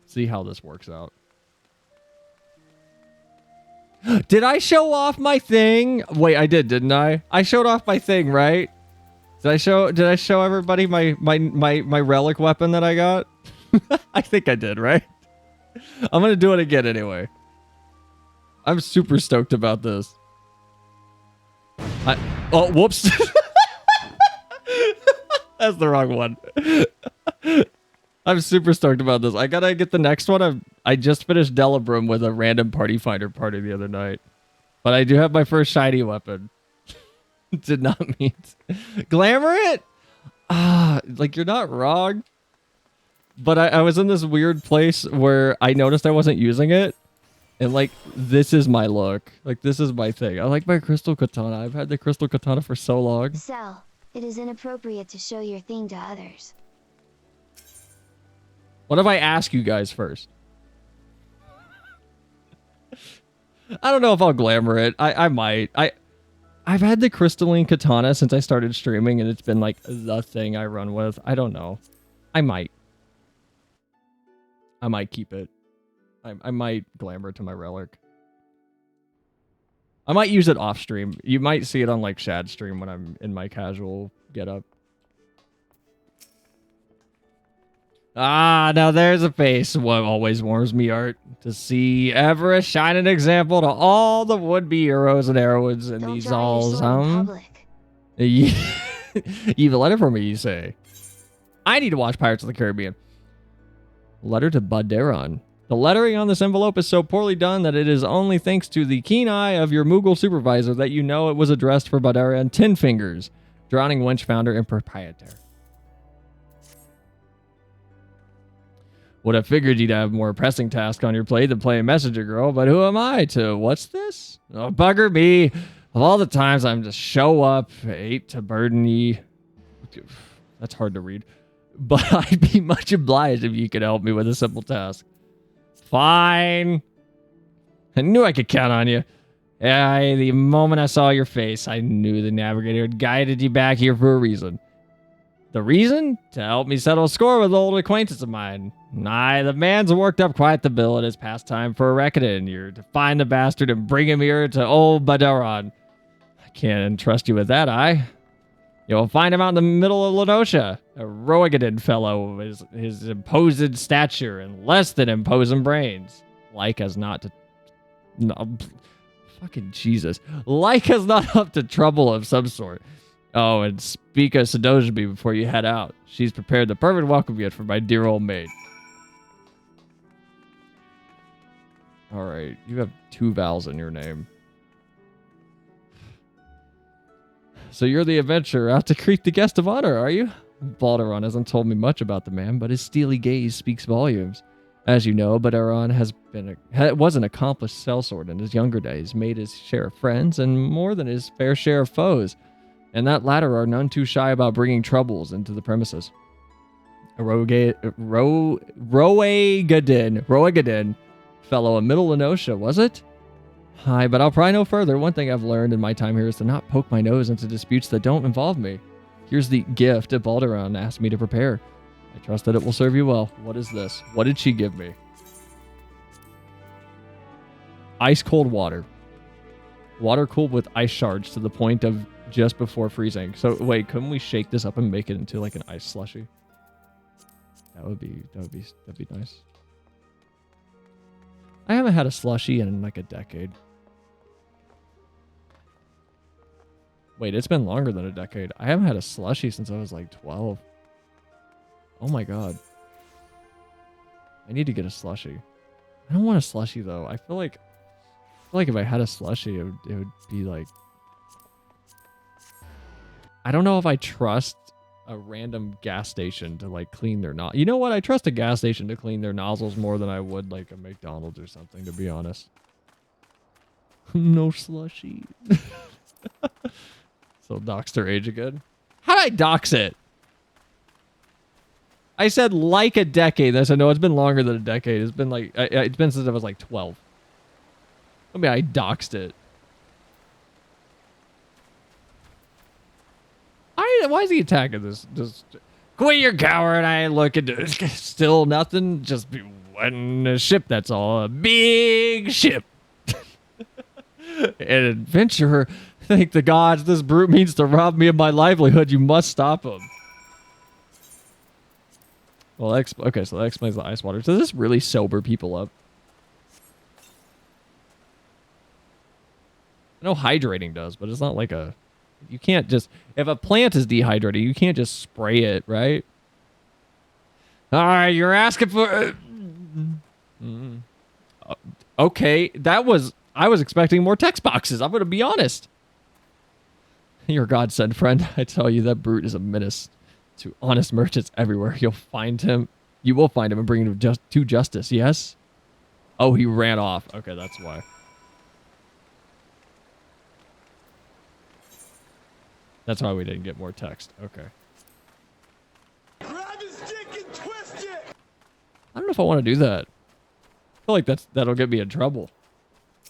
See how this works out. Did I show off my thing? Wait, I did, didn't I? I showed off my thing, right? Did I show everybody my relic weapon that I got? I think I did, right? I'm gonna do it again anyway. I'm super stoked about this. Oh, whoops. That's the wrong one. I'm super stoked about this. I gotta get the next one. I just finished Delibrum with a random party finder party the other night. But I do have my first shiny weapon. Did not mean to. Glamour it? Like, you're not wrong. But I was in this weird place where I noticed I wasn't using it. And, like, this is my look. Like, this is my thing. I like my crystal katana. I've had the crystal katana for so long. Sel, it is inappropriate to show your thing to others. What if I ask you guys first? I don't know if I'll glamour it. I might. I've had the crystalline katana since I started streaming, and it's been like the thing I run with. I don't know. I might keep it. I might glamour it to my relic. I might use it off stream. You might see it on like Shad stream when I'm in my casual getup. Ah, now there's a face. What always warms me, Art, to see ever a shining example to all the would-be heroes and heroines in these halls, You've a letter for me, you say? I need to watch Pirates of the Caribbean. Letter to Baderon. The lettering on this envelope is so poorly done that it is only thanks to the keen eye of your Moogle supervisor that you know it was addressed for Baderon Tin Fingers, Drowning Wench founder and proprietor. Would have figured you'd have more pressing task on your plate than playing Messenger Girl, but who am I to? What's this? Oh, bugger me. Of all the times I'm just show up, hate to burden ye. That's hard to read. But I'd be much obliged if you could help me with a simple task. Fine. I knew I could count on you. The moment I saw your face, I knew the navigator had guided you back here for a reason. The reason? To help me settle a score with an old acquaintance of mine. The man's worked up quite the bill in his pastime for a reckoning. You're to find the bastard and bring him here to old Baderon. I can't entrust you with that, You'll find him out in the middle of Lenosha. A Roegadin fellow with his imposing stature and less than imposing brains. Like as not to... No, fucking Jesus. Like as not up to trouble of some sort. Oh, and speak of Sadojimi before you head out. She's prepared the perfect welcome gift for my dear old maid. Alright, you have 2 vowels in your name. So you're the adventurer out to greet the guest of honor, are you? Balderon hasn't told me much about the man, but his steely gaze speaks volumes. As you know, Balderon was an accomplished sellsword in his younger days, made his share of friends and more than his fair share of foes. And that latter are none too shy about bringing troubles into the premises. Roegadin, fellow of Middle Lenosha, was it? Aye, but I'll pry no further. One thing I've learned in my time here is to not poke my nose into disputes that don't involve me. Here's the gift that Balderon asked me to prepare. I trust that it will serve you well. What is this? What did she give me? ice cold water. Water cooled with ice shards to the point of just before freezing. So wait, couldn't we shake this up and make it into like an ice slushy? That'd be nice. I haven't had a slushy in like a decade. Wait, it's been longer than a decade. I haven't had a slushy since I was like 12. Oh my god. I need to get a slushy. I don't want a slushy though. I feel like if I had a slushy, it would be like, I don't know if I trust a random gas station to like clean their nozzles. You know what? I trust a gas station to clean their nozzles more than I would like a McDonald's or something, to be honest. No slushy. So dox their age again. How did I dox it? I said like a decade. I said no, it's been longer than a decade. It's been like it's been since I was like 12. I mean, I doxed it. Why is he attacking this? Just quit your coward. I ain't looking to still nothing. Just be wetting a ship. That's all. A big ship. An adventurer. Thank the gods. This brute means to rob me of my livelihood. You must stop him. Well, okay, so that explains the ice water. Does this really sober people up? I know hydrating does, but it's not like a... You can't just... If a plant is dehydrated, you can't just spray it, right? Alright, you're asking for... Okay, that was... I was expecting more text boxes. I'm going to be honest. Your godsend friend. I tell you, that brute is a menace to honest merchants everywhere. You'll find him. You will find him and bring him to justice, yes? Oh, he ran off. Okay, that's why. That's why we didn't get more text. Okay. Grab his stick and twist it! I don't know if I want to do that. I feel like that'll get me in trouble.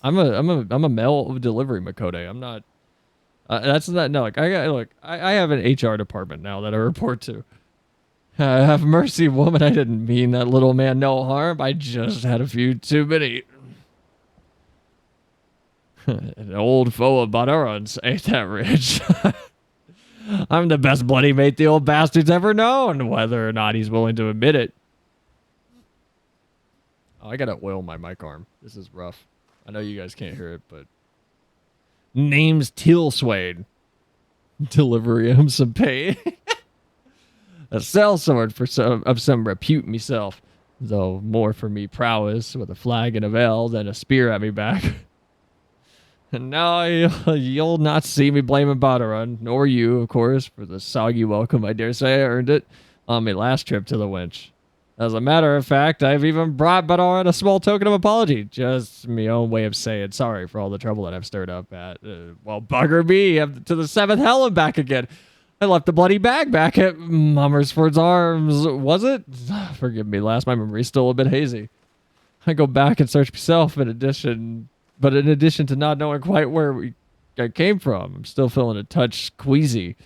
I'm a mail delivery Makode. I'm not. That's not. No, like I have an HR department now that I report to. Have mercy, woman. I didn't mean that little man no harm. I just had a few too many. An old foe of Badarans, ain't that rich? I'm the best bloody mate the old bastard's ever known, whether or not he's willing to admit it. Oh, I gotta oil my mic arm. This is rough. I know you guys can't hear it, but... Name's Tilswade. Delivery him some pay. A sellsword for some repute myself. Though more for me prowess with a flag and a veil than a spear at me back. And now you'll not see me blaming Badarun, nor you, of course, for the soggy welcome I dare say I earned it on my last trip to the Winch. As a matter of fact, I've even brought Badarun a small token of apology. Just my own way of saying sorry for all the trouble that I've stirred up at. Well, bugger me, I'm to the 7th hell and back again. I left the bloody bag back at Mummersford's Arms, was it? Forgive me, lass, my memory's still a bit hazy. I go back and search myself in addition to not knowing quite where I came from. I'm still feeling a touch queasy.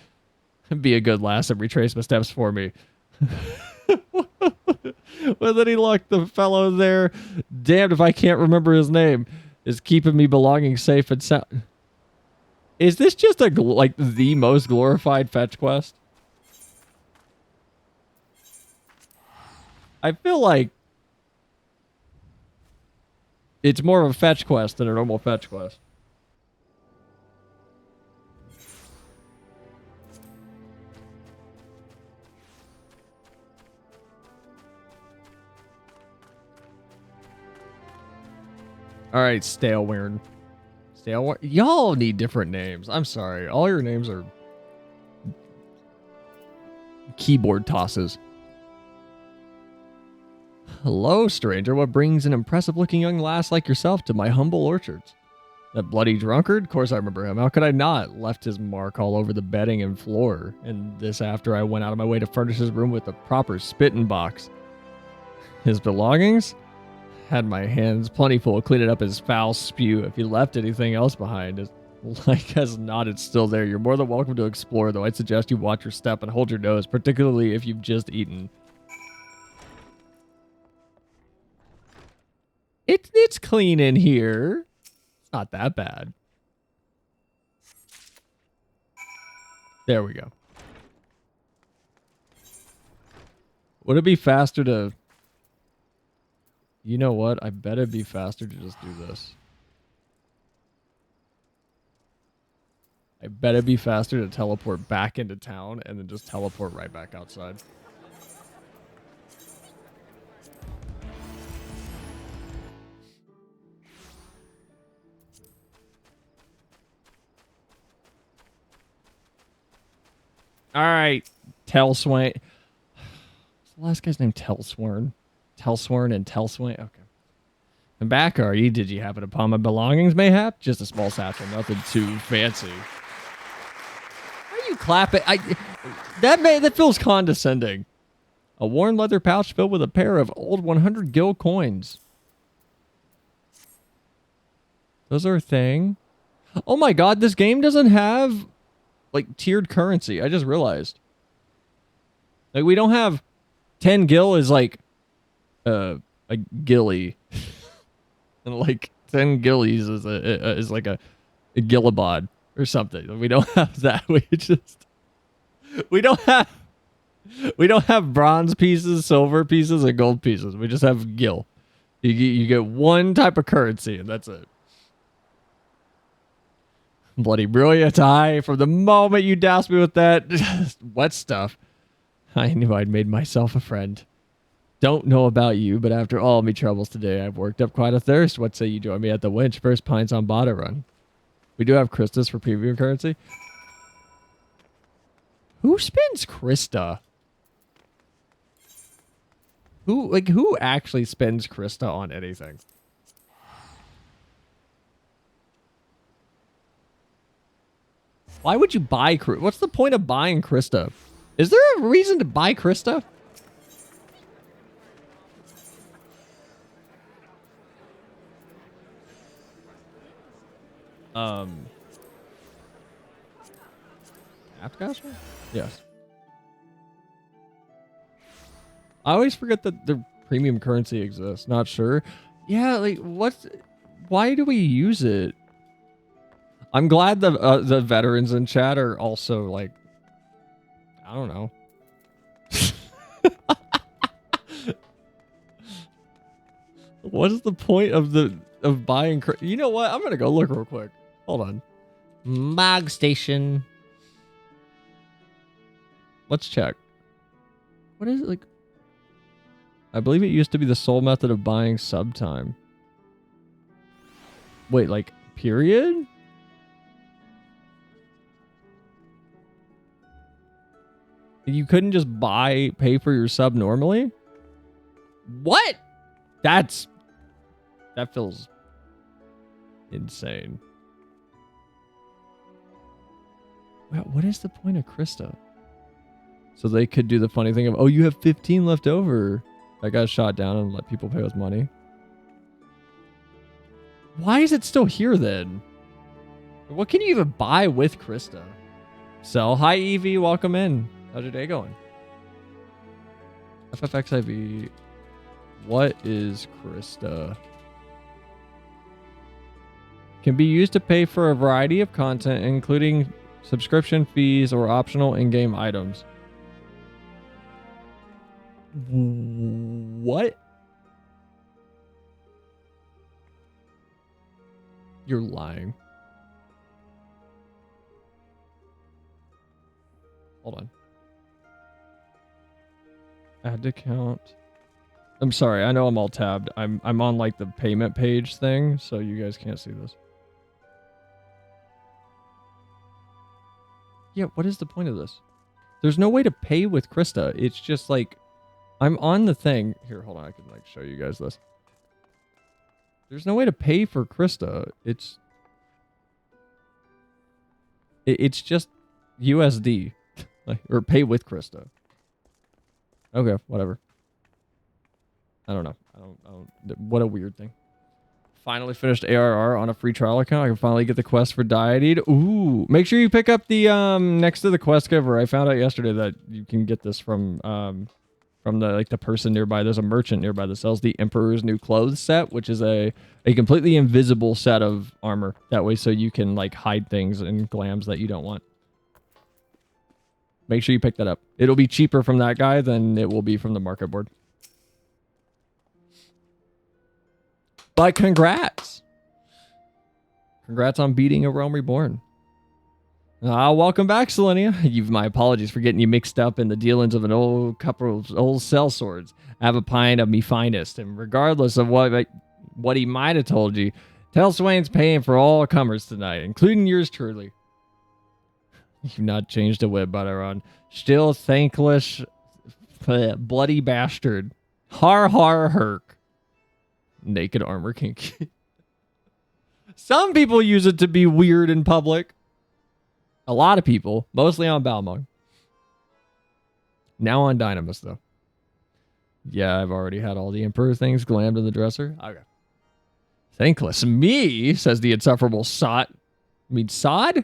Be a good lass and retrace my steps for me. With any luck, the fellow there, damned if I can't remember his name, is keeping me belonging safe and sound. Is this just like the most glorified fetch quest? I feel like it's more of a fetch quest than a normal fetch quest. All right, Stalewern. Y'all need different names. I'm sorry. All your names are keyboard tosses. Hello, stranger. What brings an impressive-looking young lass like yourself to my humble orchards? That bloody drunkard? Of course I remember him. How could I not? Left his mark all over the bedding and floor. And this after I went out of my way to furnish his room with a proper spitting box. His belongings? Had my hands plentiful cleaning up his foul spew. If he left anything else behind, it's like as not, it's still there. You're more than welcome to explore, though I'd suggest you watch your step and hold your nose, particularly if you've just eaten. It's clean in here. It's not that bad. There we go. Would it be faster to... You know what? I bet it'd be faster to just do this. I bet it'd be faster to teleport back into town and then just teleport right back outside. All right, Telswain. What's the last guy's name? Telsworn. Telsworn and Telswain. Okay. And back, are you? Did you happen upon my belongings, mayhap? Just a small satchel, nothing too fancy. Why are you clapping? That feels condescending. A worn leather pouch filled with a pair of old 100 gil coins. Those are a thing. Oh my god, this game doesn't have like tiered currency. I just realized. Like we don't have 10 gil is like a gilly. And like 10 gillies is like a gillibod or something. We don't have that. We don't have bronze pieces, silver pieces, and gold pieces. We just have gil. You get one type of currency and that's it. Bloody brilliant. From the moment you doused me with that wet stuff, I knew I'd made myself a friend. Don't know about you, but after all me troubles today, I've worked up quite a thirst. What say you join me at the winch? First pints on Bada Run. We do have Christas for premium currency. Who spends Krista? Who actually spends Krista on anything? Why would you buy Krista? What's the point of buying Krista? Is there a reason to buy Krista? Appcaster? Yes. I always forget that the premium currency exists. Not sure. Yeah, like why do we use it? I'm glad the veterans in chat are also like, I don't know. What is the point of buying? You know what? I'm gonna go look real quick. Hold on. Mag station. Let's check. What is it like? I believe it used to be the sole method of buying sub time. Wait, like period? You couldn't just pay for your sub normally? What? That feels insane. What is the point of Krista? So they could do the funny thing of, oh, you have 15 left over. That got shot down and let people pay with money. Why is it still here then? What can you even buy with Krista? Sell. Hi, Evie. Welcome in. How's your day going? FFXIV. What is Krista? Can be used to pay for a variety of content, including subscription fees or optional in-game items. What? You're lying. Hold on. Add to account. I'm sorry, I know I'm all tabbed. I'm on like the payment page thing, so you guys can't see this. Yeah, what is the point of this? There's no way to pay with Krista. It's just like I'm on the thing. Here, hold on, I can like show you guys this. There's no way to pay for Krista. It's just USD. Like, or pay with Krista. Okay, whatever. I don't know. I don't. What a weird thing. Finally finished ARR on a free trial account. I can finally get the quest for Deidied. Ooh. Make sure you pick up the next to the quest giver. I found out yesterday that you can get this from from the person nearby. There's a merchant nearby that sells the Emperor's New Clothes set, which is a completely invisible set of armor. That way, so you can like hide things and glams that you don't want. Make sure you pick that up. It'll be cheaper from that guy than it will be from the market board. But congrats. Congrats on beating a Realm Reborn. Welcome back, Selenia. My apologies for getting you mixed up in the dealings of an old couple of old cell swords. Have a pint of me finest, and regardless of what he might have told you, tell Swain's paying for all comers tonight, including yours truly. You've not changed a whit, Butteron. Still thankless, bloody bastard. Har har herk. Naked armor kink. Some people use it to be weird in public. A lot of people, mostly on Balmung. Now on Dynamis, though. Yeah, I've already had all the Emperor things glammed in the dresser. Okay. Thankless me, says the insufferable Sot. Sod?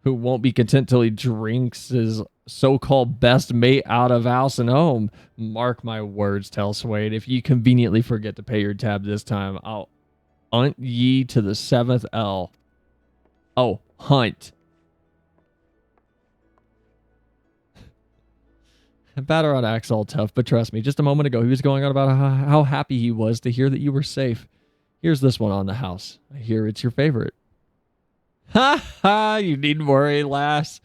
Who won't be content till he drinks his so-called best mate out of house and home. Mark my words, tell Swain. If you conveniently forget to pay your tab this time, I'll hunt ye to the 7th L. Oh, hunt. Batter on acts all tough, but trust me, just a moment ago he was going on about how happy he was to hear that you were safe. Here's this one on the house. I hear it's your favorite. Ha ha, you needn't worry, lass.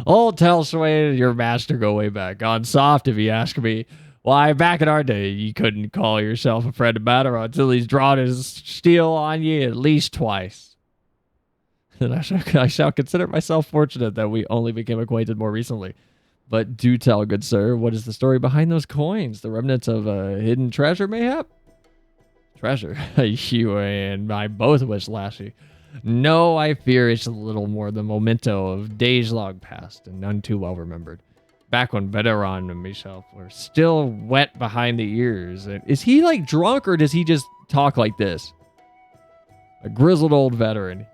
Old Telsway and your master go way back. On soft, if you ask me. Why, back in our day, you couldn't call yourself a friend of Batter until he's drawn his steel on you at least twice. And I shall consider myself fortunate that we only became acquainted more recently. But do tell, good sir, what is the story behind those coins? The remnants of a hidden treasure, mayhap? Treasure? You and I both wish, Lassie. No, I fear it's a little more the memento of days long past and none too well remembered. Back when Veteran and myself were still wet behind the ears. Is he like drunk or does he just talk like this? A grizzled old veteran.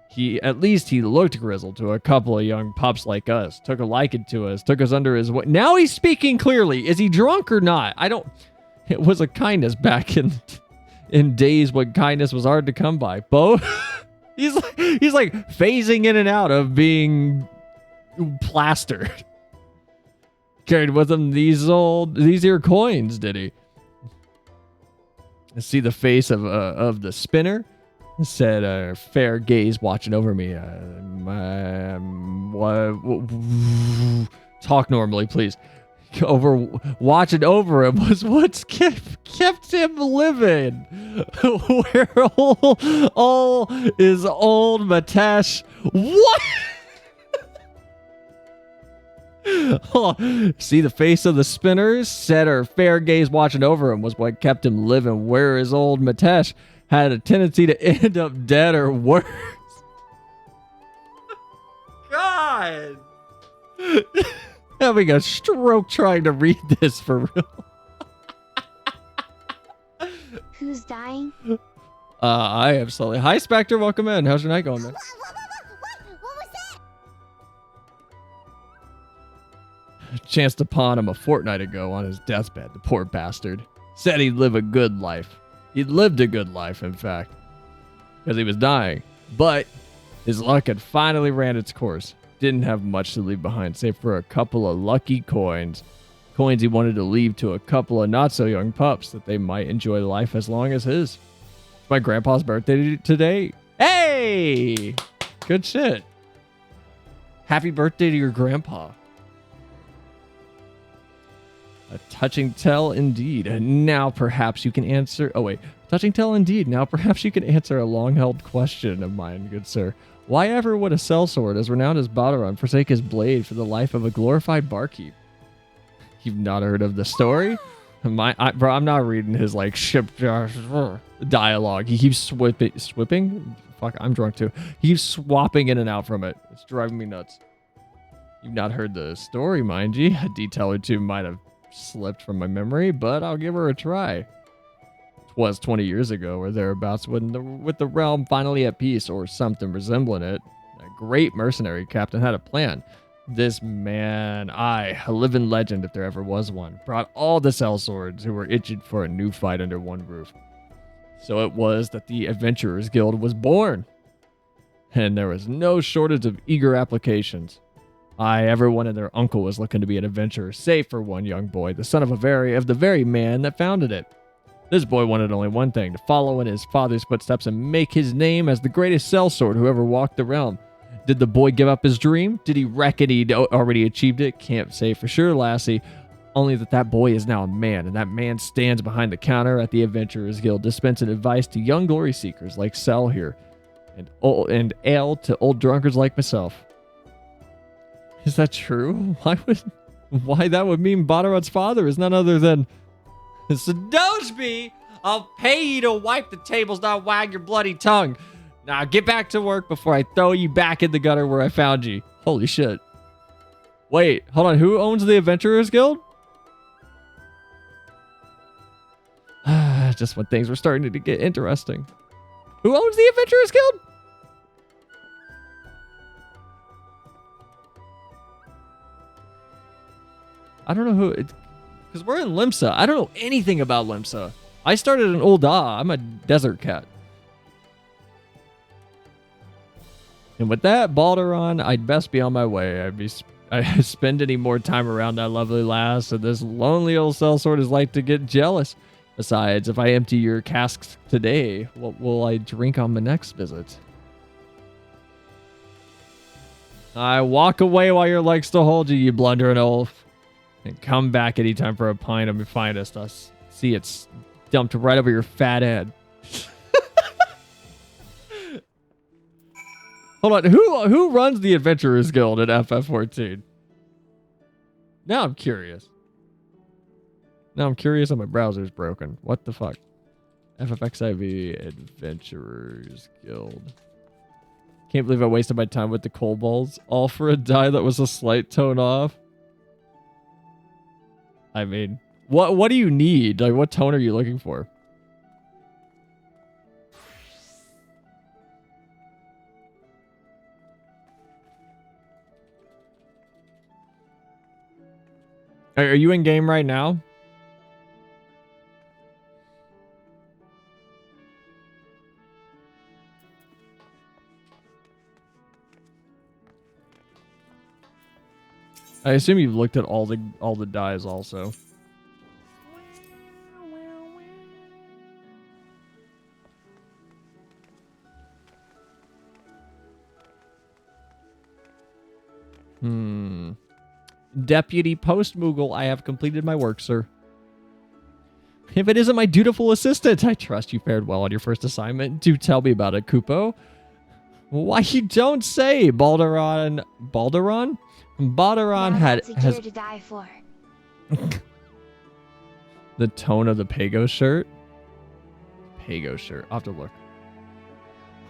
At least he looked grizzled to a couple of young pups like us. Took a liking to us. Took us under his... Now he's speaking clearly. Is he drunk or not? It was a kindness back in days when kindness was hard to come by. Bo... He's like phasing in and out of being plastered. Carried with him these here coins, did he? I see the face of the spinner. Said, fair gaze watching over me. Talk normally, please. Watching over him was what's kept him living. Where all is old Matesh. What? Oh, see the face of the spinners? Said her fair gaze watching over him was what kept him living. Where is old Matesh? Had a tendency to end up dead or worse. God. Having a stroke trying to read this for real. Who's dying? I am slowly. Hi, Spectre. Welcome in. How's your night going, man? What was that? Chanced upon him a fortnight ago on his deathbed. The poor bastard. Said he'd live a good life. He'd lived a good life, in fact. Because he was dying. But his luck had finally ran its course. Didn't have much to leave behind, save for a couple of lucky coins. Coins he wanted to leave to a couple of not-so-young pups that they might enjoy life as long as his. It's my grandpa's birthday today. Hey! Good shit. Happy birthday to your grandpa. A touching tale indeed. And now perhaps you can answer... Oh, wait. Touching tale indeed. Now perhaps you can answer a long-held question of mine, good sir. Why ever would a sellsword as renowned as Badaron forsake his blade for the life of a glorified barkeep? You've not heard of the story? Bro, I'm not reading his, like, ship dialogue. He keeps swapping? Fuck, I'm drunk too. He keeps swapping in and out from it. It's driving me nuts. You've not heard the story, mind you. A detail or two might have slipped from my memory, but I'll give her a try. 'Twas 20 years ago or thereabouts with the realm finally at peace or something resembling it. A great mercenary captain had a plan. This man, a living legend if there ever was one, brought all the sellswords who were itching for a new fight under one roof. So it was that the Adventurers Guild was born. And there was no shortage of eager applications. Everyone and their uncle was looking to be an adventurer, save for one young boy, the son of the very man that founded it. This boy wanted only one thing, to follow in his father's footsteps and make his name as the greatest sellsword who ever walked the realm. Did the boy give up his dream? Did he reckon he'd already achieved it? Can't say for sure, lassie. Only that boy is now a man, and that man stands behind the counter at the Adventurers Guild, dispensing advice to young glory seekers like Sel here, and ale to old drunkards like myself. Is that true? Why that would mean Badarot's father is none other than Sadojbi? I'll pay you to wipe the tables, not wag your bloody tongue. Now get back to work before I throw you back in the gutter where I found you. Holy shit. Wait, hold on. Who owns the Adventurers Guild? Just when things were starting to get interesting. Who owns the Adventurers Guild? I don't know who, because we're in Limsa. I don't know anything about Limsa. I started in Ul'dah. I'm a desert cat. And with that, Balderon, I'd best be on my way. I spend any more time around that lovely lass, and this lonely old sellsword is like to get jealous. Besides, if I empty your casks today, what will I drink on my next visit? I walk away while your legs still hold you, you blundering oaf. And come back anytime for a pint of my finest. I see it's dumped right over your fat head. Hold on, who runs the Adventurers Guild at FF14? Now I'm curious. And my browser's broken. What the fuck? FFXIV Adventurers Guild. Can't believe I wasted my time with the kobolds. All for a die that was a slight tone off. I mean, what do you need? Like, what tone are you looking for? Are you in game right now? I assume you've looked at all the dies also. Deputy Post Moogle, I have completed my work, sir. If it isn't my dutiful assistant, I trust you fared well on your first assignment. Do tell me about it, Kupo. Why you don't say, Balderon? Balderon has to die for. The tone of the Pago shirt. I'll have to look.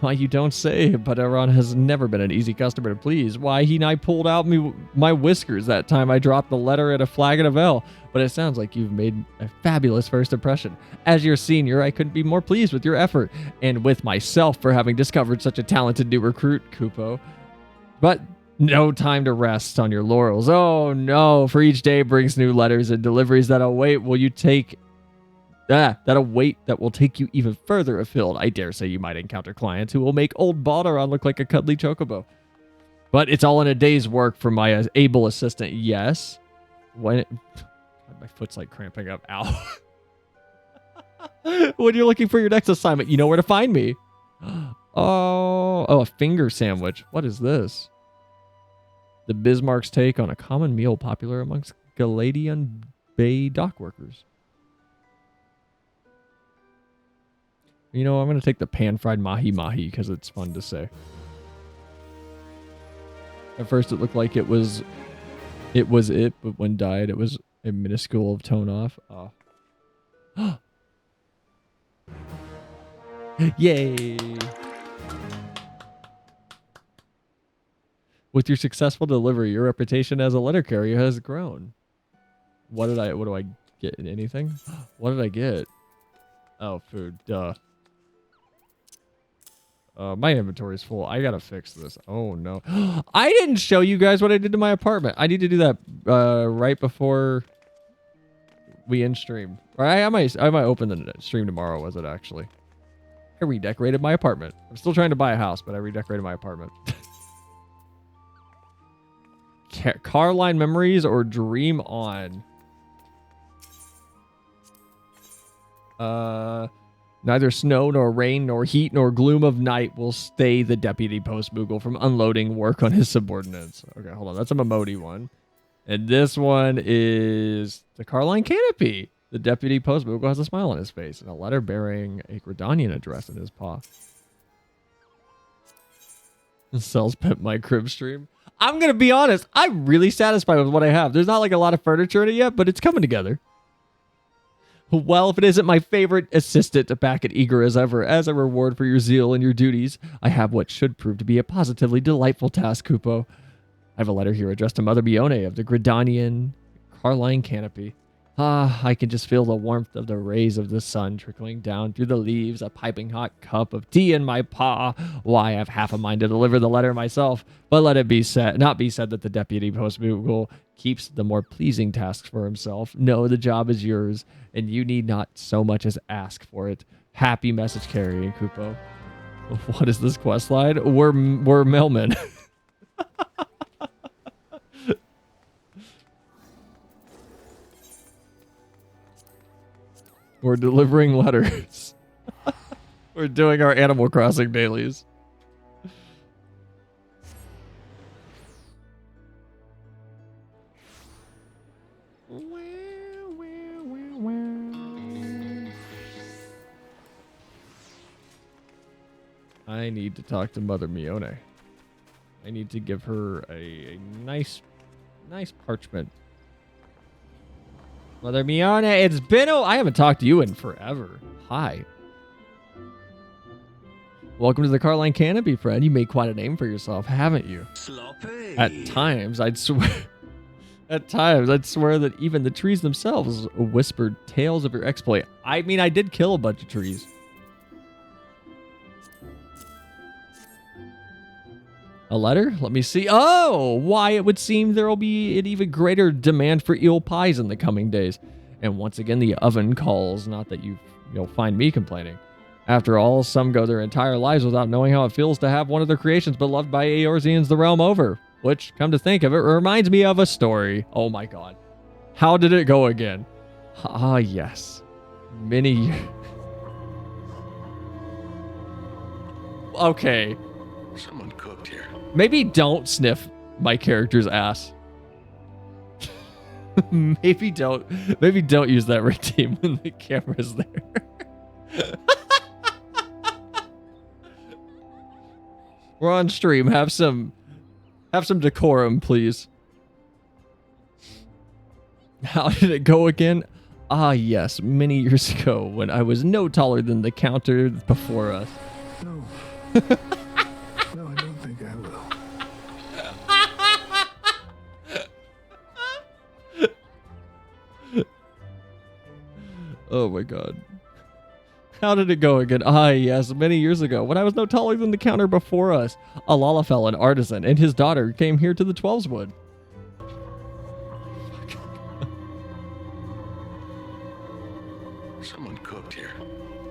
Why you don't say, Balderon has never been an easy customer to please. Why he and I pulled out my whiskers that time I dropped the letter at a flagon of ale. But it sounds like you've made a fabulous first impression. As your senior, I couldn't be more pleased with your effort, and with myself for having discovered such a talented new recruit, Kupo. But no time to rest on your laurels. Oh no, for each day brings new letters and deliveries that await. Will you take... that will take you even further afield. I dare say you might encounter clients who will make old Balderon look like a cuddly chocobo. But it's all in a day's work for my able assistant, yes. My foot's like cramping up. Ow. When you're looking for your next assignment, you know where to find me. Oh, a finger sandwich. What is this? The Bismarck's take on a common meal popular amongst Galadian Bay dock workers. You know, I'm going to take the pan-fried mahi-mahi because it's fun to say. At first, it looked like it was it, but when died, it was a minuscule of tone off. Oh. Yay! With your successful delivery, your reputation as a letter carrier has grown. What do I get? Anything? What did I get? Oh, food. Duh. My inventory is full. I gotta fix this. Oh no. I didn't show you guys what I did to my apartment. I need to do that right before we end stream. Or I might open the stream tomorrow, was it actually? I redecorated my apartment. I'm still trying to buy a house, but I redecorated my apartment. Carline Memories or Dream On? Neither snow nor rain nor heat nor gloom of night will stay the deputy post Moogle from unloading work on his subordinates. Okay, hold on. That's a Momodi one. And this one is the Carline Canopy. The deputy post Moogle has a smile on his face and a letter bearing a Gridanian address in his paw. Sells Pimp My Crib stream. I'm going to be honest. I'm really satisfied with what I have. There's not like a lot of furniture in it yet, but it's coming together. Well, if it isn't my favorite assistant back at Eager as ever, as a reward for your zeal and your duties, I have what should prove to be a positively delightful task, Kupo. I have a letter here addressed to Mother Bione of the Gridanian Carline Canopy. Ah, I can just feel the warmth of the rays of the sun trickling down through the leaves, a piping hot cup of tea in my paw. Why, I have half a mind to deliver the letter myself, but let it be said, not be said that the deputy post Moogle keeps the more pleasing tasks for himself. No, the job is yours, and you need not so much as ask for it. Happy message carrying, Kupo. What is this quest line? We're mailmen. We're delivering letters. We're doing our Animal Crossing dailies. I need to talk to Mother Mione. I need to give her a nice parchment. Mother Mione, it's been I haven't talked to you in forever. Hi. Welcome to the Carline Canopy, friend. You made quite a name for yourself, haven't you? Sloppy. At times, I'd swear that even the trees themselves whispered tales of your exploit. I mean, I did kill a bunch of trees. A letter? Let me see. Oh, why it would seem there will be an even greater demand for eel pies in the coming days. And once again, the oven calls. Not that you'll find me complaining. After all, some go their entire lives without knowing how it feels to have one of their creations beloved by Eorzeans the realm over. Which, come to think of it, reminds me of a story. Oh my god. How did it go again? Ah, yes. Many... Okay. Someone cooked here. Maybe don't sniff my character's ass. Maybe don't use that routine when the camera's there. We're on stream. Have some decorum, please. How did it go again? Ah, yes, many years ago when I was no taller than the counter before us. No. No, I don't think I will. Oh my god. How did it go again? Ah, yes, many years ago, when I was no taller than the counter before us, a Lalafell, an artisan, and his daughter came here to the Twelveswood. Someone cooked here.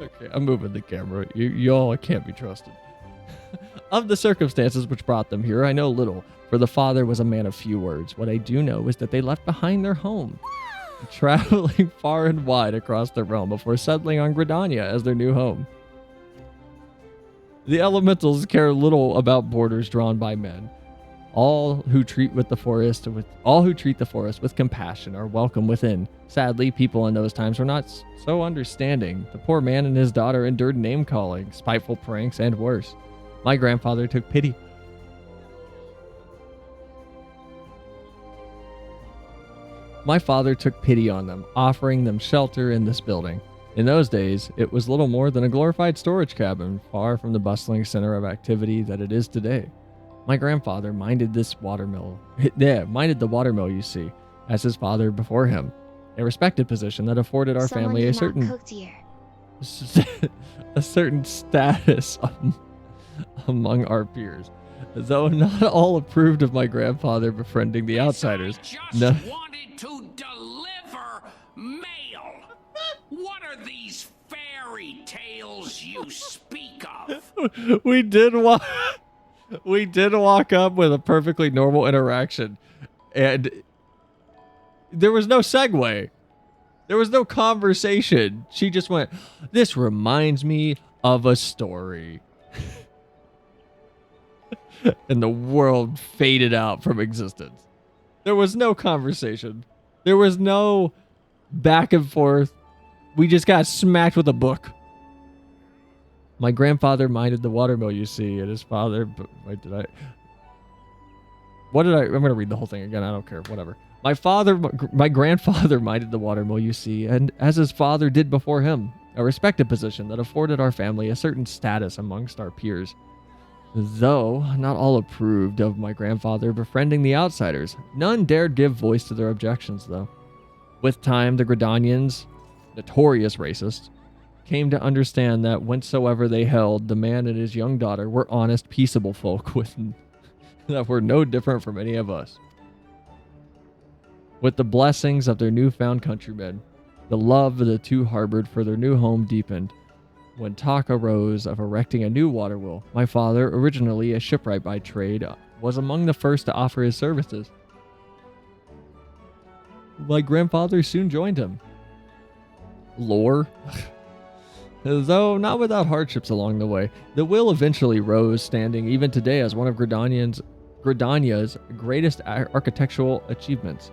Okay, I'm moving the camera. Y'all can't be trusted. Of the circumstances which brought them here, I know little, for the father was a man of few words. What I do know is that they left behind their home, traveling far and wide across the realm before settling on Gridania as their new home. The elementals care little about borders drawn by men. All who treat the forest with compassion are welcome within. Sadly, people in those times were not so understanding. The poor man and his daughter endured name-calling, spiteful pranks, and worse. My grandfather took pity. My father took pity on them, offering them shelter in this building. In those days, it was little more than a glorified storage cabin, far from the bustling center of activity that it is today. My grandfather minded the watermill, you see, as his father before him, a respected position that afforded our Someone family did a not certain cooked here. a certain status among our peers. Though not all approved of my grandfather befriending the outsiders. No. Wanted to deliver mail. What are these fairy tales you speak of? We did walk up with a perfectly normal interaction, and there was no segue. There was no conversation. She just went, "This reminds me of a story." And the world faded out from existence. There was no conversation. There was no back and forth. We just got smacked with a book. My grandfather minded the watermill, you see, and his father... Wait, did I... What did I... I'm going to read the whole thing again. I don't care. Whatever. My grandfather minded the watermill, you see, and as his father did before him, a respected position that afforded our family a certain status amongst our peers. Though not all approved of my grandfather befriending the outsiders, none dared give voice to their objections, though. With time, the Gridanians, notorious racists, came to understand that whensoever they held, the man and his young daughter were honest, peaceable folk that were no different from any of us. With the blessings of their newfound countrymen, the love the two harbored for their new home deepened. When talk arose of erecting a new water wheel, my father, originally a shipwright by trade, was among the first to offer his services. My grandfather soon joined him. Lore. Though not without hardships along the way, the wheel eventually rose, standing even today as one of Gridania's greatest architectural achievements,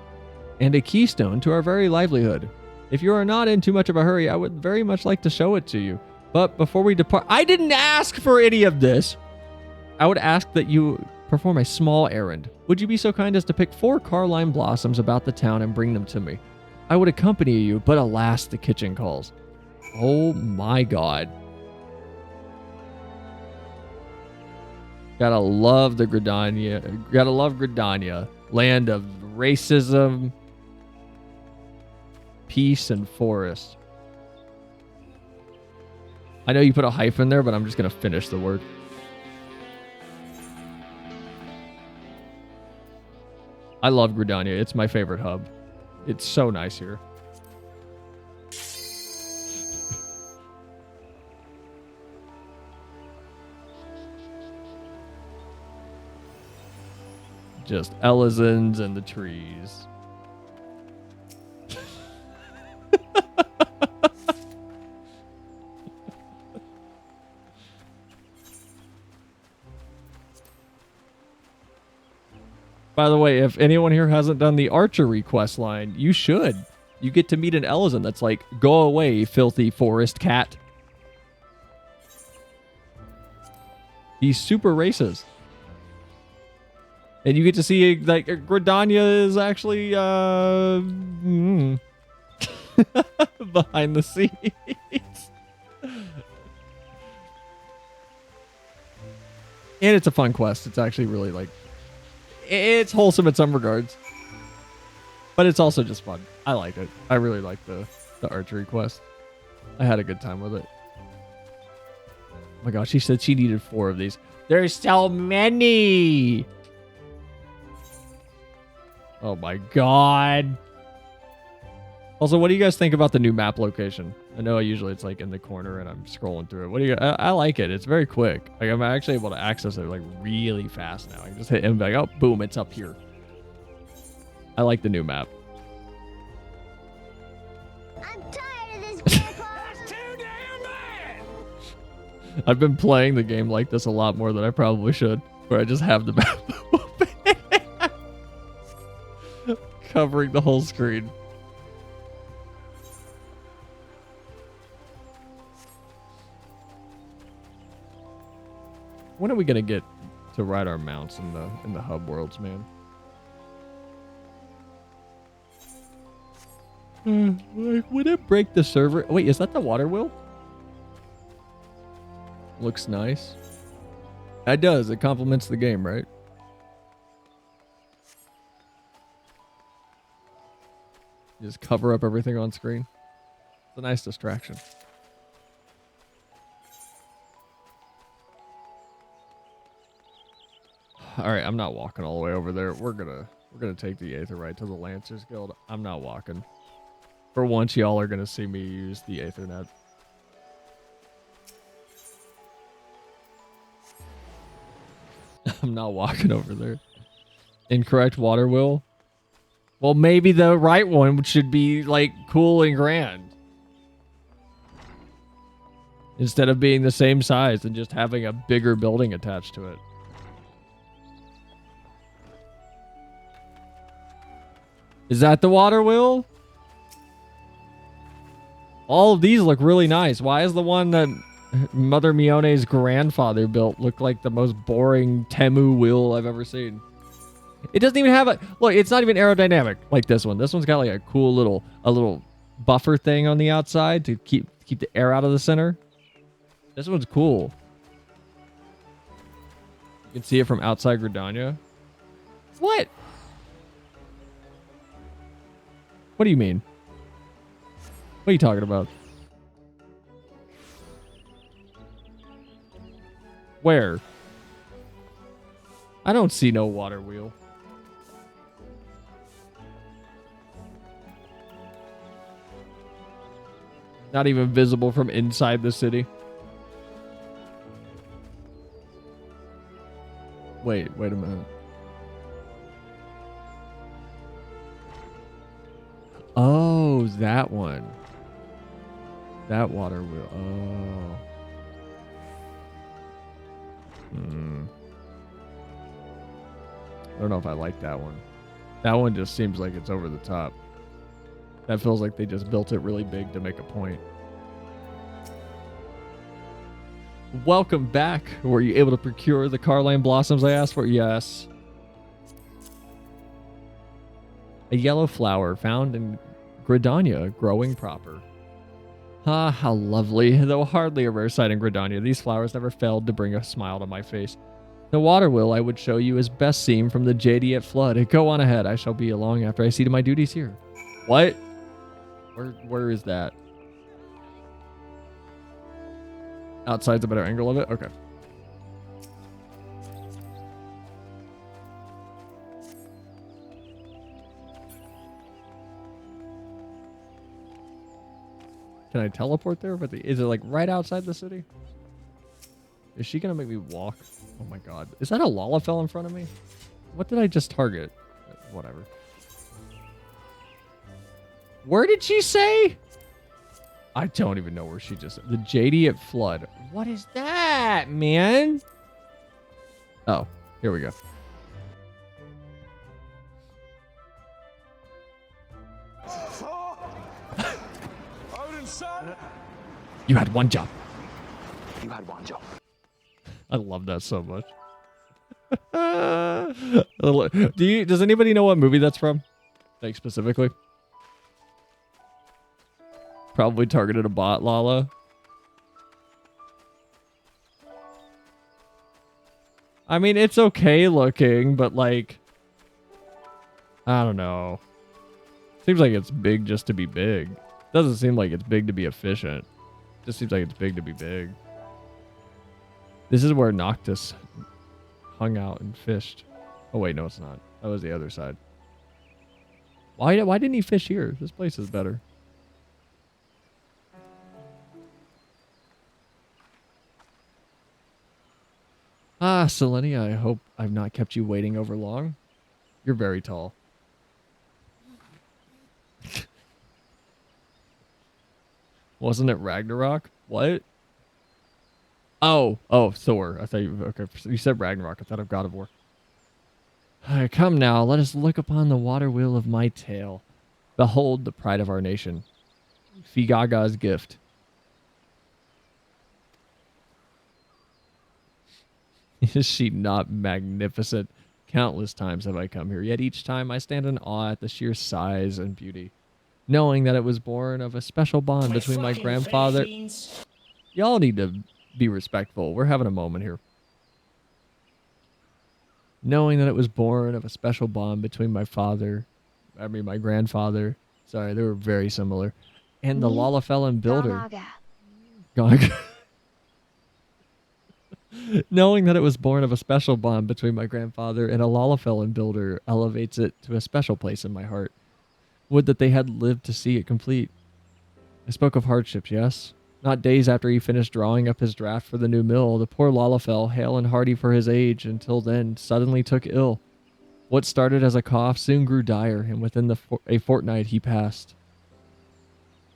and a keystone to our very livelihood. If you are not in too much of a hurry, I would very much like to show it to you. But before we depart, I didn't ask for any of this. I would ask that you perform a small errand. Would you be so kind as to pick 4 carline blossoms about the town and bring them to me? I would accompany you, but alas, the kitchen calls. Oh my god. Gotta love the Gridania. Gotta love Gridania. Land of racism, peace, and forest. I know you put a hyphen there, but I'm just going to finish the word. I love Gridania. It's my favorite hub. It's so nice here. Just Elizons and the trees. By the way, if anyone here hasn't done the archery quest line, you should. You get to meet an Elizon that's like, "Go away, filthy forest cat." He's super racist. And you get to see, like, Gridania is actually, behind the scenes. And it's a fun quest. It's actually really, like, it's wholesome in some regards. But it's also just fun. I liked it. I really liked the archery quest. I had a good time with it. Oh my gosh, she said she needed 4 of these. There's so many! Oh my god. Also, what do you guys think about the new map location? I know usually it's like in the corner and I'm scrolling through it. What do you? I like it. It's very quick. Like I'm actually able to access it like really fast now. I can just hit M, like, oh, boom, it's up here. I like the new map. I'm tired of this, Grandpa. That's too damn bad! I've been playing the game like this a lot more than I probably should, where I just have the map open. Covering the whole screen. When are we gonna get to ride our mounts in the hub worlds, man? Like, would it break the server? Wait, is that the water wheel? Looks nice. It does. It complements the game, right? Just cover up everything on screen. It's a nice distraction. All right, I'm not walking all the way over there. We're gonna take the Aetherite to the Lancers Guild. I'm not walking. For once, y'all are gonna see me use the Aethernet. I'm not walking over there. Incorrect water wheel. Well, maybe the right one should be like cool and grand. Instead of being the same size and just having a bigger building attached to it. Is that the water wheel? All of these look really nice. Why is the one that Mother Mione's grandfather built look like the most boring Temu wheel I've ever seen? It doesn't even have a... Look, it's not even aerodynamic like this one. This one's got like a cool little buffer thing on the outside to keep the air out of the center. This one's cool. You can see it from outside Gridania. What? What do you mean? What are you talking about? Where? I don't see no water wheel. Not even visible from inside the city. Wait a minute. Oh, that one. That water wheel. Oh. I don't know if I like that one. That one just seems like it's over the top. That feels like they just built it really big to make a point. Welcome back. Were you able to procure the Carline blossoms I asked for? Yes. A yellow flower found in Gridania, growing proper. Ah, how lovely. Though hardly a rare sight in Gridania, these flowers never failed to bring a smile to my face. The water wheel I would show you is best seen from the JD at Flood. Go on ahead. I shall be along after I see to my duties here. What? Where is that? Outside's a better angle of it? Okay. Can I teleport there? But is it like right outside the city? Is she gonna make me walk? Oh my god. Is that a Lalafell in front of me? What did I just target? Whatever. Where did she say? I don't even know where she just... The JD at Flood. What is that, man? Oh, here we go. You had one job. You had one job. I love that so much. Does anybody know what movie that's from? Like specifically? Probably targeted a bot, Lala. I mean, it's okay looking, but like... I don't know. Seems like it's big just to be big. Doesn't seem like it's big to be efficient. Just seems like it's big to be big. This is where Noctis hung out and fished. Oh wait, no it's not. That was the other side. Why didn't he fish here? This place is better. Ah, Selenia, I hope I've not kept you waiting over long. You're very tall. Wasn't it Ragnarok? What? Oh, Thor. I thought you... Okay, you said Ragnarok. I thought of God of War. Come now, let us look upon the water wheel of my tale. Behold the pride of our nation. Figaga's gift. Is she not magnificent? Countless times have I come here, yet each time I stand in awe at the sheer size and beauty, knowing that it was born of a special bond between my grandfather... Y'all need to be respectful. We're having a moment here. Knowing that it was born of a special bond between my grandfather. Sorry, they were very similar. And the Lalafellan builder. Ganaga. Gaga. Knowing that it was born of a special bond between my grandfather and a Lalafell builder elevates it to a special place in my heart. Would that they had lived to see it complete. I spoke of hardships, yes. Not days after he finished drawing up his draft for the new mill, the poor Lalafell, hale and hearty for his age until then, suddenly took ill. What started as a cough soon grew dire, and within a fortnight he passed.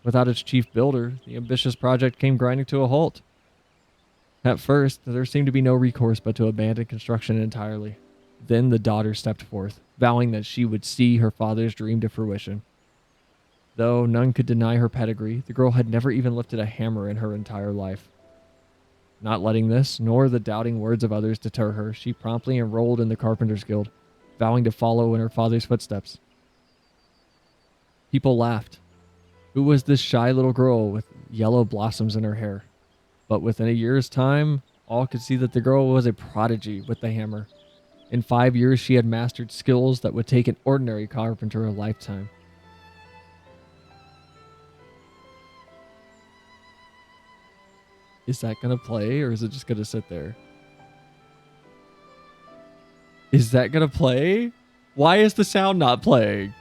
Without its chief builder, the ambitious project came grinding to a halt. At first, there seemed to be no recourse but to abandon construction entirely. Then the daughter stepped forth, vowing that she would see her father's dream to fruition. Though none could deny her pedigree, the girl had never even lifted a hammer in her entire life. Not letting this, nor the doubting words of others deter her, she promptly enrolled in the Carpenters Guild, vowing to follow in her father's footsteps. People laughed. Who was this shy little girl with yellow blossoms in her hair? But within a year's time, all could see that the girl was a prodigy with the hammer. In 5 years, she had mastered skills that would take an ordinary carpenter a lifetime. Is that going to play, or is it just going to sit there? Is that going to play? Why is the sound not playing?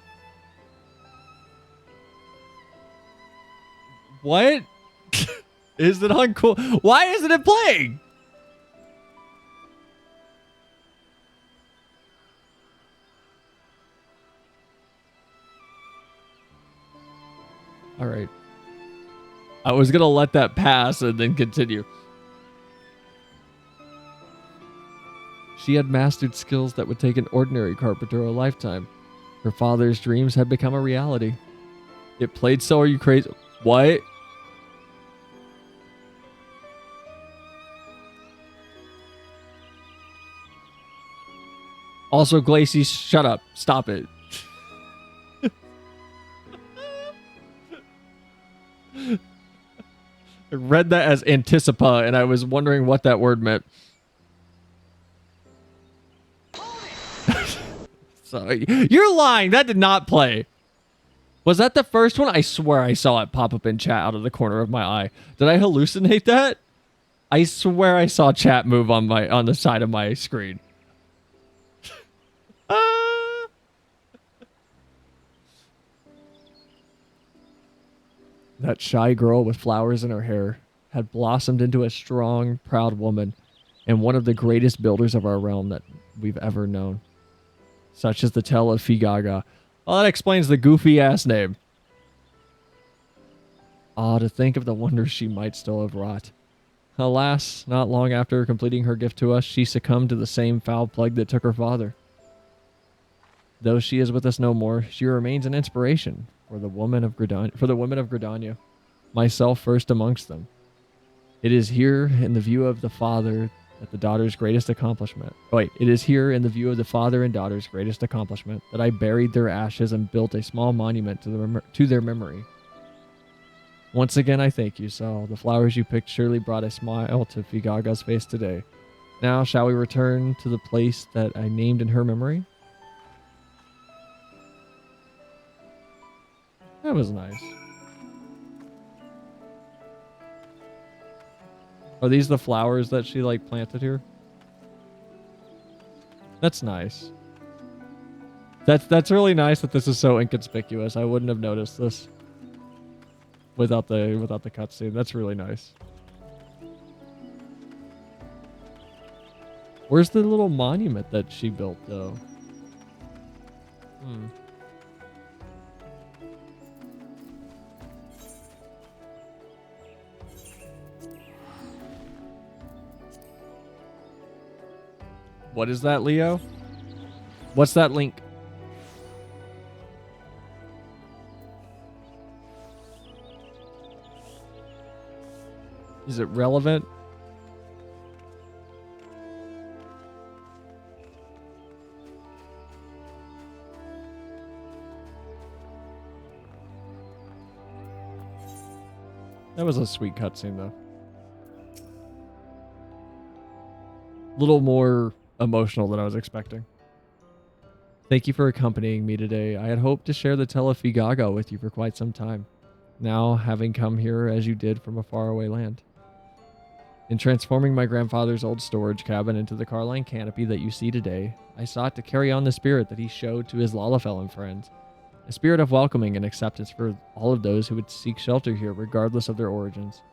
What? Is it uncool? Why isn't it playing? All right. I was going to let that pass and then continue. She had mastered skills that would take an ordinary carpenter a lifetime. Her father's dreams had become a reality. It played So Are You Crazy? What? Also, Glacy, shut up. Stop it. I read that as anticipa, and I was wondering what that word meant. Sorry. You're lying. That did not play. Was that the first one? I swear I saw it pop up in chat out of the corner of my eye. Did I hallucinate that? I swear I saw chat move on the side of my screen. That shy girl with flowers in her hair had blossomed into a strong, proud woman and one of the greatest builders of our realm that we've ever known. Such is the tale of Figaga. Well, that explains the goofy-ass name. Ah, to think of the wonders she might still have wrought. Alas, not long after completing her gift to us, she succumbed to the same foul plague that took her father. Though she is with us no more, she remains an inspiration for the women of Gridania, myself first amongst them. It is here in the view of the father that the daughter's greatest accomplishment. It is here in the view of the father and daughter's greatest accomplishment that I buried their ashes and built a small monument to their memory. Once again, I thank you, Sal. The flowers you picked surely brought a smile to Figaga's face today. Now, shall we return to the place that I named in her memory? That was nice. Are these the flowers that she like planted here? That's nice. That's really nice that this is so inconspicuous. I wouldn't have noticed this without the cutscene. That's really nice. Where's the little monument that she built though? What is that, Leo? What's that link? Is it relevant? That was a sweet cutscene, though. A little more emotional than I was expecting. Thank you for accompanying me today. I had hoped to share the tale of Figaga with you for quite some time. Now, having come here as you did from a faraway land. In transforming my grandfather's old storage cabin into the car-lined canopy that you see today, I sought to carry on the spirit that he showed to his Lalafell friends. A spirit of welcoming and acceptance for all of those who would seek shelter here regardless of their origins.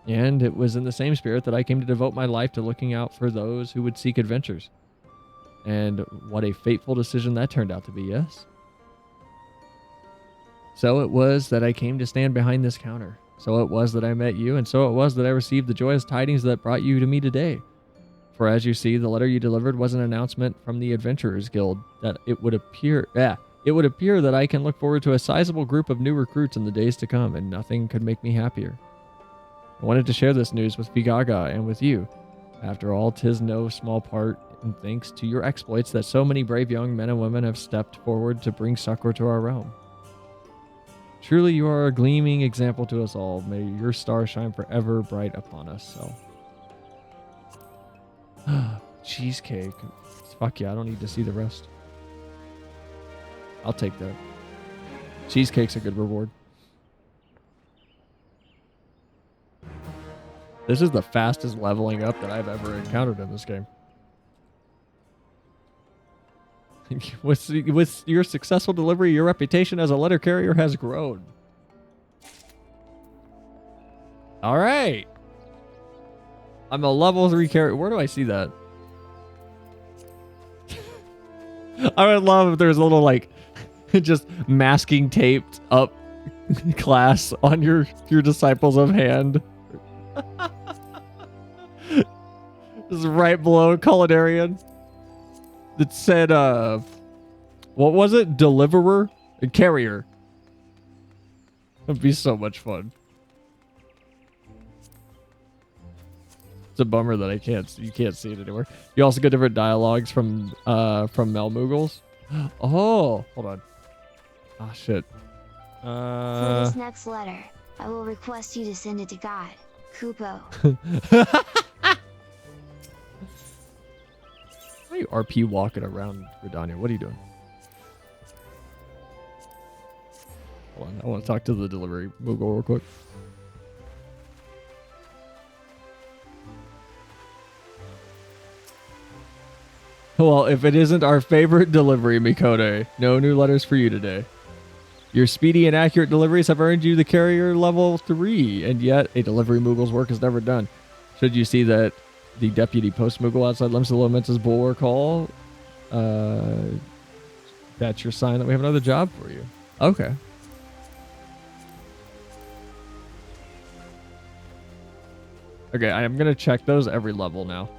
And it was in the same spirit that I came to devote my life to looking out for those who would seek adventures. And what a fateful decision that turned out to be, yes? So it was that I came to stand behind this counter. So it was that I met you, and so it was that I received the joyous tidings that brought you to me today. For as you see, the letter you delivered was an announcement from the Adventurers Guild that it would appear that I can look forward to a sizable group of new recruits in the days to come, and nothing could make me happier. I wanted to share this news with Vigaga and with you. After all, 'tis no small part, and thanks to your exploits, that so many brave young men and women have stepped forward to bring succor to our realm. Truly, you are a gleaming example to us all. May your star shine forever bright upon us. So, cheesecake. Fuck yeah, I don't need to see the rest. I'll take that. Cheesecake's a good reward. This is the fastest leveling up that I've ever encountered in this game. With your successful delivery, your reputation as a letter carrier has grown. All right. I'm a level 3 carrier. Where do I see that? I would love if there's a little like just masking taped up class on your disciples of hand. This is right below Culinarian. That said, what was it? Deliverer and carrier. That'd be so much fun. It's a bummer that you can't see it anywhere. You also get different dialogues from Melmoogles. Oh, hold on. Ah, shit. For this next letter, I will request you to send it to God, Kupo. Why are you RP walking around, Redania? What are you doing? Hold on, I want to talk to the delivery Moogle real quick. Well, if it isn't our favorite delivery, Mikode, no new letters for you today. Your speedy and accurate deliveries have earned you the carrier level 3, and yet a delivery Moogle's work is never done. Should you see that the deputy post Moogle outside Lemsa bulwark hall, that's your sign that we have another job for you. Okay. Okay, I am going to check those every level now.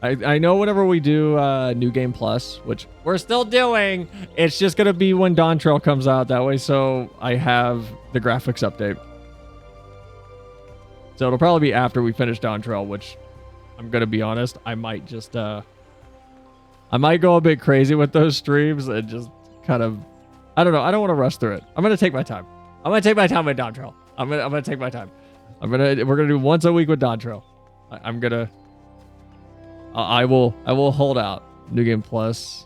I know whenever we do New Game Plus, which we're still doing, it's just going to be when Dawn Trail comes out. That way, so I have the graphics update. So it'll probably be after we finish Dawn Trail, which I'm going to be honest, I might just, I might go a bit crazy with those streams and just kind of, I don't know. I don't want to rush through it. I'm going to take my time. I'm going to take my time with Dawn Trail. I'm going to take my time. We're going to do once a week with Dawn Trail. I will hold out New Game Plus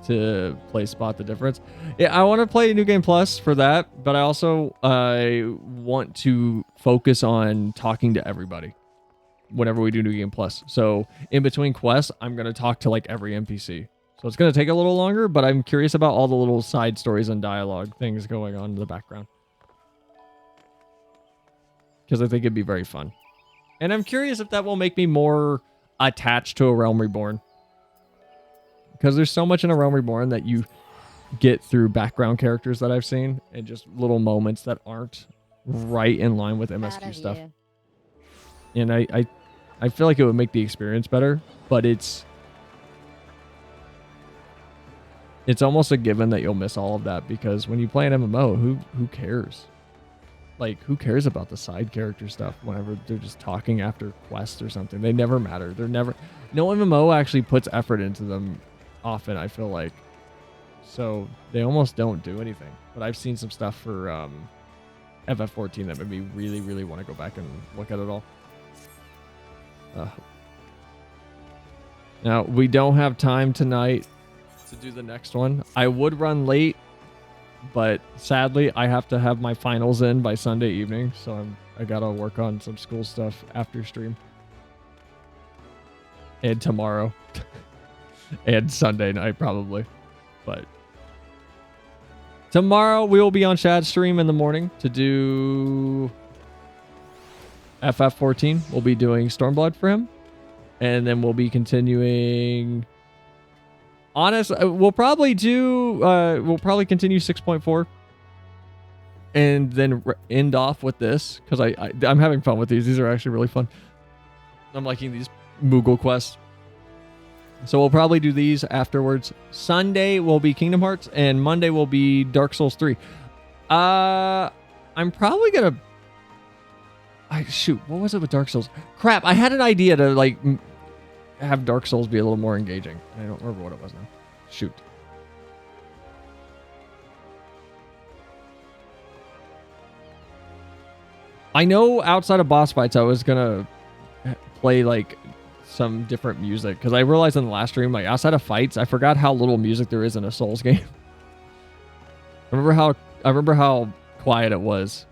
to play Spot the Difference. Yeah, I want to play New Game Plus for that, but I also want to focus on talking to everybody whenever we do New Game Plus. So in between quests, I'm going to talk to like every NPC. So it's going to take a little longer, but I'm curious about all the little side stories and dialogue things going on in the background. Because I think it'd be very fun. And I'm curious if that will make me more attached to A Realm Reborn. Because there's so much in A Realm Reborn that you get through background characters that I've seen and just little moments that aren't right in line with MSQ stuff. And I feel like it would make the experience better, but it's almost a given that you'll miss all of that, because when you play an MMO, who cares? Like, who cares about the side character stuff whenever they're just talking after quests or something? They never matter. No MMO actually puts effort into them often, I feel like. So they almost don't do anything. But I've seen some stuff for FF14 that made me really, really want to go back and look at it all. Now, we don't have time tonight to do the next one. I would run late, but sadly I have to have my finals in by Sunday evening, so I gotta work on some school stuff after stream. And tomorrow. And Sunday night probably. But tomorrow we will be on Shad's stream in the morning to do FF14. We'll be doing Stormblood for him. And then we'll be continuing. We'll probably continue 6.4. And then end off with this. Because I'm having fun with these. These are actually really fun. I'm liking these Moogle quests. So we'll probably do these afterwards. Sunday will be Kingdom Hearts. And Monday will be Dark Souls 3. I'm probably going to... shoot, what was it with Dark Souls? Crap, I had an idea to like have Dark Souls be a little more engaging. I don't remember what it was now. Shoot. I know outside of boss fights I was gonna play like some different music because I realized in the last stream, like outside of fights, I forgot how little music there is in a Souls game. I remember how quiet it was.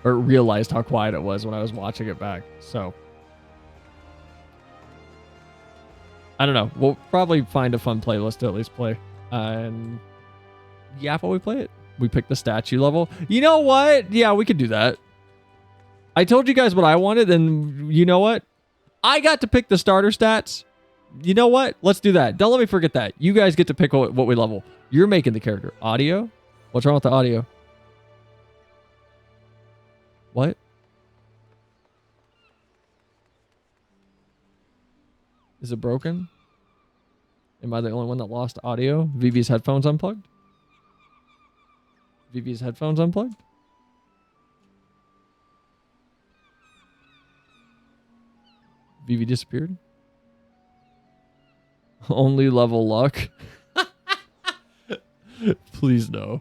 Or realized how quiet it was when I was watching it back. So I don't know. We'll probably find a fun playlist to at least play. And yeah, while we play it, we pick the statue level. You know what? Yeah, we could do that. I told you guys what I wanted, and you know what? I got to pick the starter stats. You know what? Let's do that. Don't let me forget that. You guys get to pick what we level. You're making the character. Audio? What's wrong with the audio? What? Is it broken? Am I the only one that lost audio? Vivi's headphones unplugged? Vivi's headphones unplugged? Vivi disappeared? Only level luck? Please no.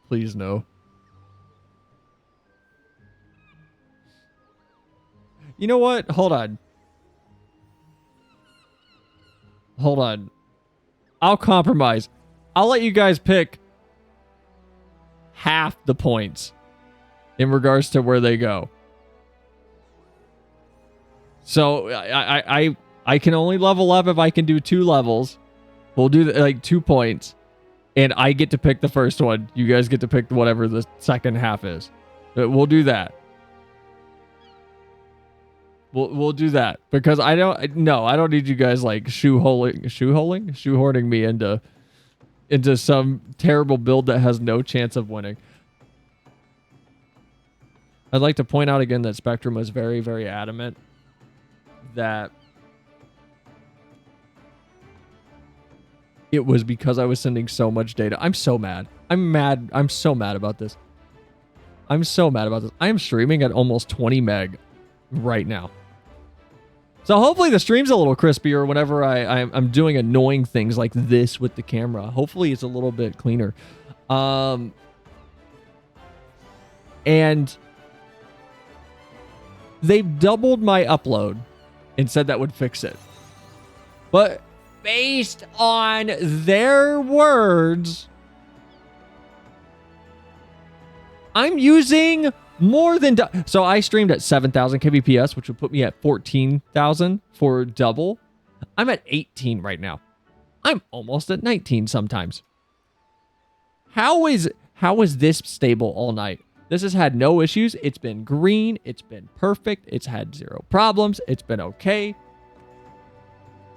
Please no. You know what? Hold on. Hold on. I'll compromise. I'll let you guys pick half the points in regards to where they go. So I can only level up if I can do 2 levels. We'll do like 2 points. And I get to pick the first one. You guys get to pick whatever the second half is. But we'll do that. We'll do that because I don't need you guys like shoehorning me into some terrible build that has no chance of winning. I'd like to point out again that Spectrum was very, very adamant that it was because I was sending so much data. I'm so mad. I'm mad. I'm so mad about this. I'm so mad about this. I am streaming at almost 20 meg right now. So hopefully the stream's a little crispier whenever I'm doing annoying things like this with the camera. Hopefully it's a little bit cleaner. And they've doubled my upload and said that would fix it. But based on their words, I'm using more than... So I streamed at 7,000 kbps, which would put me at 14,000 for double. I'm at 18 right now. I'm almost at 19 sometimes. How is this stable all night? This has had no issues. It's been green. It's been perfect. It's had 0 problems. It's been okay.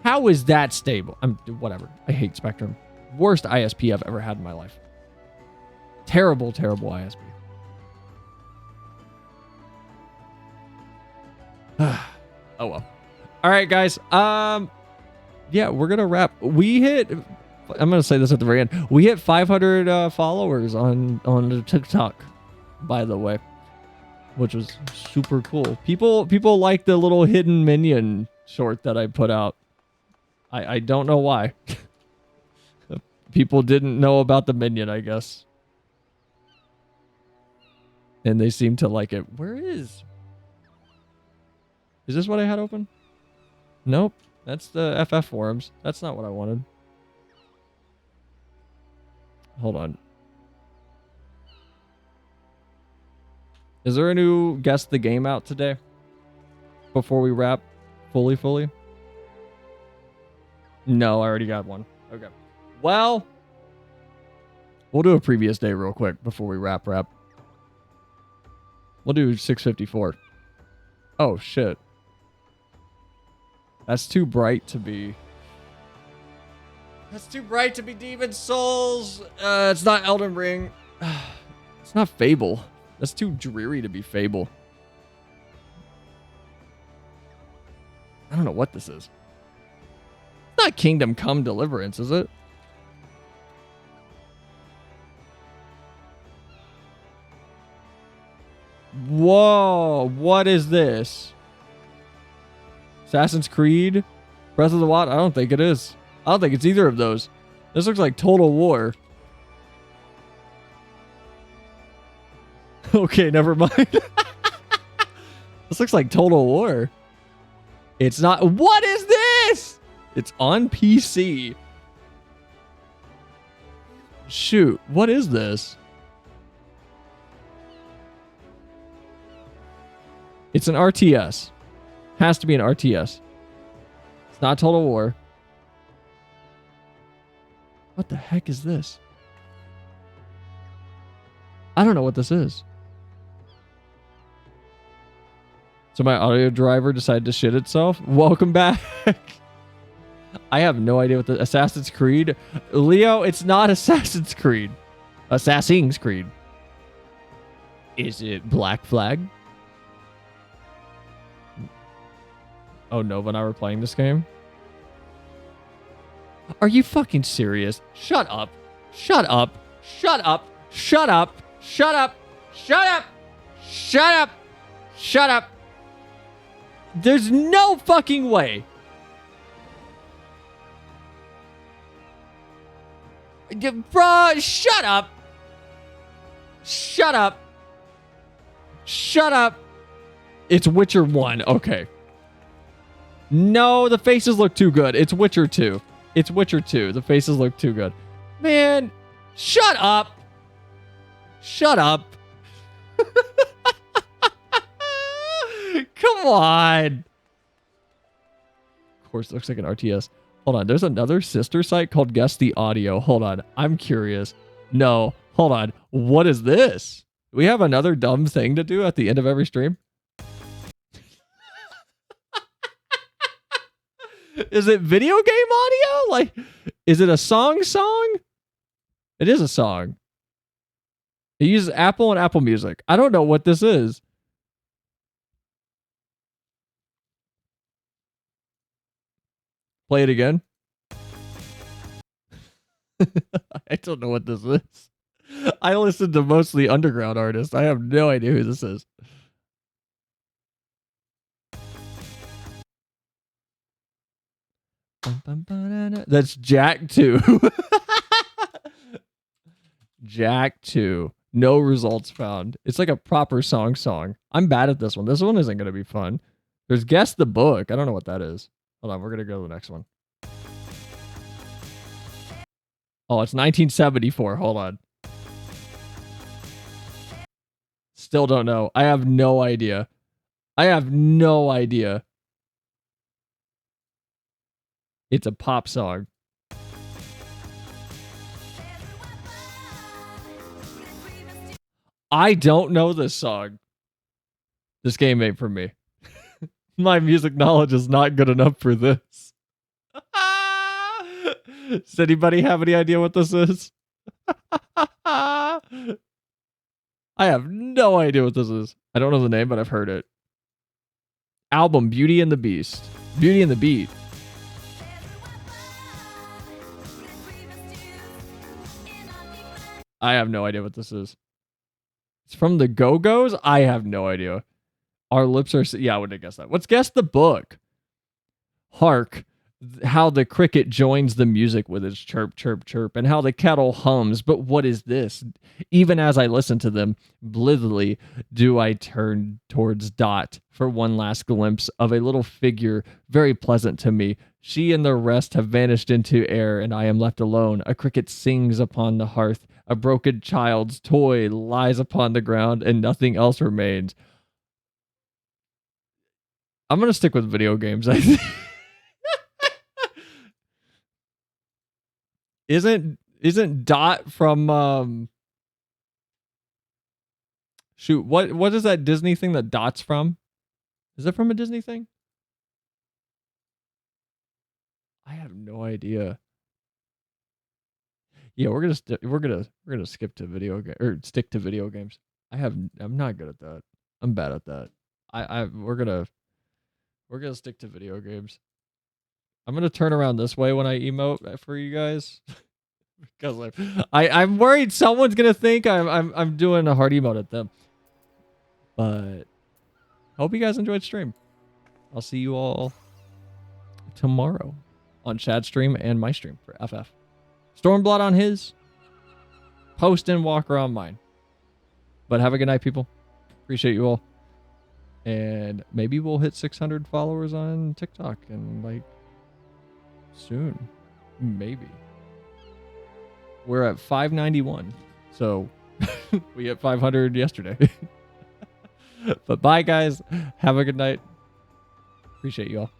How is that stable? Whatever. I hate Spectrum. Worst ISP I've ever had in my life. Terrible, terrible ISP. Oh well. All right, guys. Yeah, we're gonna wrap. We hit. I'm gonna say this at the very end. We hit 500 followers on the TikTok, by the way, which was super cool. People like the little hidden minion short that I put out. I don't know why. People didn't know about the minion, I guess, and they seem to like it. Where is this what I had open? Nope. That's the FF forums. That's not what I wanted. Hold on. Is there a new Guess the Game out today? Before we wrap fully? No, I already got one. Okay. Well, we'll do a previous day real quick before we wrap. We'll do 654. Oh, shit. That's too bright to be... That's too bright to be Demon Souls. It's not Elden Ring. It's not Fable. That's too dreary to be Fable. I don't know what this is. It's not Kingdom Come Deliverance, is it? Whoa, what is this? Assassin's Creed? Breath of the Wild? I don't think it is. I don't think it's either of those. This looks like Total War. Okay, never mind. This looks like Total War. It's not. What is this? It's on PC. Shoot, what is this? It's an RTS. Has to be an RTS. It's not Total War. What the heck is this? I don't know what this is. So my audio driver decided to shit itself. Welcome back. I have no idea what the Assassin's Creed. Leo, it's not Assassin's Creed. Assassin's Creed. Is it Black Flag? Oh, Nova and I were playing this game. Are you fucking serious? Shut up. Shut up. Shut up. Shut up. Shut up. Shut up. Shut up. Shut up. There's no fucking way. Bruh, shut up. Shut up. Shut up. It's Witcher 1. Okay. No, the faces look too good. It's Witcher 2. It's Witcher 2. The faces look too good. Man, shut up. Shut up. Come on. Of course, it looks like an RTS. Hold on. There's another sister site called Guess the Audio. Hold on. I'm curious. No. Hold on. What is this? Do we have another dumb thing to do at the end of every stream? Is it video game audio? Like, is it a song? It is a song. It uses Apple and Apple Music. I don't know what this is. Play it again. I don't know what this is. I listen to mostly underground artists. I have no idea who this is. That's Jack 2. Jack 2. No results found. It's like a proper song. I'm bad at this one. This one isn't going to be fun. There's Guess the Book. I don't know what that is. Hold on. We're going to go to the next one. Oh, it's 1974. Hold on. Still don't know. I have no idea. It's a pop song. I don't know this song. This game ain't for me. My music knowledge is not good enough for this. Does anybody have any idea what this is? I have no idea what this is. I don't know the name, but I've heard it. Album, Beauty and the Beast. Beauty and the Beat. I have no idea what this is. It's from the Go-Go's? I have no idea. Our lips are... Yeah, I wouldn't have guessed that. Let's guess the book. Hark, how the cricket joins the music with its chirp, chirp, chirp, and how the kettle hums. But what is this? Even as I listen to them, blithely do I turn towards Dot for one last glimpse of a little figure very pleasant to me. She and the rest have vanished into air, and I am left alone. A cricket sings upon the hearth. A broken child's toy lies upon the ground, and nothing else remains. I'm gonna stick with video games, I think. Isn't Dot from shoot, what is that Disney thing that Dot's from? Is it from a Disney thing? I have no idea. Yeah, we're gonna skip to video game or stick to video games. I'm not good at that. I'm bad at that. We're gonna stick to video games. I'm gonna turn around this way when I emote for you guys. Because I'm worried someone's gonna think I'm doing a hard emote at them. But hope you guys enjoyed stream. I'll see you all tomorrow on Chad's stream and my stream for FF. Stormblood on his, Post and Walker on mine. But have a good night, people. Appreciate you all. And maybe we'll hit 600 followers on TikTok and like soon. Maybe. We're at 591. So we hit 500 yesterday. But bye, guys. Have a good night. Appreciate you all.